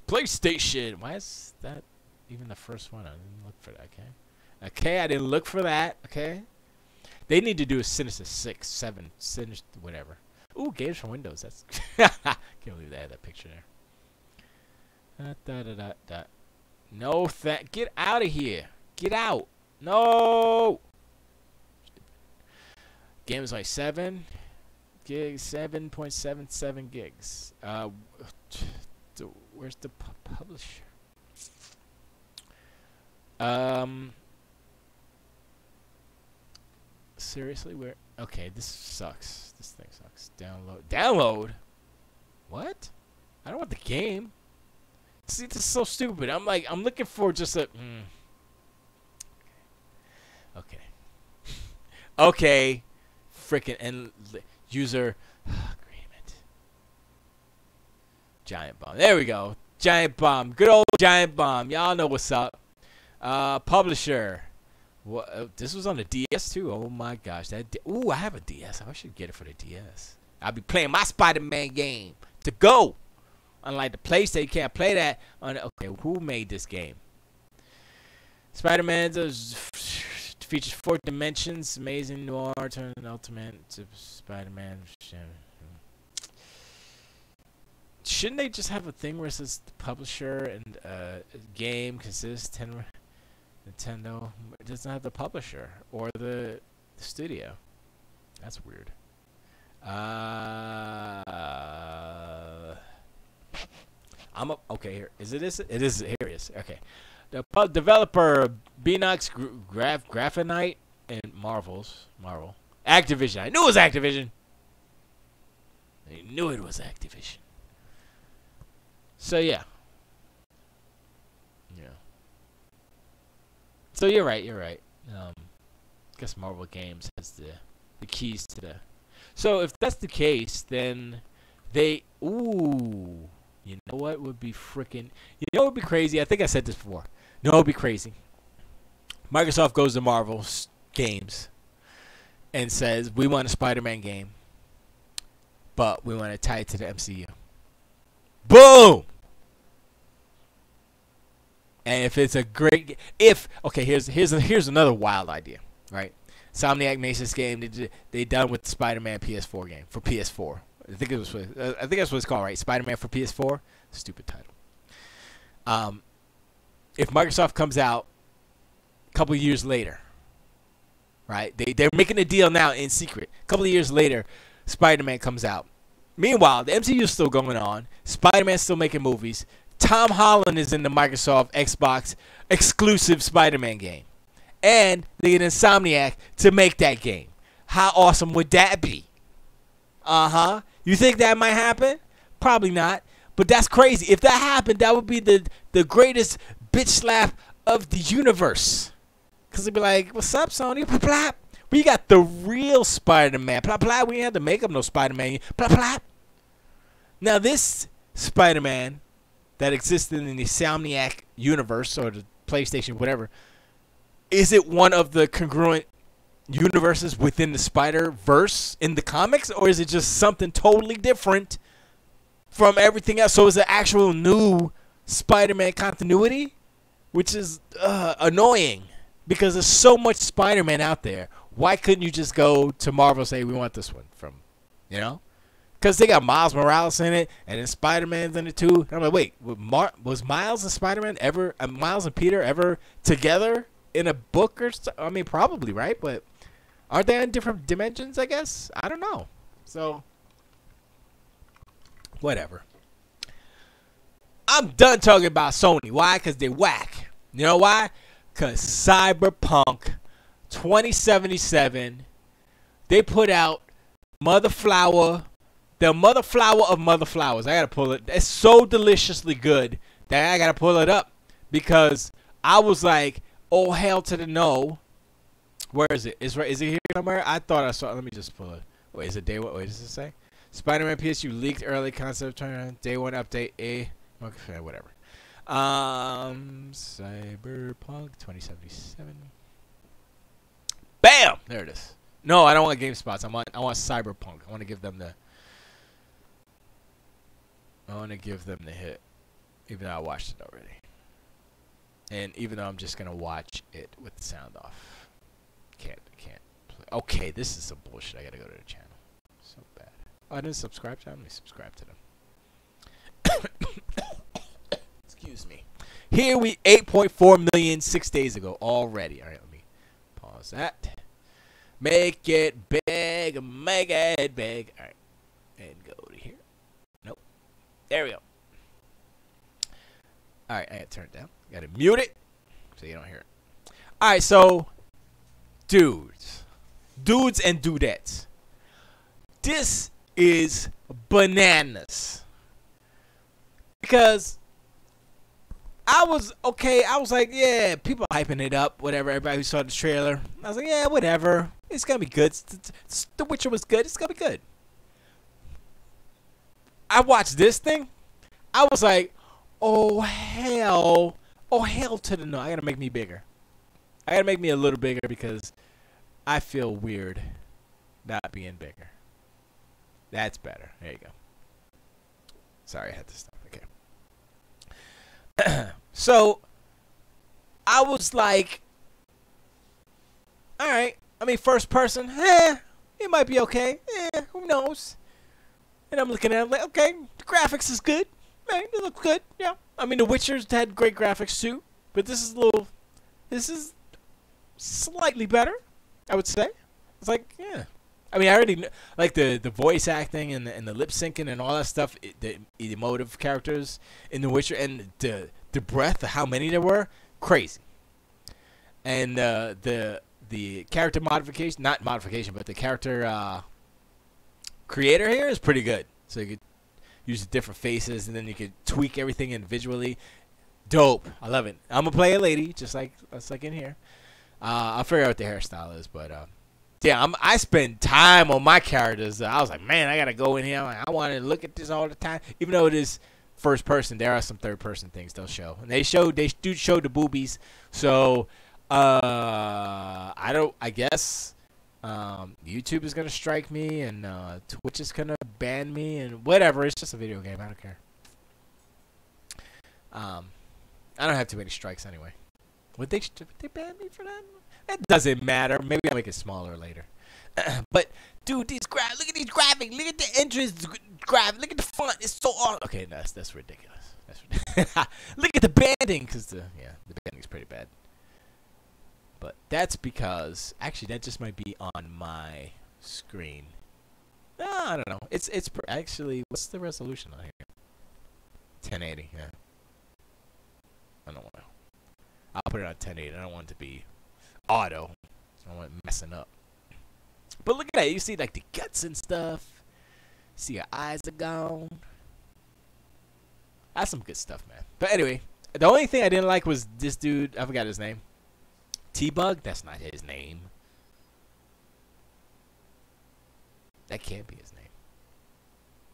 PlayStation. Why is that even the first one? I didn't look for that. Okay. Okay, I didn't look for that. Okay. They need to do a Sinister 6, 7, Sinister, whatever. Ooh, games for Windows. That's can't believe they had that picture there. No, get out of here. Get out. No. Game is like 7 gigs, 7.77 gigs. Where's the publisher? Seriously, where? Okay, this sucks. This thing sucks. Download. What? I don't want the game. See, this is so stupid. I'm looking for just a. Okay. Okay. Frickin' and user agreement. Giant bomb. There we go. Giant bomb. Good old giant bomb. Y'all know what's up. Publisher. What? This was on the DS too. Oh my gosh. Ooh, I have a DS. I should get it for the DS. I'll be playing my Spider-Man game to go. Unlike the PlayStation, you can't play that on. Okay, who made this game? Spider-Man features 4 dimensions, amazing noir, turn ultimate to Spider-Man. Shouldn't they just have a thing where it says the publisher and game consists 10? Nintendo doesn't have the publisher or the studio. That's weird. Okay here. Is it this? It is. Here it is. Okay. The developer Beanox Graphenite and Marvel. Activision. I knew it was Activision. I knew it was Activision. So yeah. Yeah. So you're right. You're right. I guess Marvel Games has the keys to the. So if that's the case, then they. Ooh. You know what would be freaking. You know what would be crazy? I think I said this before. No, it would be crazy. Microsoft goes to Marvel Games and says, we want a Spider-Man game, but we want to tie it to the MCU. Boom! And if it's a great... Okay, here's another wild idea, right? Insomniac makes this game. They done with the Spider-Man PS4 game for PS4. I think that's what it's called, right? Spider-Man for PS4. Stupid title. If Microsoft comes out a couple of years later, right? They're making a deal now in secret. A couple of years later, Spider-Man comes out. Meanwhile, the MCU is still going on. Spider-Man's still making movies. Tom Holland is in the Microsoft Xbox exclusive Spider-Man game. And they get Insomniac to make that game. How awesome would that be? Uh-huh. You think that might happen? Probably not. But that's crazy. If that happened, that would be the greatest bitch slap of the universe. Because they'd be like, what's up, Sony? Blah, blah. We got the real Spider-Man. Blah, blah. We ain't had to make up no Spider-Man. Blah, blah. Now, this Spider-Man that existed in the Insomniac universe or the PlayStation, whatever, is it one of the congruent universes within the Spider-Verse in the comics, or is it just something totally different from everything else? So is it actual new Spider-Man continuity, which is annoying because there's so much Spider-Man out there. Why couldn't you just go to Marvel and say, we want this one from, you know? Because they got Miles Morales in it, and then Spider-Man's in it too. And I'm like, wait, was Miles and Spider-Man ever, Miles and Peter ever together in a book or something? I mean, probably, right? But aren't they in different dimensions, I guess? I don't know. So, whatever. I'm done talking about Sony. Why? Because they whack. You know why? Because Cyberpunk 2077, they put out Mother Flower, the Mother Flower of Mother Flowers. I got to pull it. It's so deliciously good that I got to pull it up because I was like, oh, hell to the no. Where is it? Is it here somewhere? I thought I saw it. Let me just pull it. Wait, is it day one? Wait, does it say? Spider-Man PSU leaked early concept turn day one update A. Okay, whatever. Cyberpunk 2077. Bam! There it is. No, I don't want GameSpots. I want Cyberpunk. I want to give them the hit. Even though I watched it already. And even though I'm just gonna watch it with the sound off. Can't play. Okay, this is some bullshit. I gotta go to the channel. So bad. Oh, I didn't subscribe to them. Let me subscribe to them. Excuse me. Here we 8.4 million 6 days ago already. All right, let me pause that. Make it big. Make it big. All right, and go to here. Nope. There we go. All right, I gotta turn it down. Gotta mute it so you don't hear it. All right, so dudes and dudettes, this is bananas because I was like, yeah, people hyping it up, whatever. Everybody who saw the trailer, I was like, yeah, whatever. It's gonna be good. The Witcher was good. It's gonna be good. I watched this thing. I was like, oh hell to the no. I gotta make me bigger. I gotta make me a little bigger because I feel weird not being bigger. That's better. There you go. Sorry, I had to stop. Okay. So I was like, all right. I mean, first person, it might be okay. Who knows? And I'm looking at it like, okay, the graphics is good. Man, it looks good. Yeah. I mean, The Witcher's had great graphics too, but this is slightly better, I would say. It's like, yeah. I mean, I already like the voice acting and the lip syncing and all that stuff. The emotive characters in The Witcher and the breadth of how many there were, crazy. And the character modification, not modification, but the character creator here is pretty good. So you could use different faces and then you could tweak everything individually. Dope. I love it. I'm gonna play a lady, just like in here. I'll figure out what the hairstyle is, but yeah, I spend time on my characters. I was like, man, I gotta go in here. I want to look at this all the time, even though it is first person. There are some third person things they'll show, and they do show the boobies. So I guess YouTube is gonna strike me, and Twitch is gonna ban me, and whatever. It's just a video game. I don't care. I don't have too many strikes anyway. Would they ban me for that? It doesn't matter. Maybe I'll make it smaller later. But dude, look at these graphics. Look at the entrance graphic. Look at the font. It's so awesome. Okay, that's ridiculous. That's ridiculous. Look at the banding, because the banding's pretty bad. But that's because actually that just might be on my screen. No, I don't know. It's actually, what's the resolution on here? 1080. Yeah. I don't know. I'll put it on 1080. I don't want it to be auto. I don't want it messing up. But look at that. You see like the guts and stuff. See her eyes are gone. That's some good stuff, man. But anyway, the only thing I didn't like was this dude. I forgot his name. T-Bug? That's not his name. That can't be his name.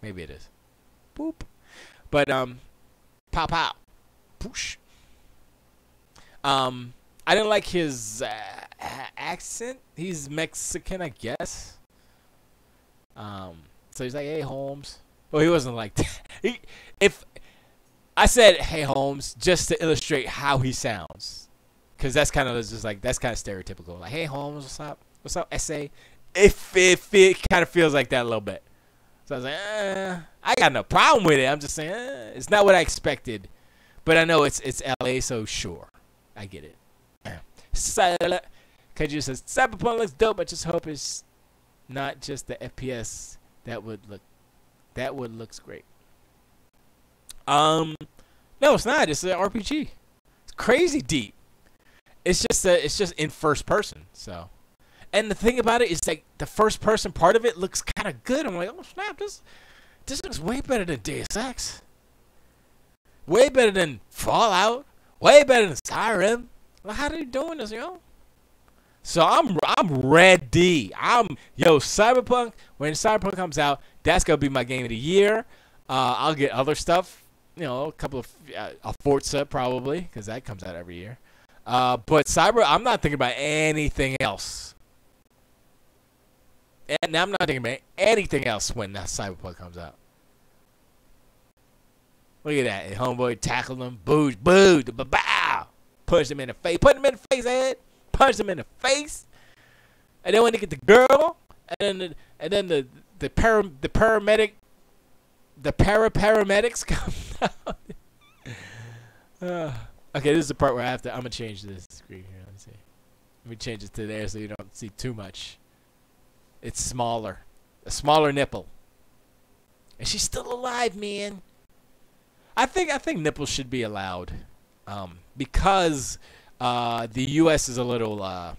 Maybe it is. Boop. But pow pow. Poosh. I didn't like his accent. He's Mexican, I guess. So he's like, "Hey, Holmes." Well, he wasn't like that. If I said, "Hey, Holmes," just to illustrate how he sounds, because that's kind of just like that's kind of stereotypical. Like, "Hey, Holmes, what's up? What's up, SA?" If it kind of feels like that a little bit. So I was like, I got no problem with it. I'm just saying, it's not what I expected, but I know it's LA, so sure, I get it. Kaju says Cyberpunk looks dope. I just hope it's not just the FPS. That would looks great. No, it's not. It's an RPG. It's crazy deep. it's just in first person. So, and the thing about it is like the first person part of it looks kind of good. I'm like, oh snap, this looks way better than Deus Ex. Way better than Fallout. Way better than Skyrim. Like, how are they doing this, yo? So I'm ready. Cyberpunk. When Cyberpunk comes out, that's gonna be my game of the year. I'll get other stuff. A couple of Forza probably, because that comes out every year. But I'm not thinking about anything else. And I'm not thinking about anything else when that Cyberpunk comes out. Look at that. And homeboy tackled him. Boo, bow. Punched him in the face. Put him in the face, Ed. Punched him in the face. And then when they get the girl, and then the paramedics come out. Okay, this is the part where I'm gonna change this screen here. Let me see. Let me change it to there so you don't see too much. It's smaller. A smaller nipple. And she's still alive, man. I think nipples should be allowed. Because the US is a little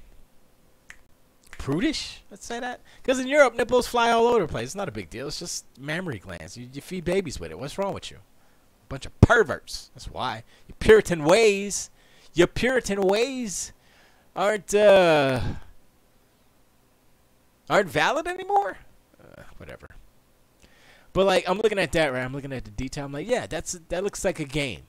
prudish, let's say that. Because in Europe, nipples fly all over the place. It's not a big deal. It's just mammary glands. You feed babies with it. What's wrong with you? A bunch of perverts. That's why. Your Puritan ways aren't valid anymore. Whatever. But like, I'm looking at that, right? I'm looking at the detail. I'm like, yeah, that looks like a game.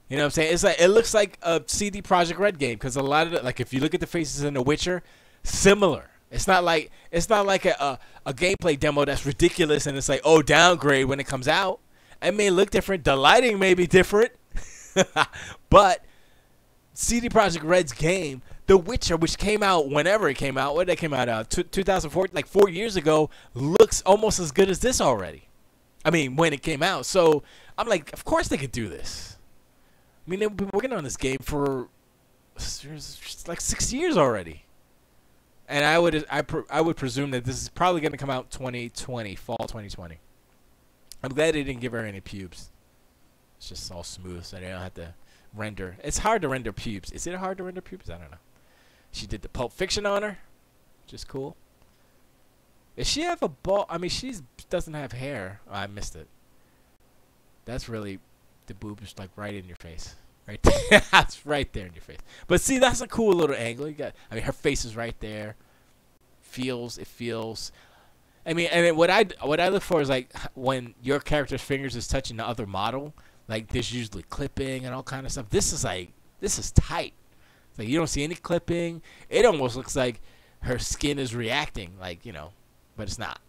You know what I'm saying? It's like, it looks like a CD Projekt Red game, because a lot of the, like, if you look at the faces in The Witcher, similar. It's not like a gameplay demo that's ridiculous and it's like, oh, downgrade when it comes out. It may look different. The lighting may be different. But CD Projekt Red's game, The Witcher, which came out whenever it came out, when it came out, 2004, like 4 years ago, looks almost as good as this already. I mean, when it came out. So I'm like, of course they could do this. I mean, they've been working on this game for like 6 years already. And I would presume that this is probably going to come out 2020, fall 2020. I'm glad they didn't give her any pubes. It's just all smooth, so they don't have to render. It's hard to render pubes. Is it hard to render pubes? I don't know. She did the Pulp Fiction on her, which is cool. Does she have a ball? I mean, she doesn't have hair. Oh, I missed it. That's really, the boob is like right in your face. Right there. That's right there in your face. But see, that's a cool little angle. You got, I mean, her face is right there. It feels. I mean, and what I look for is like when your character's fingers is touching the other model. Like there's usually clipping and all kind of stuff. This is tight. It's like you don't see any clipping. It almost looks like her skin is reacting, like, you know, but it's not.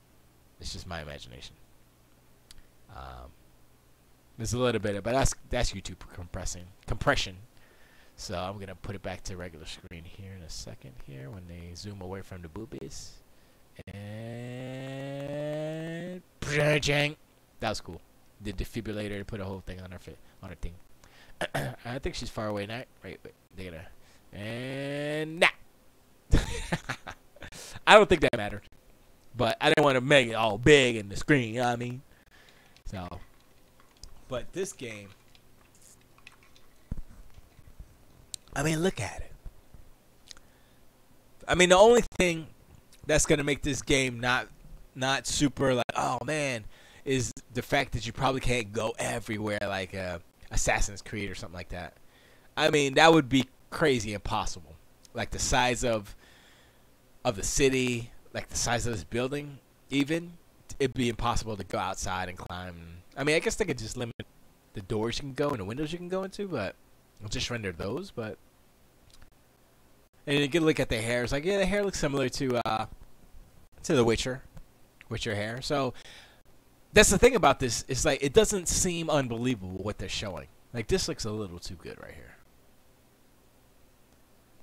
It's just my imagination. There's a little bit of, but that's YouTube compression. So I'm gonna put it back to regular screen here in a second. Here when they zoom away from the boobies, and that was cool. The defibrillator, put a whole thing on her thing. I think she's far away now. Wait, they're gonna, and now. I don't think that mattered, but I didn't want to make it all big in the screen. You know what I mean? So. But this game, I mean, look at it. I mean, the only thing that's going to make this game not super like, oh man, is the fact that you probably can't go everywhere like Assassin's Creed or something like that. I mean, that would be crazy impossible. Like the size of the city, like the size of this building, even, it'd be impossible to go outside and climb. I mean, I guess they could just limit the doors you can go and the windows you can go into, but I'll just render those. But and you can look at the hair. It's like, yeah, the hair looks similar to the Witcher hair. So that's the thing about this. It's like it doesn't seem unbelievable what they're showing. Like this looks a little too good right here.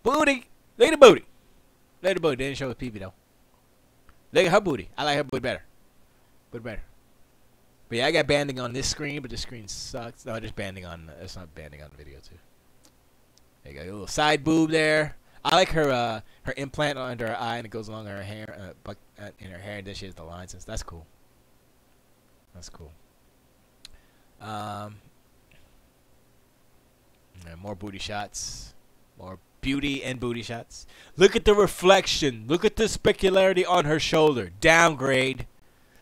Booty, look at the booty. Look at the booty. They didn't show the peepee though. Look at her booty. I like her booty better. But yeah, I got banding on this screen, but the screen sucks. No, just banding on. It's not banding on the video too. There you go, a little side boob there. I like her implant under her eye, and it goes along her hair, in her hair, and then she has the lines. And that's cool. That's cool. Yeah, more booty shots. More beauty and booty shots. Look at the reflection. Look at the specularity on her shoulder. Downgrade.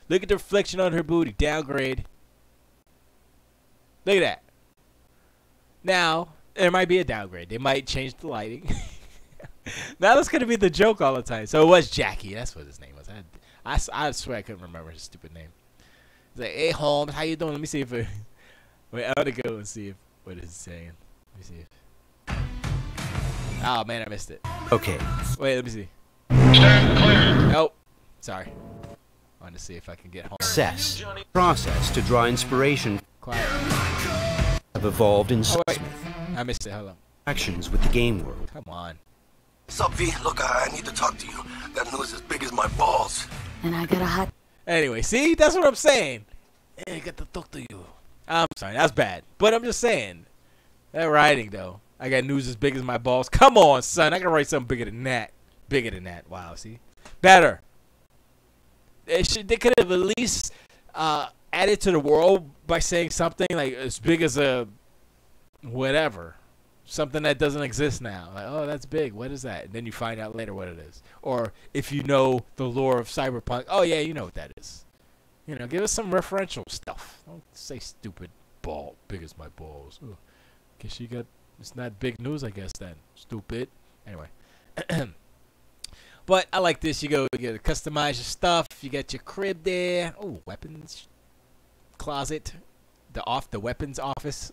Look at the reflection on her booty. Downgrade. Look at that. Now, there might be a downgrade. They might change the lighting. Now that's going to be the joke all the time. So it was Jackie. That's what his name was. I swear I couldn't remember his stupid name. He's like, hey, Holmes, how you doing? Let me see if it... Wait, I'm going to go and see if what it's saying. Let me see if... Oh, man, I missed it. Okay. Wait, let me see. Nope. Sorry. I wanted to see if I can get home. Process to draw inspiration Quiet. have evolved in Oh, wait. I missed it. Hold on. actions with the game world. Come on. Sup, V? Look, I need to talk to you. That news as big as my balls. And I got a hot... Anyway, see? That's what I'm saying. Hey, I got to talk to you. I'm sorry. That's bad. But I'm just saying. That writing, though. I got news as big as my balls. Come on, son. I can write something bigger than that. Bigger than that. Wow, see? Better. They could have at least added to the world by saying something like as big as a whatever. Something that doesn't exist now. Like, oh, that's big. What is that? And then you find out later what it is. Or if you know the lore of Cyberpunk, oh, yeah, you know what that is. You know, give us some referential stuff. Don't say stupid ball. Big as my balls. Ugh. Guess you got... It's not big news, I guess, then. Stupid. Anyway. But I like this. You get to customize your stuff. You got your crib there. Oh, weapons closet. The weapons office.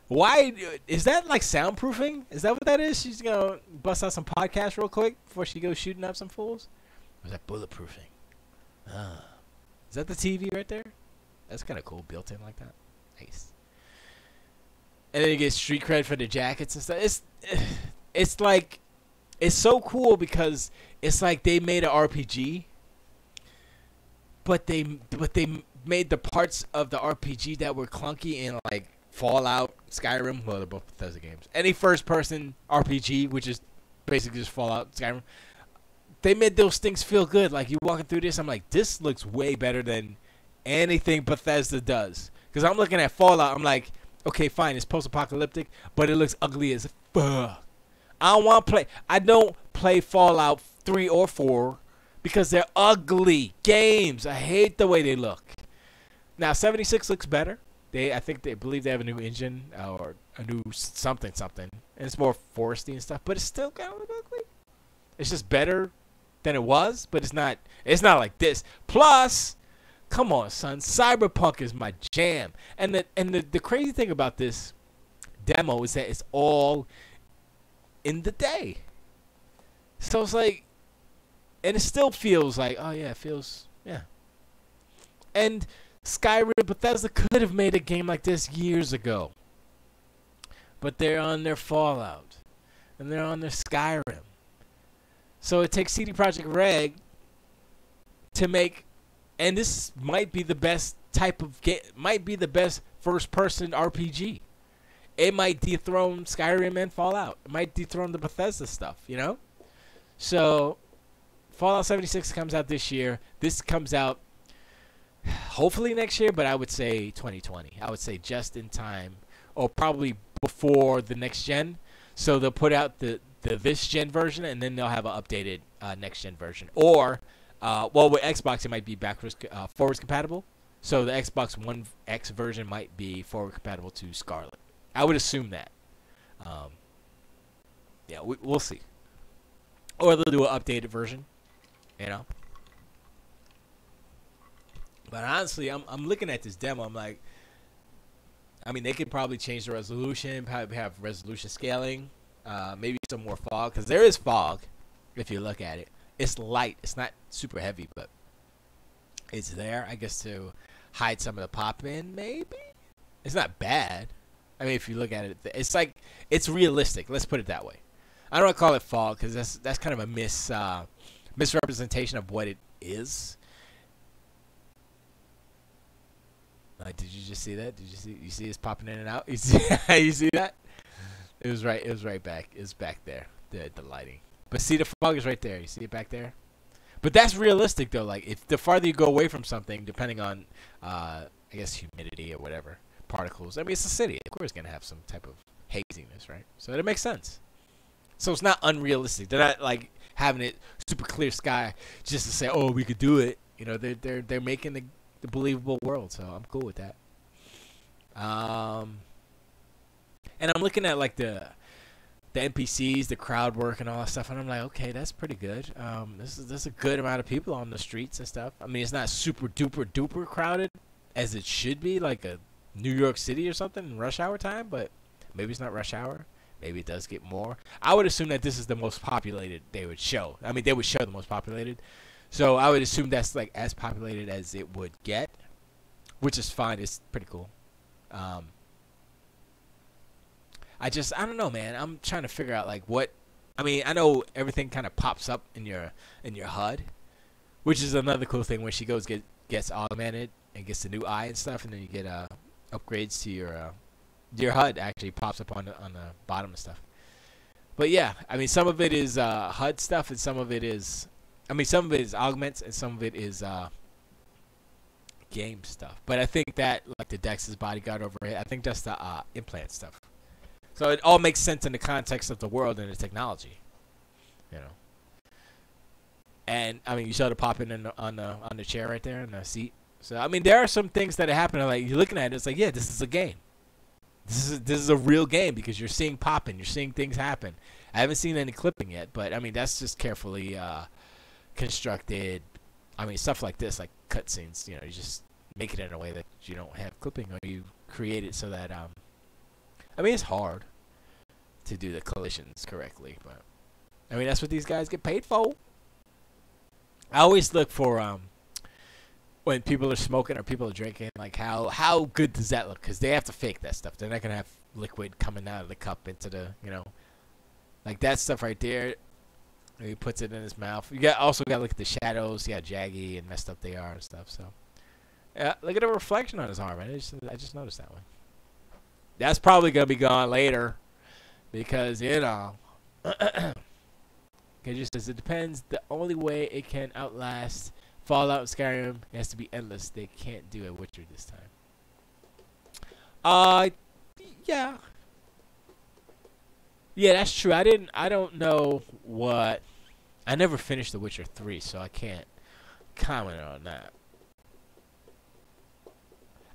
Why is that like soundproofing? Is that what that is? She's gonna bust out some podcasts real quick before she goes shooting up some fools. Or is that bulletproofing? Is that the TV right there? That's kind of cool, built in like that. Nice. And then you get street cred for the jackets and stuff. It's like, it's so cool because it's like they made an RPG, but they made the parts of the RPG that were clunky in like Fallout, Skyrim. Well, they're both Bethesda games. Any first-person RPG, which is basically just Fallout, Skyrim. They made those things feel good. Like you walking through this, I'm like, this looks way better than anything Bethesda does. Because I'm looking at Fallout, I'm like, okay, fine, it's post-apocalyptic, but it looks ugly as fuck. I don't play Fallout 3 or 4 because they're ugly games. I hate the way they look. Now 76 looks better. I believe they have a new engine or a new something, and it's more foresty and stuff, but it's still kind of ugly. It's just better than it was, but it's not like this. Plus, come on, son, Cyberpunk is my jam. And the crazy thing about this demo is that it's all in the day. So it's like, and it still feels like, oh yeah, it feels, yeah. And Skyrim, Bethesda could have made a game like this years ago. But they're on their Fallout. And they're on their Skyrim. So it takes CD Projekt Red to make, and this might be the best type of game, might be the best first-person RPG. It might dethrone Skyrim and Fallout. It might dethrone the Bethesda stuff, you know? So, Fallout 76 comes out this year. This comes out hopefully next year, but I would say 2020. I would say just in time, or probably before the next gen. So they'll put out the this gen version, and then they'll have an updated next gen version. Or, well, with Xbox, it might be forwards compatible. So the Xbox One X version might be forward compatible to Scarlet. I would assume that. Yeah, we'll see. Or they'll do an updated version, you know. But honestly, I'm looking at this demo. I'm like, I mean, they could probably change the resolution, probably have resolution scaling, maybe some more fog, because there is fog. If you look at it, it's light. It's not super heavy, but it's there. I guess to hide some of the pop in. Maybe it's not bad. I mean, if you look at it, it's like it's realistic. Let's put it that way. I don't want to call it fog because that's kind of a misrepresentation of what it is. Did you just see that? Did you see it's popping in and out? You see that? It was right back. It's back there. The lighting. But see, the fog is right there. You see it back there? But that's realistic though. Like if the farther you go away from something, depending on I guess humidity or whatever, particles. I mean, it's a city. Of course, it's gonna have some type of haziness, right? So that makes sense. So it's not unrealistic. They're not like having it super clear sky just to say, oh, we could do it. You know, they're making the believable world. So I'm cool with that. And I'm looking at like the NPCs, the crowd work, and all that stuff, and I'm like, okay, that's pretty good. This is a good amount of people on the streets and stuff. I mean, it's not super duper crowded as it should be, like a New York City or something in rush hour time, but maybe it's not rush hour. Maybe it does get more. I would assume that this is the most populated they would show. I mean, they would show the most populated. So I would assume that's like as populated as it would get, which is fine. It's pretty cool. I don't know, man. I'm trying to figure out like what. I mean, I know everything kind of pops up in your HUD, which is another cool thing when she gets augmented and gets the new eye and stuff, and then you get upgrades to your HUD actually pops up on the bottom and stuff. But yeah, I mean, some of it is HUD stuff, and some of it is, some of it is augments, and some of it is game stuff. But I think that like the Dex's bodyguard over here, I think that's the implant stuff. So it all makes sense in the context of the world and the technology, you know. And I mean, you saw the popping on the chair right there in the seat. So I mean, there are some things that are happening. Like you're looking at it, it's like, yeah, this is a game. This is a real game because you're seeing popping, you're seeing things happen. I haven't seen any clipping yet, but I mean, that's just carefully constructed. I mean, stuff like this, like cutscenes, you know, you just make it in a way that you don't have clipping, or you create it so that I mean, it's hard to do the collisions correctly, but I mean, that's what these guys get paid for. I always look for when people are smoking or people are drinking, like how good does that look? Because they have to fake that stuff. They're not gonna have liquid coming out of the cup into the, you know, like that stuff right there. He puts it in his mouth. You also got to look at the shadows. See how jaggy and messed up they are and stuff. So yeah, look at the reflection on his arm. I just noticed that one. That's probably going to be gone later because, you know, it just says it depends. The only way it can outlast Fallout and Skyrim has to be endless. They can't do a Witcher this time. Yeah. Yeah, that's true. I don't know what. I never finished The Witcher 3, so I can't comment on that.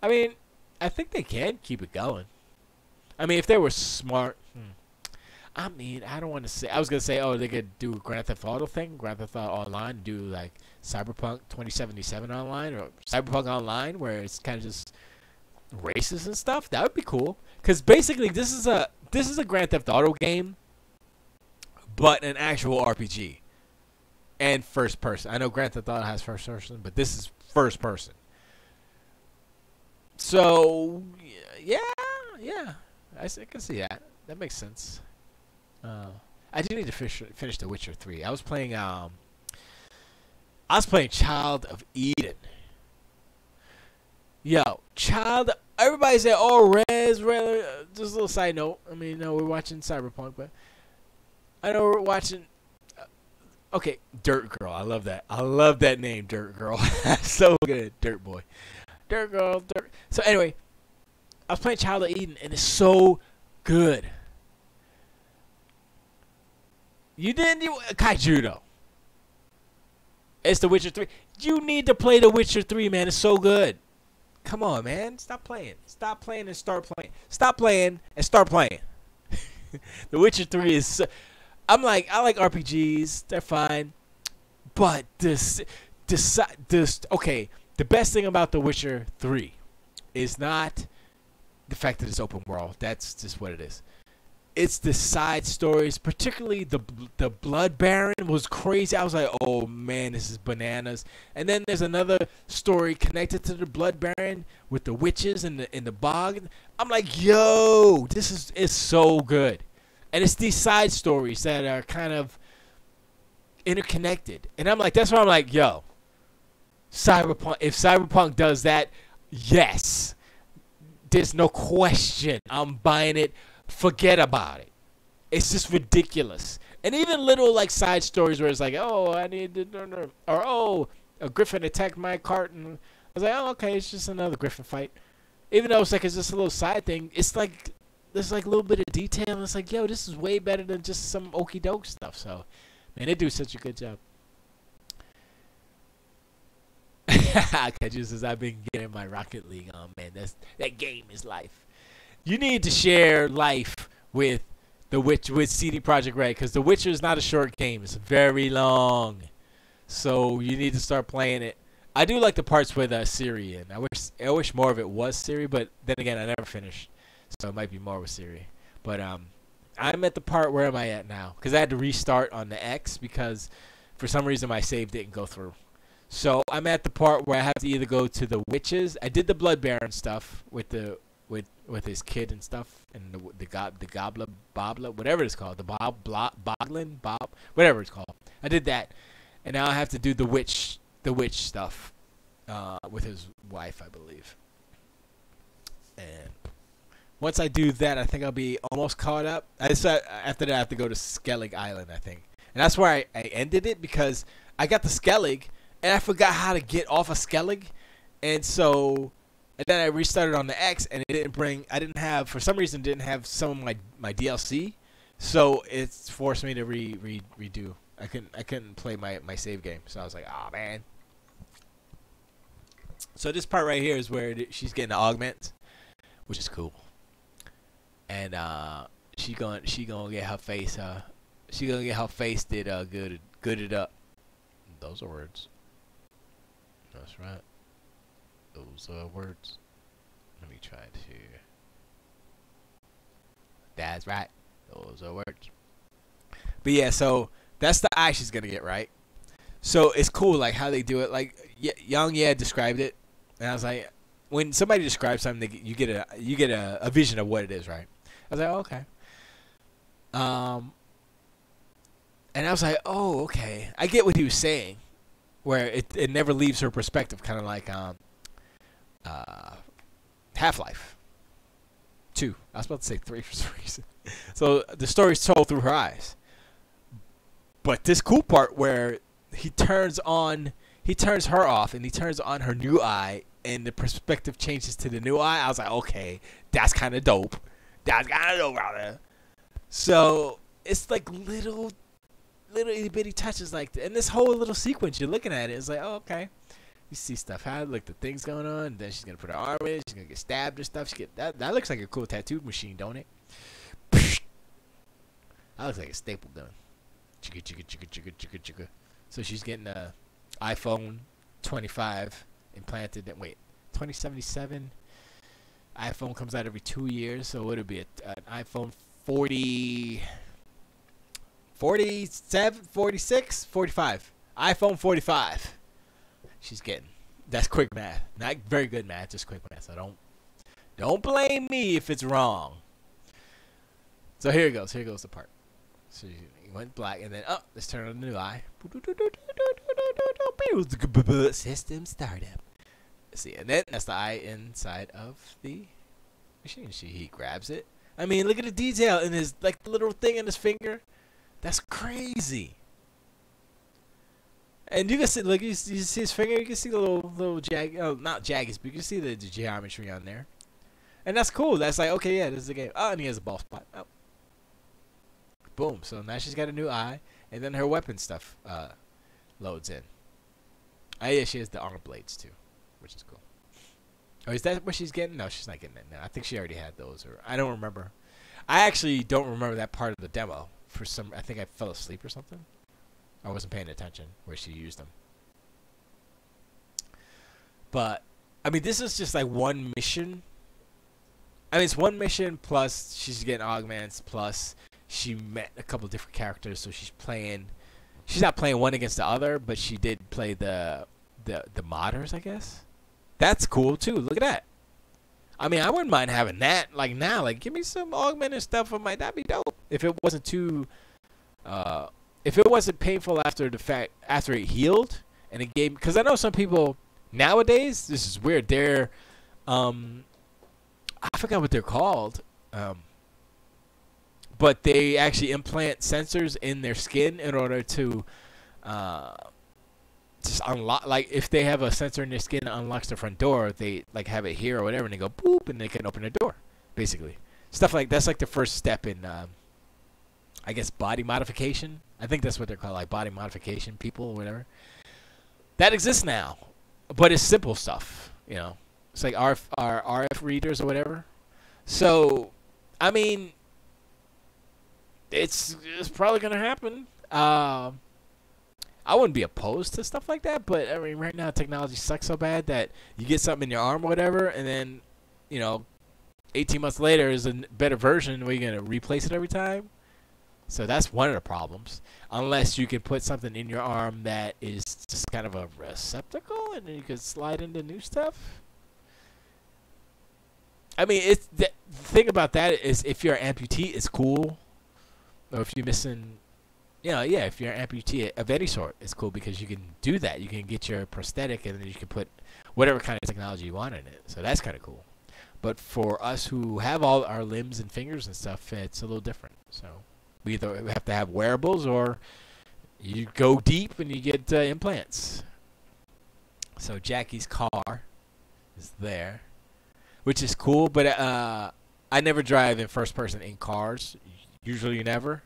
I mean, I think they can keep it going. I mean, if they were smart, I mean, I don't want to say. I was gonna say, oh, they could do a Grand Theft Auto thing, Grand Theft Auto Online, do like Cyberpunk 2077 online or Cyberpunk Online, where it's kind of just races and stuff. That would be cool. Because basically, this is a Grand Theft Auto game, but an actual RPG and first person. I know Grand Theft Auto has first person, but this is first person. So yeah. I can see that. That makes sense. I do need to finish The Witcher 3. I was playing Child of Eden. Yo, everybody said, oh, Res, just a little side note. I mean, no, we're watching Cyberpunk, but I know we're watching. Okay, Dirt Girl. I love that. I love that name, Dirt Girl. So good, Dirt Boy. Dirt Girl, Dirt. So anyway, I was playing Child of Eden, and it's so good. Kaijudo. It's The Witcher 3. You need to play The Witcher 3, man. It's so good. Come on, man. Stop playing. Stop playing and start playing. Stop playing and start playing. The Witcher 3 is so, I like RPGs. They're fine. But okay, the best thing about The Witcher 3 is not the fact that it's open world. That's just what it is. It's the side stories, particularly the Blood Baron was crazy. I was like, oh man, this is bananas. And then there's another story connected to the Blood Baron with the witches in the bog. I'm like, yo, this is so good. And it's these side stories that are kind of interconnected. And I'm like, that's why I'm like, yo, Cyberpunk. If Cyberpunk does that, yes, there's no question. I'm buying it. Forget about it. It's just ridiculous. And even little like side stories where it's like, oh, I need to, or oh, a griffin attacked my cart, and I was like, oh, okay, it's just another griffin fight. Even though it's just a little side thing, it's like there's like a little bit of detail. And it's like, yo, this is way better than just some okey doke stuff. So, man, they do such a good job. Just as I've been getting my Rocket League on, man, that game is life. You need to share life with with CD Projekt Red, because The Witcher is not a short game. It's very long, so you need to start playing it. I do like the parts with Ciri, and I wish more of it was Ciri, but then again, I never finished, so it might be more with Ciri. But I'm at the part, where am I at now? Because I had to restart on the X because for some reason my save didn't go through. So I'm at the part where I have to either go to the witches. I did the Blood Baron stuff with his kid and stuff, and the Gobla Bobla, whatever it's called, the Boglin, whatever it's called. I did that, and now I have to do the witch stuff with his wife, I believe. And once I do that, I think I'll be almost caught up. After that, I have to go to Skellig Island, I think, and that's where I ended it, because I got the Skellig, and I forgot how to get off of Skellig, and then I restarted on the X, and for some reason, didn't have some of my DLC, so it's forced me to redo. I couldn't play my save game, so I was like, oh man. So this part right here is where she's getting the augment, which is cool, and she gonna get her face did gooded up. Those are words. That's right. Those are words. Let me try to. That's right. Those are words. But yeah, so that's the eye she's gonna get, right? So it's cool, like how they do it. Like Young described it, and I was like, when somebody describes something, you get a vision of what it is, right? I was like, oh, okay. And I was like, oh, okay. I get what he was saying, where it never leaves her perspective, kind of like Half-Life 2. I was about to say 3 for some reason. So the story's told through her eyes. But this cool part where he turns her off and he turns on her new eye, and the perspective changes to the new eye. I was like, okay, that's kind of dope. That's kind of dope, brother. So it's like little itty bitty touches like that. And this whole little sequence, you're looking at it, it's like, oh, okay. You see stuff, how like the things going on, and then she's gonna put her arm in, she's gonna get stabbed and stuff. That looks like a cool tattoo machine, don't it? That looks like a staple gun. Chicka chicka chicka chicka chicka chicka. So she's getting a iPhone 25 implanted. 2077. iPhone comes out every 2 years, so it'll be an iPhone 40, 47, 46, 45. iPhone 45. She's getting. That's quick math. Not very good math, just quick math. So don't blame me if it's wrong. So here it goes. Here goes the part. So he went black, and then let's turn on the new eye. System startup. Let's see, and then that's the eye inside of the machine. He grabs it. I mean, look at the detail in his, like, the little thing in his finger. That's crazy. And you can see, like, you see his finger. You can see the little jag. Oh, not jaggies, but you can see the geometry on there. And that's cool. That's like, okay, yeah, this is the game. Oh, and he has a ball spot. Oh. Boom. So now she's got a new eye, and then her weapon stuff loads in. Oh yeah, she has the arm blades too, which is cool. Oh, is that what she's getting? No, she's not getting it now. I think she already had those, or I don't remember. I actually don't remember that part of the demo. I think I fell asleep or something. I wasn't paying attention where she used them. But I mean, this is just like one mission. I mean, it's one mission plus she's getting augments plus she met a couple different characters, so she's not playing one against the other, but she did play the modders, I guess. That's cool too. Look at that. I mean, I wouldn't mind having that. Like now, like give me some augmented stuff. That'd be dope. If it wasn't too, if it wasn't painful after it healed and it gave. Because I know some people nowadays. This is weird. They're, I forgot what they're called. But they actually implant sensors in their skin in order to just unlock. Like if they have a sensor in their skin that unlocks the front door, they like have it here or whatever, and they go boop, and they can open the door, basically. stuff like that's like the first step in, I guess, body modification. I think that's what they're called, like body modification people or whatever. That exists now, but it's simple stuff. You know, it's like RF readers or whatever. So, I mean, it's probably gonna happen. I wouldn't be opposed to stuff like that, but I mean, right now technology sucks so bad that you get something in your arm or whatever, and then, 18 months later is a better version where you're going to replace it every time. So that's one of the problems. Unless you can put something in your arm that is just kind of a receptacle, and then you can slide into new stuff. I mean, the thing about that is if you're an amputee, it's cool. Or if you're missing... if you're an amputee of any sort, it's cool because you can do that. You can get your prosthetic and then you can put whatever kind of technology you want in it. So that's kind of cool. But for us who have all our limbs and fingers and stuff, it's a little different. So we either have to have wearables or you go deep and you get implants. So Jackie's car is there, which is cool. But I never drive in first person in cars. Usually never.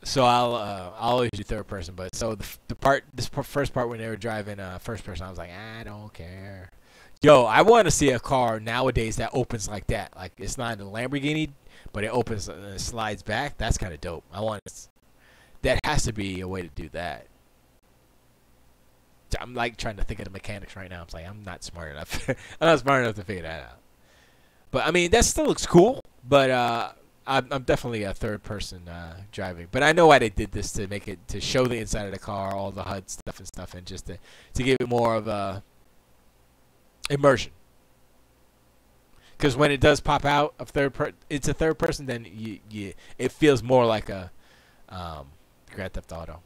So I'll always do third person, but so this first part when they were driving first person, I was like, I don't care. Yo, I want to see a car nowadays that opens like that. Like it's not a Lamborghini, but it opens and it slides back. That's kind of dope. That has to be a way to do that. I'm like trying to think of the mechanics right now. I'm like, I'm not smart enough. I'm not smart enough to figure that out. But I mean, that still looks cool. But I'm definitely a third person driving, but I know why they did this to show the inside of the car, all the HUD stuff, and just to give it more of a immersion. Because when it does pop out of it's a third person, then it feels more like a Grand Theft Auto.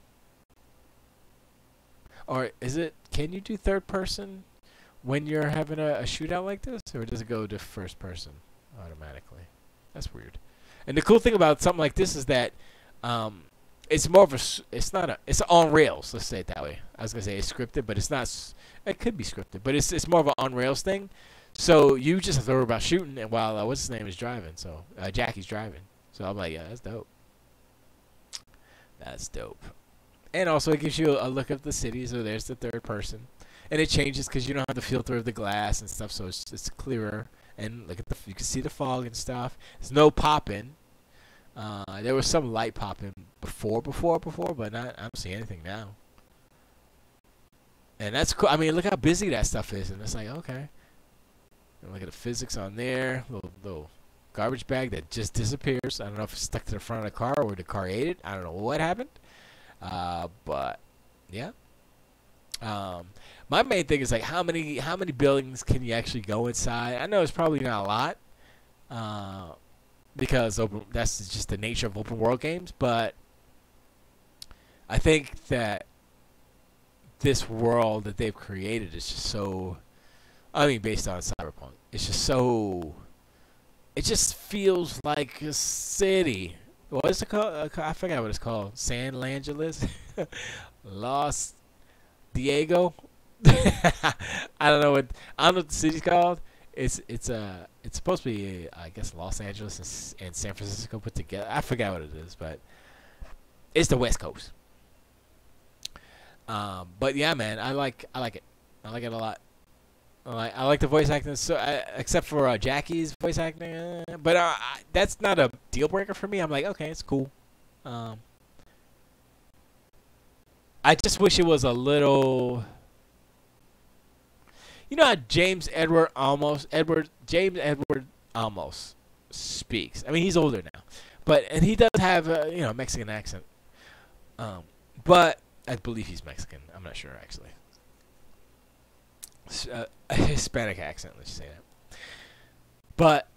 Or is it? Can you do third person when you're having a shootout like this, or does it go to first person automatically? That's weird. And the cool thing about something like this is that it's more of it's on rails. Let's say it that way. I was gonna say it's scripted, but it's not. It could be scripted, but it's more of an on rails thing. So you just have to worry about shooting, and while what's his name is driving. So Jackie's driving. So I'm like, yeah, that's dope. That's dope. And also it gives you a look of the city. So there's the third person, and it changes because you don't have the filter of the glass and stuff, so it's clearer. And look at you can see the fog and stuff. There's no popping. There was some light popping before, but I don't see anything now. And that's cool. I mean, look how busy that stuff is, and it's like, okay. And look at the physics on there. Little garbage bag that just disappears. I don't know if it's stuck to the front of the car or the car ate it. I don't know what happened. But yeah. My main thing is like how many buildings can you actually go inside? I know it's probably not a lot, because that's just the nature of open world games. But I think that this world that they've created is just so. I mean, based on Cyberpunk, it's just so. It just feels like a city. What is it called? I forgot what it's called. San Angeles, Los Diego. I don't know what the city's called. It's supposed to be I guess Los Angeles and San Francisco put together. I forgot what it is, but it's the West Coast. But yeah, man, I like it. I like it a lot. I like the voice acting, so except for Jackie's voice acting. But that's not a deal breaker for me. I'm like, okay, it's cool. I just wish it was a little. You know how James Edward almost speaks. I mean, he's older now, and he does have a Mexican accent. But I believe he's Mexican. I'm not sure actually. A Hispanic accent, let's say that. But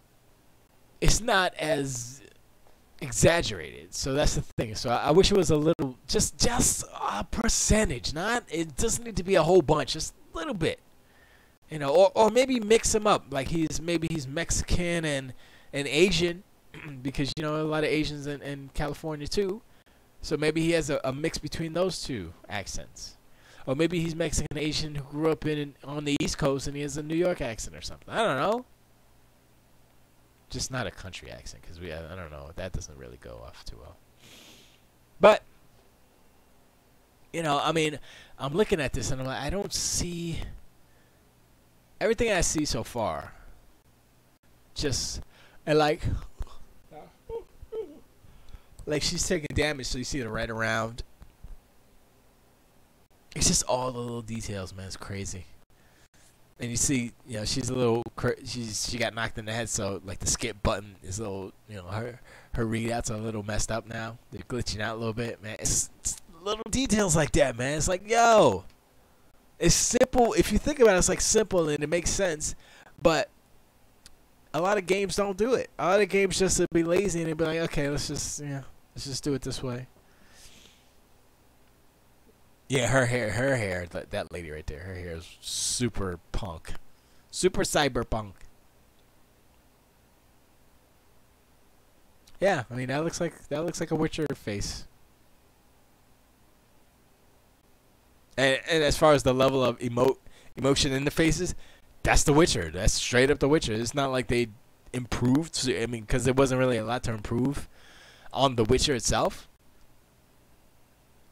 it's not as exaggerated. So that's the thing. So I wish it was a little, just a percentage. It doesn't need to be a whole bunch. Just a little bit. Or maybe mix them up. Like he's Mexican and Asian, because a lot of Asians in California too. So maybe he has a mix between those two accents. Or maybe he's Mexican Asian who grew up on the East Coast and he has a New York accent or something. I don't know. Just not a country accent, because I don't know, that doesn't really go off too well. But you know, I mean, I'm looking at this and I'm like, I don't see everything I see so far. Just and like she's taking damage, so you see the red around. It's just all the little details, man. It's crazy. And you see, you know, she's a little, she got knocked in the head, so like the skip button is a little, you know, her readouts are a little messed up now. They're glitching out a little bit, man. It's little details like that, man. It's like, yo, it's simple. If you think about it, it's like simple and it makes sense, but a lot of games don't do it. A lot of games just to be lazy and they be like, okay, let's just do it this way. Yeah, her hair, that lady right there, her hair is super punk. Super cyberpunk. Yeah, I mean that looks like a Witcher face. And as far as the level of emotion in the faces, that's The Witcher. That's straight up The Witcher. It's not like they improved. I mean, because there wasn't really a lot to improve on The Witcher itself.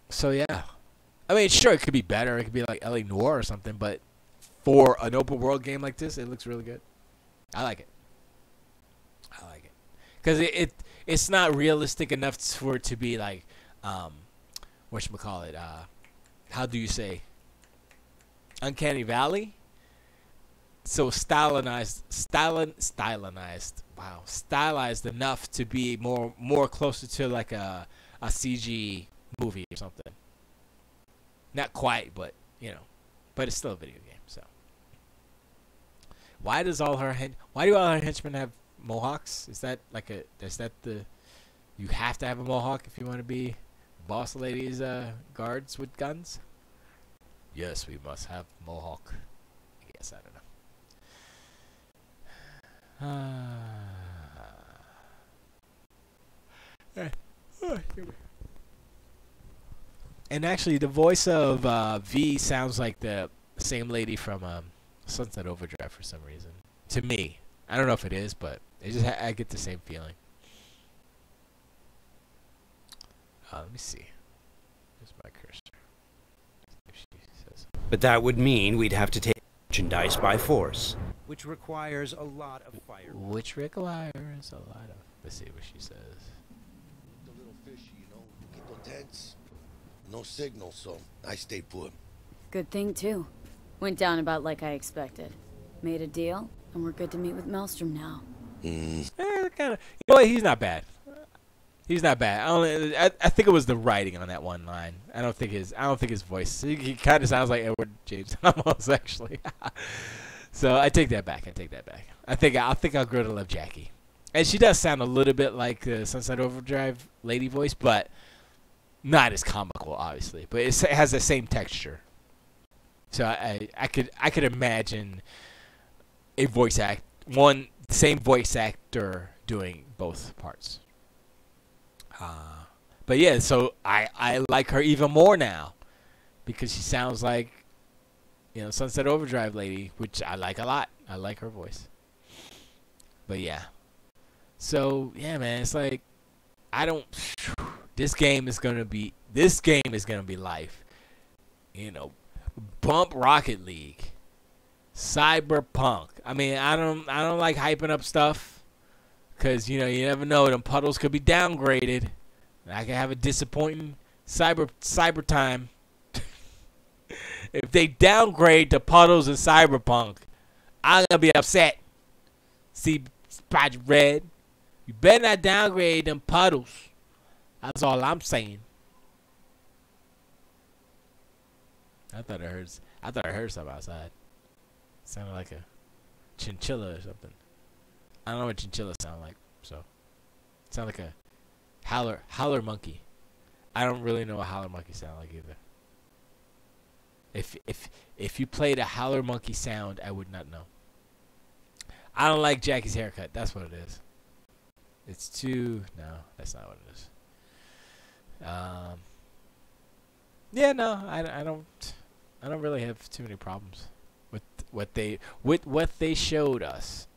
So yeah. I mean, sure, it could be better. It could be like L.A. Noire or something, but for an open world game like this, it looks really good. I like it. I like it because it's not realistic enough for it to be like, whatchamacallit, how do you say? Uncanny Valley. So stylized. Wow, stylized enough to be more closer to like a CG movie or something. Not quite, but you know, but it's still a video game. So, why do all her henchmen have mohawks? Is that you have to have a mohawk if you want to be boss lady's guards with guns? Yes, we must have mohawk. I guess I don't know. And actually, the voice of V sounds like the same lady from Sunset Overdrive for some reason. To me, I don't know if it is, but I get the same feeling. Let me see. Here's my cursor. If she says. But that would mean we'd have to take merchandise by force, which requires a lot of fire. Which requires a lot of. Let's see what she says. The little fishy, you know, get tense. No signal, so I stayed put. Good thing, too. Went down about like I expected. Made a deal, and we're good to meet with Maelstrom now. Kind of. You know what? He's not bad. He's not bad. I think it was the writing on that one line. I don't think his voice. He kind of sounds like Edward James almost, actually. So I take that back. I think I'll grow to love Jackie. And she does sound a little bit like the Sunset Overdrive lady voice, but not as comical, obviously, but it has the same texture. So I could imagine same voice actor doing both parts. But yeah, so I like her even more now because she sounds like, you know, Sunset Overdrive lady, which I like a lot. I like her voice. But yeah, so yeah, man, it's like This game is gonna be life. You know, bump Rocket League, Cyberpunk. I mean, I don't like hyping up stuff, cause you know you never know. Them puddles could be downgraded. I could have a disappointing cyber time. If they downgrade the puddles in Cyberpunk, I'm gonna be upset. See, Project Red, you better not downgrade them puddles. That's all I'm saying. I thought I heard something outside. It sounded like a chinchilla or something. I don't know what chinchilla sound like, so it sounded like a howler monkey. I don't really know what howler monkey sound like either. If you played a howler monkey sound, I would not know. I don't like Jackie's haircut. That's what it is. It's too... No, that's not what it is. Yeah, no, I don't really have too many problems with what they showed us.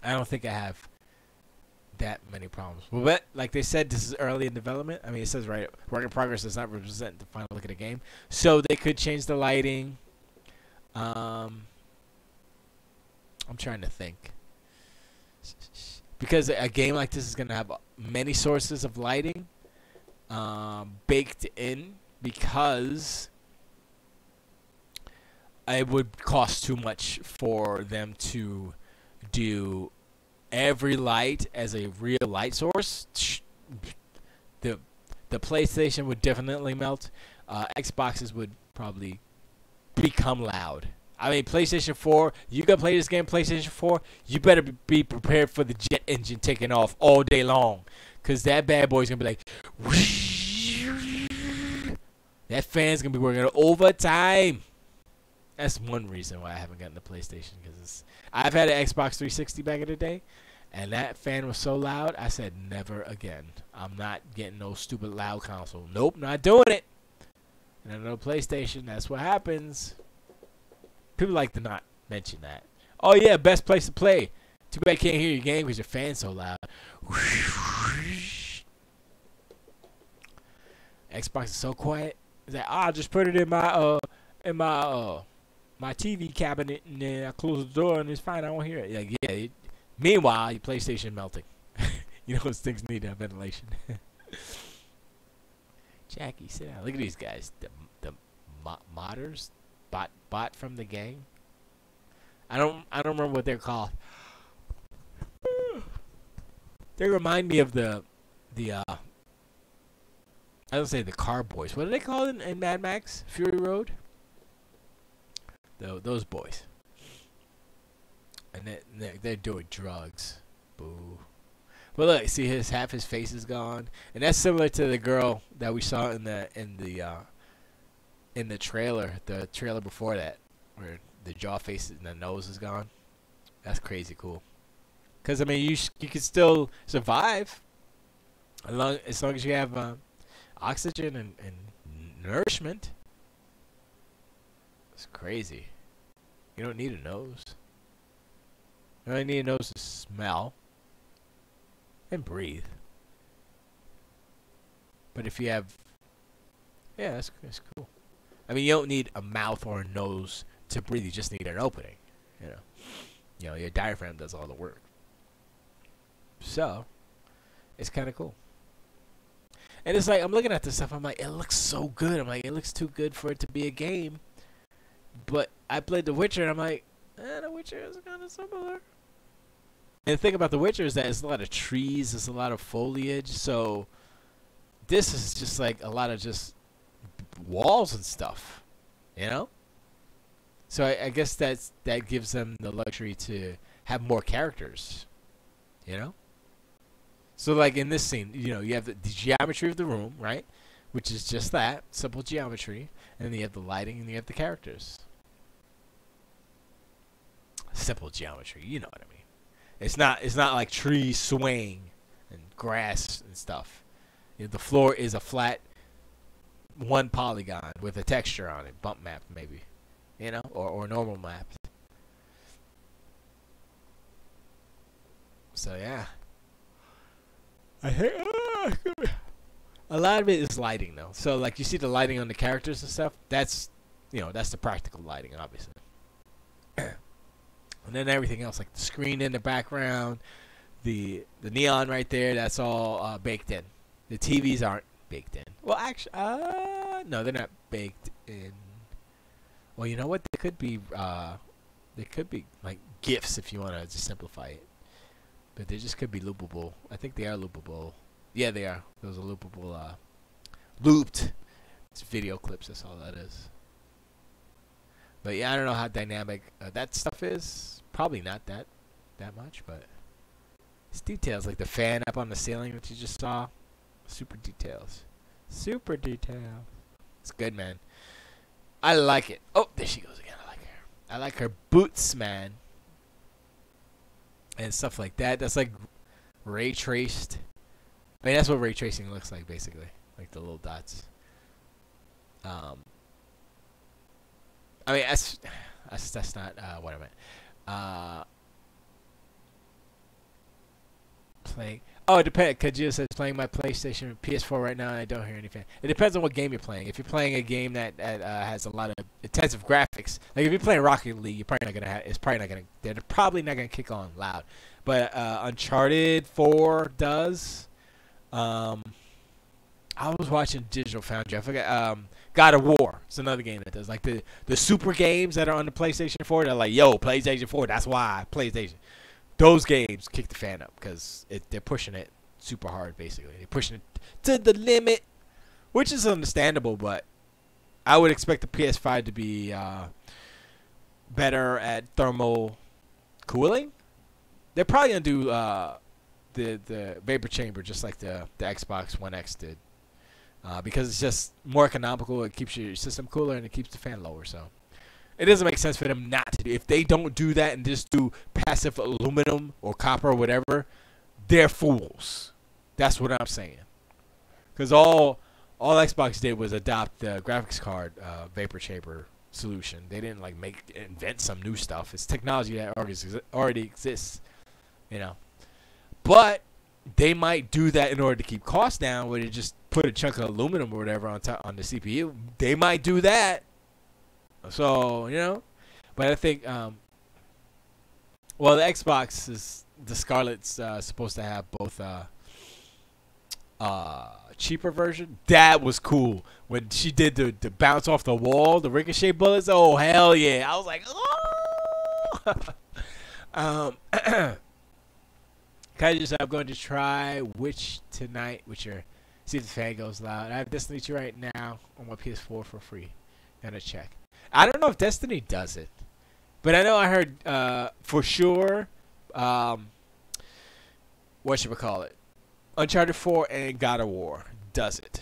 I don't think I have that many problems. Well, but like they said, this is early in development. I mean, it says right, work in progress does not represent the final look of the game, so they could change the lighting. I'm trying to think, because a game like this is gonna have many sources of lighting baked in, because it would cost too much for them to do every light as a real light source. The PlayStation would definitely melt. Xboxes would probably become loud. I mean, PlayStation 4, you gonna play this game, PlayStation 4, you better be prepared for the jet engine taking off all day long, because that bad boy's gonna be like, that fan's gonna be working overtime. That's one reason why I haven't gotten the PlayStation, because I've had an Xbox 360 back in the day, and that fan was so loud, I said never again. I'm not getting no stupid loud console. Nope, not doing it. And I know PlayStation, that's what happens. People like to not mention that. Oh yeah, best place to play. Too bad I can't hear your game because your fan's so loud. Xbox is so quiet. It's like, I'll just put it in my my TV cabinet, and then I close the door and it's fine. I won't hear it. Like, yeah. Meanwhile, your PlayStation melting. You know those things need that ventilation. Jackie, sit down. Look at these guys. The modders, bot from the gang. I don't remember what they're called. They remind me of the I don't say the car boys. What do they call it in Mad Max Fury Road? Those boys. And they're doing drugs. Boo. But look, see, half his face is gone, and that's similar to the girl that we saw in the trailer, the trailer before that, where the jaw face and the nose is gone. That's crazy cool. Cause I mean, you can still survive as long as you have oxygen and nourishment. It's crazy. You don't need a nose. You only need a nose to smell and breathe. But if you have, yeah, that's cool. I mean, you don't need a mouth or a nose to breathe. You just need an opening. You know, your diaphragm does all the work. So, it's kind of cool. And it's like, I'm looking at this stuff, I'm like, it looks so good. I'm like, it looks too good for it to be a game. But I played The Witcher, and I'm like, The Witcher is kind of similar. And the thing about The Witcher is that it's a lot of trees, it's a lot of foliage, so this is just like a lot of just walls and stuff, you know? So I guess that gives them the luxury to have more characters, you know? So like in this scene, you know, you have the geometry of the room, right? Which is just that, simple geometry, and then you have the lighting and you have the characters. Simple geometry, you know what I mean. It's not like trees swaying and grass and stuff. You know, the floor is a flat one polygon with a texture on it, bump map maybe, you know, or normal maps. So yeah, I think a lot of it is lighting though. So like you see the lighting on the characters and stuff. That's, you know, that's the practical lighting, obviously. And then everything else, like the screen in the background, the neon right there, that's all baked in. The TVs aren't baked in. Well, actually, no, they're not baked in. Well, you know what? They could be like GIFs if you want to just simplify it. But they just could be loopable. I think they are loopable. Yeah, they are. Those are loopable, looped. It's video clips. That's all that is. But yeah, I don't know how dynamic that stuff is. Probably not that much, but it's details like the fan up on the ceiling that you just saw. Super details. Super detail. It's good, man. I like it. Oh, there she goes again. I like her. I like her boots, man. And stuff like that. That's like ray traced. I mean, that's what ray tracing looks like, basically. Like the little dots. I mean, that's not what I meant. Playing. Oh, it depends. Kajia says playing my PlayStation PS4 right now, and I don't hear anything. It depends on what game you're playing. If you're playing a game that has a lot of intensive graphics, like if you're playing Rocket League, you're probably not gonna have. It's probably not gonna. They're probably not gonna kick on loud. But Uncharted 4 does. I was watching Digital Foundry. I forgot. God of War. It's another game that does. Like the super games that are on the PlayStation 4. They're like, yo, PlayStation 4. That's why PlayStation. Those games kick the fan up because they're pushing it super hard. Basically, they're pushing it to the limit, which is understandable. But I would expect the PS5 to be better at thermal cooling. They're probably gonna do the vapor chamber just like the Xbox One X did, because it's just more economical. It keeps your system cooler and it keeps the fan lower. So it doesn't make sense for them not to do. If they don't do that and just do passive aluminum or copper or whatever, they're fools. That's what I'm saying. Because all Xbox did was adopt the graphics card vapor chamber solution. They didn't like invent some new stuff. It's technology that already exists. You know, but they might do that in order to keep costs down, where they just put a chunk of aluminum or whatever on top on the CPU. They might do that. So but I think well, the Xbox is the Scarlett's supposed to have both cheaper version. That was cool when she did the bounce off the wall, the ricochet bullets. Oh hell yeah! I was like, oh. I'm going to try Witch tonight, see if the fan goes loud. I have Destiny 2 right now on my PS4 for free. Gonna check. I don't know if Destiny does it, but I know I heard for sure. What should we call it? Uncharted 4 and God of War does it.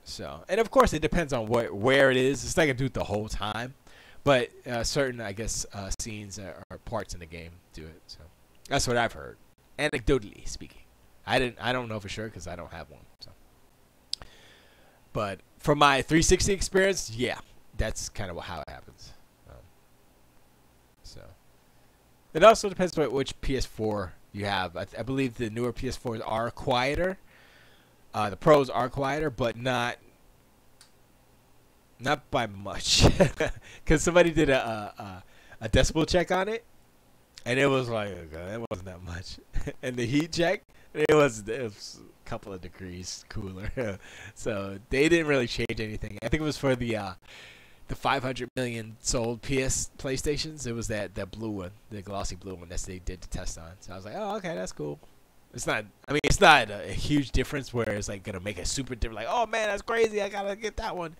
So, and of course it depends on where it is. It's not gonna do it the whole time, but certain I guess scenes or parts in the game do it. So that's what I've heard. Anecdotally speaking, I don't know for sure because I don't have one. So, but from my 360 experience, yeah, that's kind of how it happens. So, it also depends on which PS4 you have. I believe the newer PS4s are quieter. The Pros are quieter, but not by much. Because somebody did a decibel check on it. And it was like, okay, it wasn't that much. And the heat check, it was a couple of degrees cooler. So they didn't really change anything. I think it was for the 500 million sold PlayStations. It was that blue one, the glossy blue one that they did the test on. So I was like, oh, okay, that's cool. It's not a huge difference where it's like gonna make a super different. Like, oh man, that's crazy. I gotta get that one.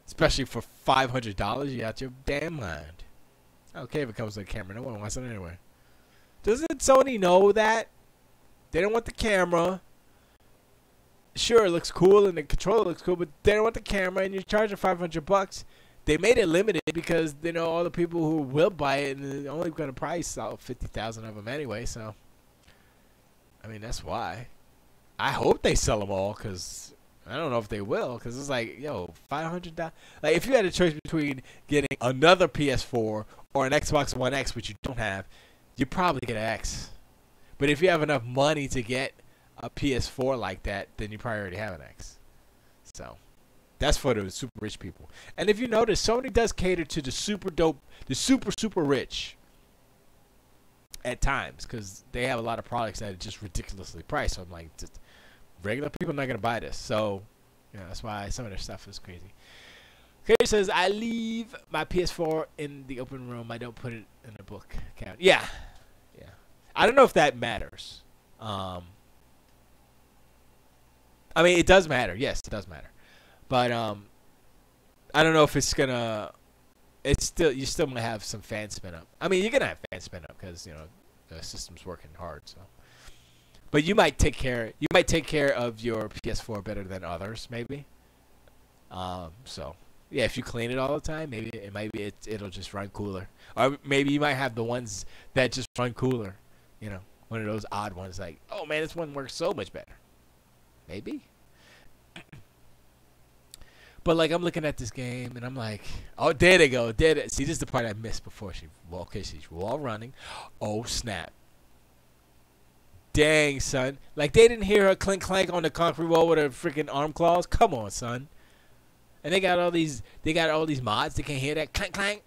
Especially for $500, you out your damn mind. Okay, if it comes with a camera, no one wants it anyway. Doesn't Sony know that? They don't want the camera. Sure, it looks cool and the controller looks cool, but they don't want the camera, and you're charging $500. They made it limited because they know all the people who will buy it, and they're only going to price out 50,000 of them anyway. So, I mean, that's why. I hope they sell them all, because I don't know if they will, because it's like, yo, $500. Like, if you had a choice between getting another PS4 or an Xbox One X, which you don't have, you probably get an X. But if you have enough money to get a PS4 like that, then you probably already have an X. So that's for the super rich people. And if you notice, Sony does cater to the super dope, the super rich at times, because they have a lot of products that are just ridiculously priced. So I'm like, just regular people are not going to buy this. So that's why some of their stuff is crazy. Okay, says, I leave my PS4 in the open room. I don't put it in a book account. Yeah. I don't know if that matters. I mean, it does matter. Yes, it does matter. But I don't know if it's gonna. You still might have some fan spin up. I mean, you're gonna have fan spin up because the system's working hard. So, but you might take care. You might take care of your PS4 better than others, maybe. So. Yeah, if you clean it all the time, maybe it'll just run cooler. Or maybe you might have the ones that just run cooler. One of those odd ones like, oh man, this one works so much better. Maybe. But like, I'm looking at this game and I'm like, oh, there they go. See, this is the part I missed before she's wall running. Oh snap. dang, son. Like, they didn't hear her clink clank on the concrete wall with her freaking arm claws. Come on, son. And they got all these mods. They can't hear that clank clank.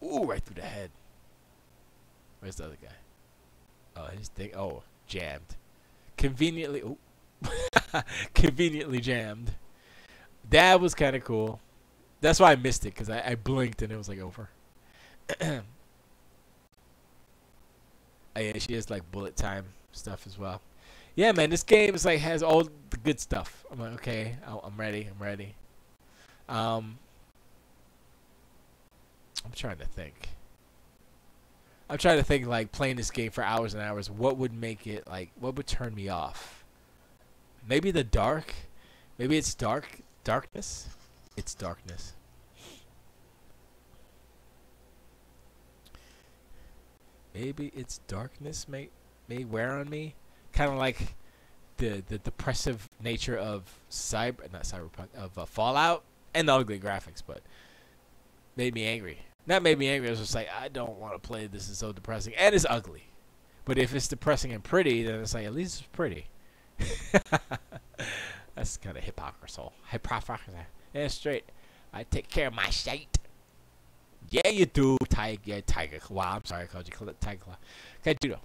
Ooh, right through the head. Where's the other guy? Oh, his thing. Oh, jammed. Conveniently. Ooh. Conveniently jammed. That was kind of cool. That's why I missed it, because I blinked and it was like over. Oh, yeah, she has like bullet time stuff as well. Yeah, man, this game is like has all the good stuff. I'm like, okay, I'm ready. I'm ready. I'm trying to think. I'm trying to think, like, playing this game for hours and hours. What would make it, like, what would turn me off? Maybe the dark. Maybe it's darkness. It's darkness. Maybe it's darkness may wear on me. Kind of like the depressive nature of Fallout, and the ugly graphics, but made me angry. Not made me angry. I was just like, I don't want to play. This is so depressing, and it's ugly. But if it's depressing and pretty, then it's like, at least it's pretty. That's kind of hypocrisy. Yeah, straight. I take care of my shit. Yeah, you do, Tiger Claw. I'm sorry, I called you Tiger Claw. Okay, judo.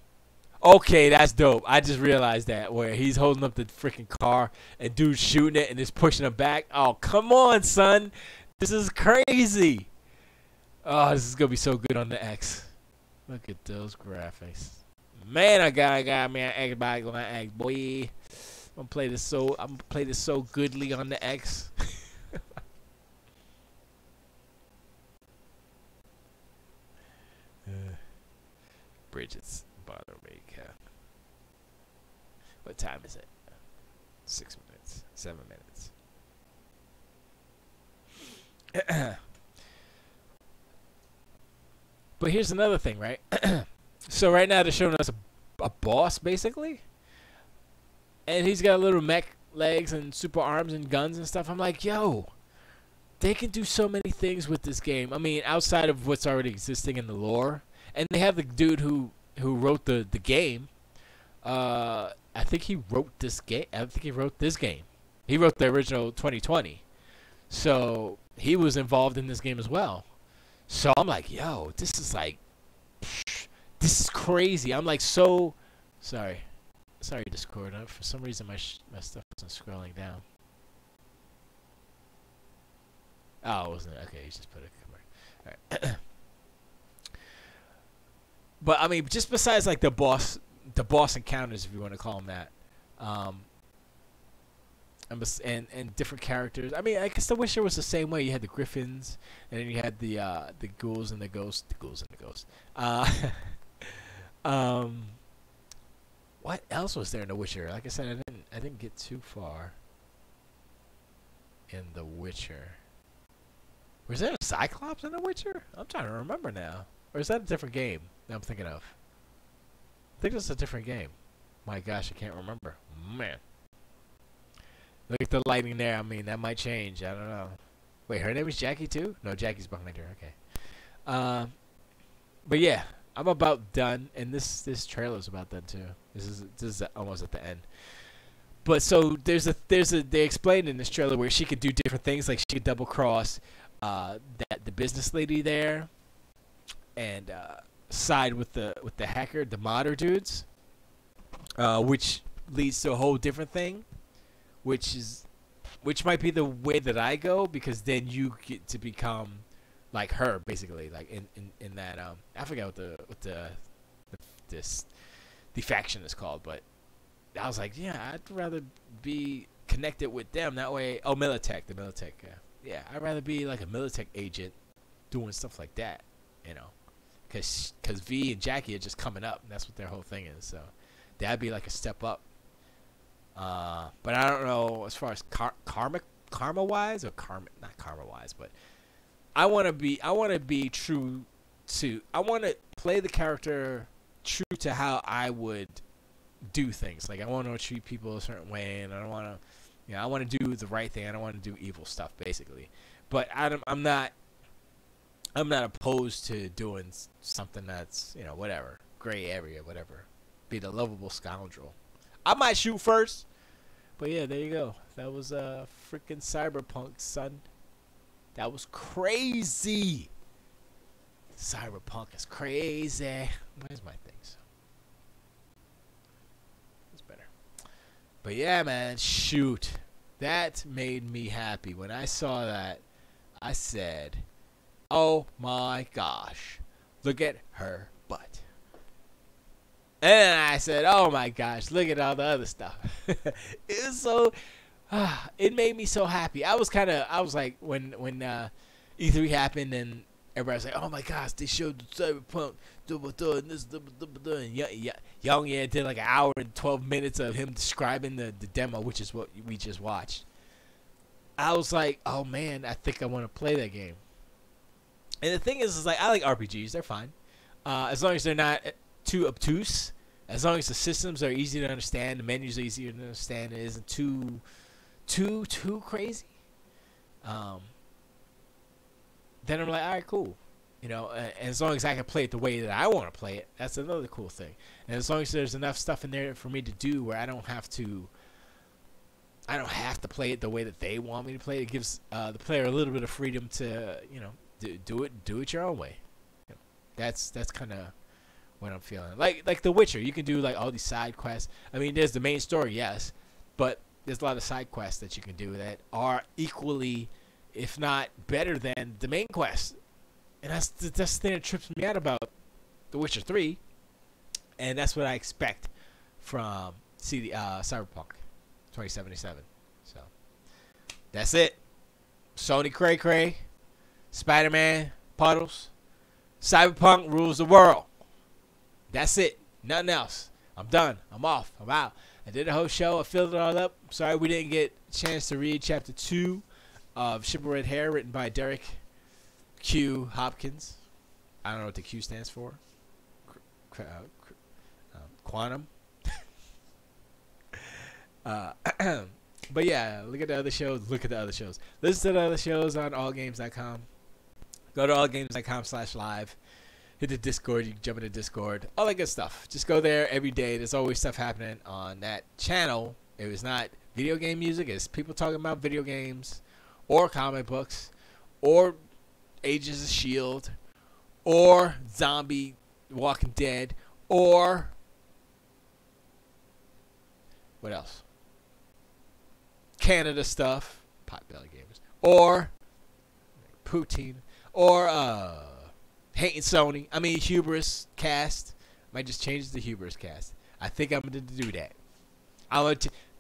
Okay, that's dope. I just realized that, where he's holding up the freaking car and dude's shooting it and is pushing him back. Oh, come on, son. This is crazy. Oh, this is gonna be so good on the X. Look at those graphics. Man, I got me an Xbox on the X, boy. I'm gonna play this so goodly on the X. Bridget's bother me. What time is it? 6 minutes. 7 minutes. But here's another thing, right? So right now they're showing us a boss, basically. And he's got little mech legs and super arms and guns and stuff. I'm like, yo, they can do so many things with this game. I mean, outside of what's already existing in the lore. And they have the dude who wrote the game. I think he wrote this game. He wrote the original 2020. So he was involved in this game as well. So I'm like, yo, this is crazy. I'm like, so sorry, Discord. For some reason, my stuff wasn't scrolling down. Oh, it wasn't. Okay, you just put it. All right. But I mean, just besides like the boss encounters, if you want to call them that, and different characters. I mean, I guess The Witcher was the same way. You had the griffins, and then you had the ghouls and the ghosts. What else was there in The Witcher? Like I said, I didn't get too far in The Witcher. Was there a Cyclops in The Witcher? I'm trying to remember now. Or is that a different game that I'm thinking of? I think it's a different game. My gosh, I can't remember. Man. Look at the lighting there. I mean, that might change. I don't know. Wait, her name is Jackie too? No, Jackie's behind her. Okay. But yeah, I'm about done, and this trailer's about done too. This is almost at the end. But so they explained in this trailer where she could do different things, like she could double cross the business lady there, and side with the hacker, the modder dudes, which leads to a whole different thing, which might be the way that I go, because then you get to become like her, basically, like in that I forgot what the faction is called, but I was like, yeah, I'd rather be connected with them that way. Oh, Militech, the Militech, yeah, I'd rather be like a Militech agent doing stuff like that, you know. Because V and Jackie are just coming up, and that's what their whole thing is. So that'd be like a step up. But I don't know as far as karma wise, or not karma wise, but I want to be true to. I want to play the character true to how I would do things. Like, I want to treat people a certain way, and I don't want to. You know, I want to do the right thing. I don't want to do evil stuff, basically. But I'm not opposed to doing something that's, you know, whatever. gray area, whatever. Be the lovable scoundrel. I might shoot first. But yeah, there you go. That was freaking Cyberpunk, son. That was crazy. Cyberpunk is crazy. Where's my things? That's better. But yeah, man, shoot. That made me happy. When I saw that, I said, oh my gosh, look at her butt. And then I said, oh my gosh, look at all the other stuff. It was so, it made me so happy. I was like, when E3 happened and everybody was like, oh my gosh, they showed the Cyberpunk, and this, and Young did like an hour and 12 minutes of him describing the demo, which is what we just watched. I was like, oh man, I think I want to play that game. And the thing is like, I like RPGs, they're fine. As long as they're not too obtuse, as long as the systems are easy to understand, the menus are easier to understand, it isn't too crazy. Then I'm like, all right, cool. You know, and as long as I can play it the way that I want to play it, that's another cool thing. And as long as there's enough stuff in there for me to do where I don't have to play it the way that they want me to play it. It gives the player a little bit of freedom to, you know, do it your own way. You know, that's kind of what I'm feeling. Like The Witcher, you can do like all these side quests. I mean, there's the main story, yes, but there's a lot of side quests that you can do that are equally, if not better than the main quest. And that's the thing that trips me out about The Witcher 3, and that's what I expect from Cyberpunk 2077. So that's it. Sony cray cray, Spider-Man puddles, Cyberpunk rules the world. That's it. Nothing else. I'm done. I'm off. I'm out. I did a whole show. I filled it all up. Sorry we didn't get a chance to read chapter 2 of Ship of Red Hair, written by Derek Q. Hopkins. I don't know what the Q stands for. Quantum. But yeah, look at the other shows. Look at the other shows. Listen to the other shows on allgames.com. Go to allgames.com/live. Hit the Discord. You can jump into Discord. All that good stuff. Just go there every day. There's always stuff happening on that channel. If it's not video game music, it's people talking about video games or comic books or Agents of S.H.I.E.L.D. or Zombie Walking Dead or what else? Canada stuff, Potbelly Gamers, or Poutine, or Hating Sony. I mean Hubris Cast. Might just change it to Hubris Cast. I think I'm going to do that.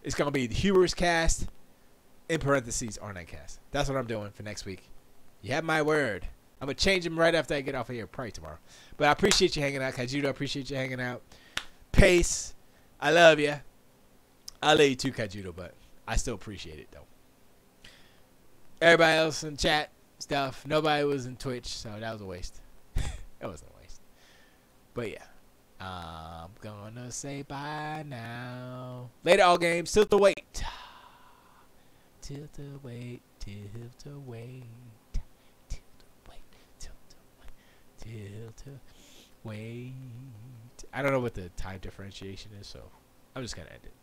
It's going to be the Hubris Cast in parentheses Arnett Cast. That's what I'm doing for next week. You have my word. I'm going to change them right after I get off of here, probably tomorrow. But I appreciate you hanging out. Kajudo, I appreciate you hanging out. Pace, I love you. I love you too, Kajudo, but I still appreciate it, though. Everybody else in chat stuff, nobody was in Twitch, so that was a waste. That wasn't a waste. But yeah, I'm going to say bye now. Later, all games. Tilt the weight. Tilt the weight. Tilt the weight. Wait. I don't know what the time differentiation is, so I'm just gonna end it.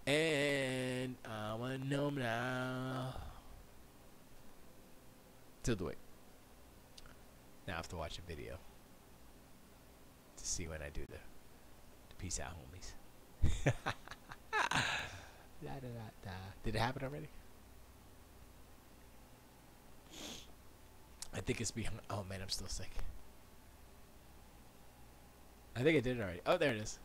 And I wanna know now. Till the wait. Now I have to watch a video to see when I do the peace out, homies. Da, da, da, da. Did it happen already? I think it's behind. Oh man, I'm still sick. I think I did it already. Oh, there it is.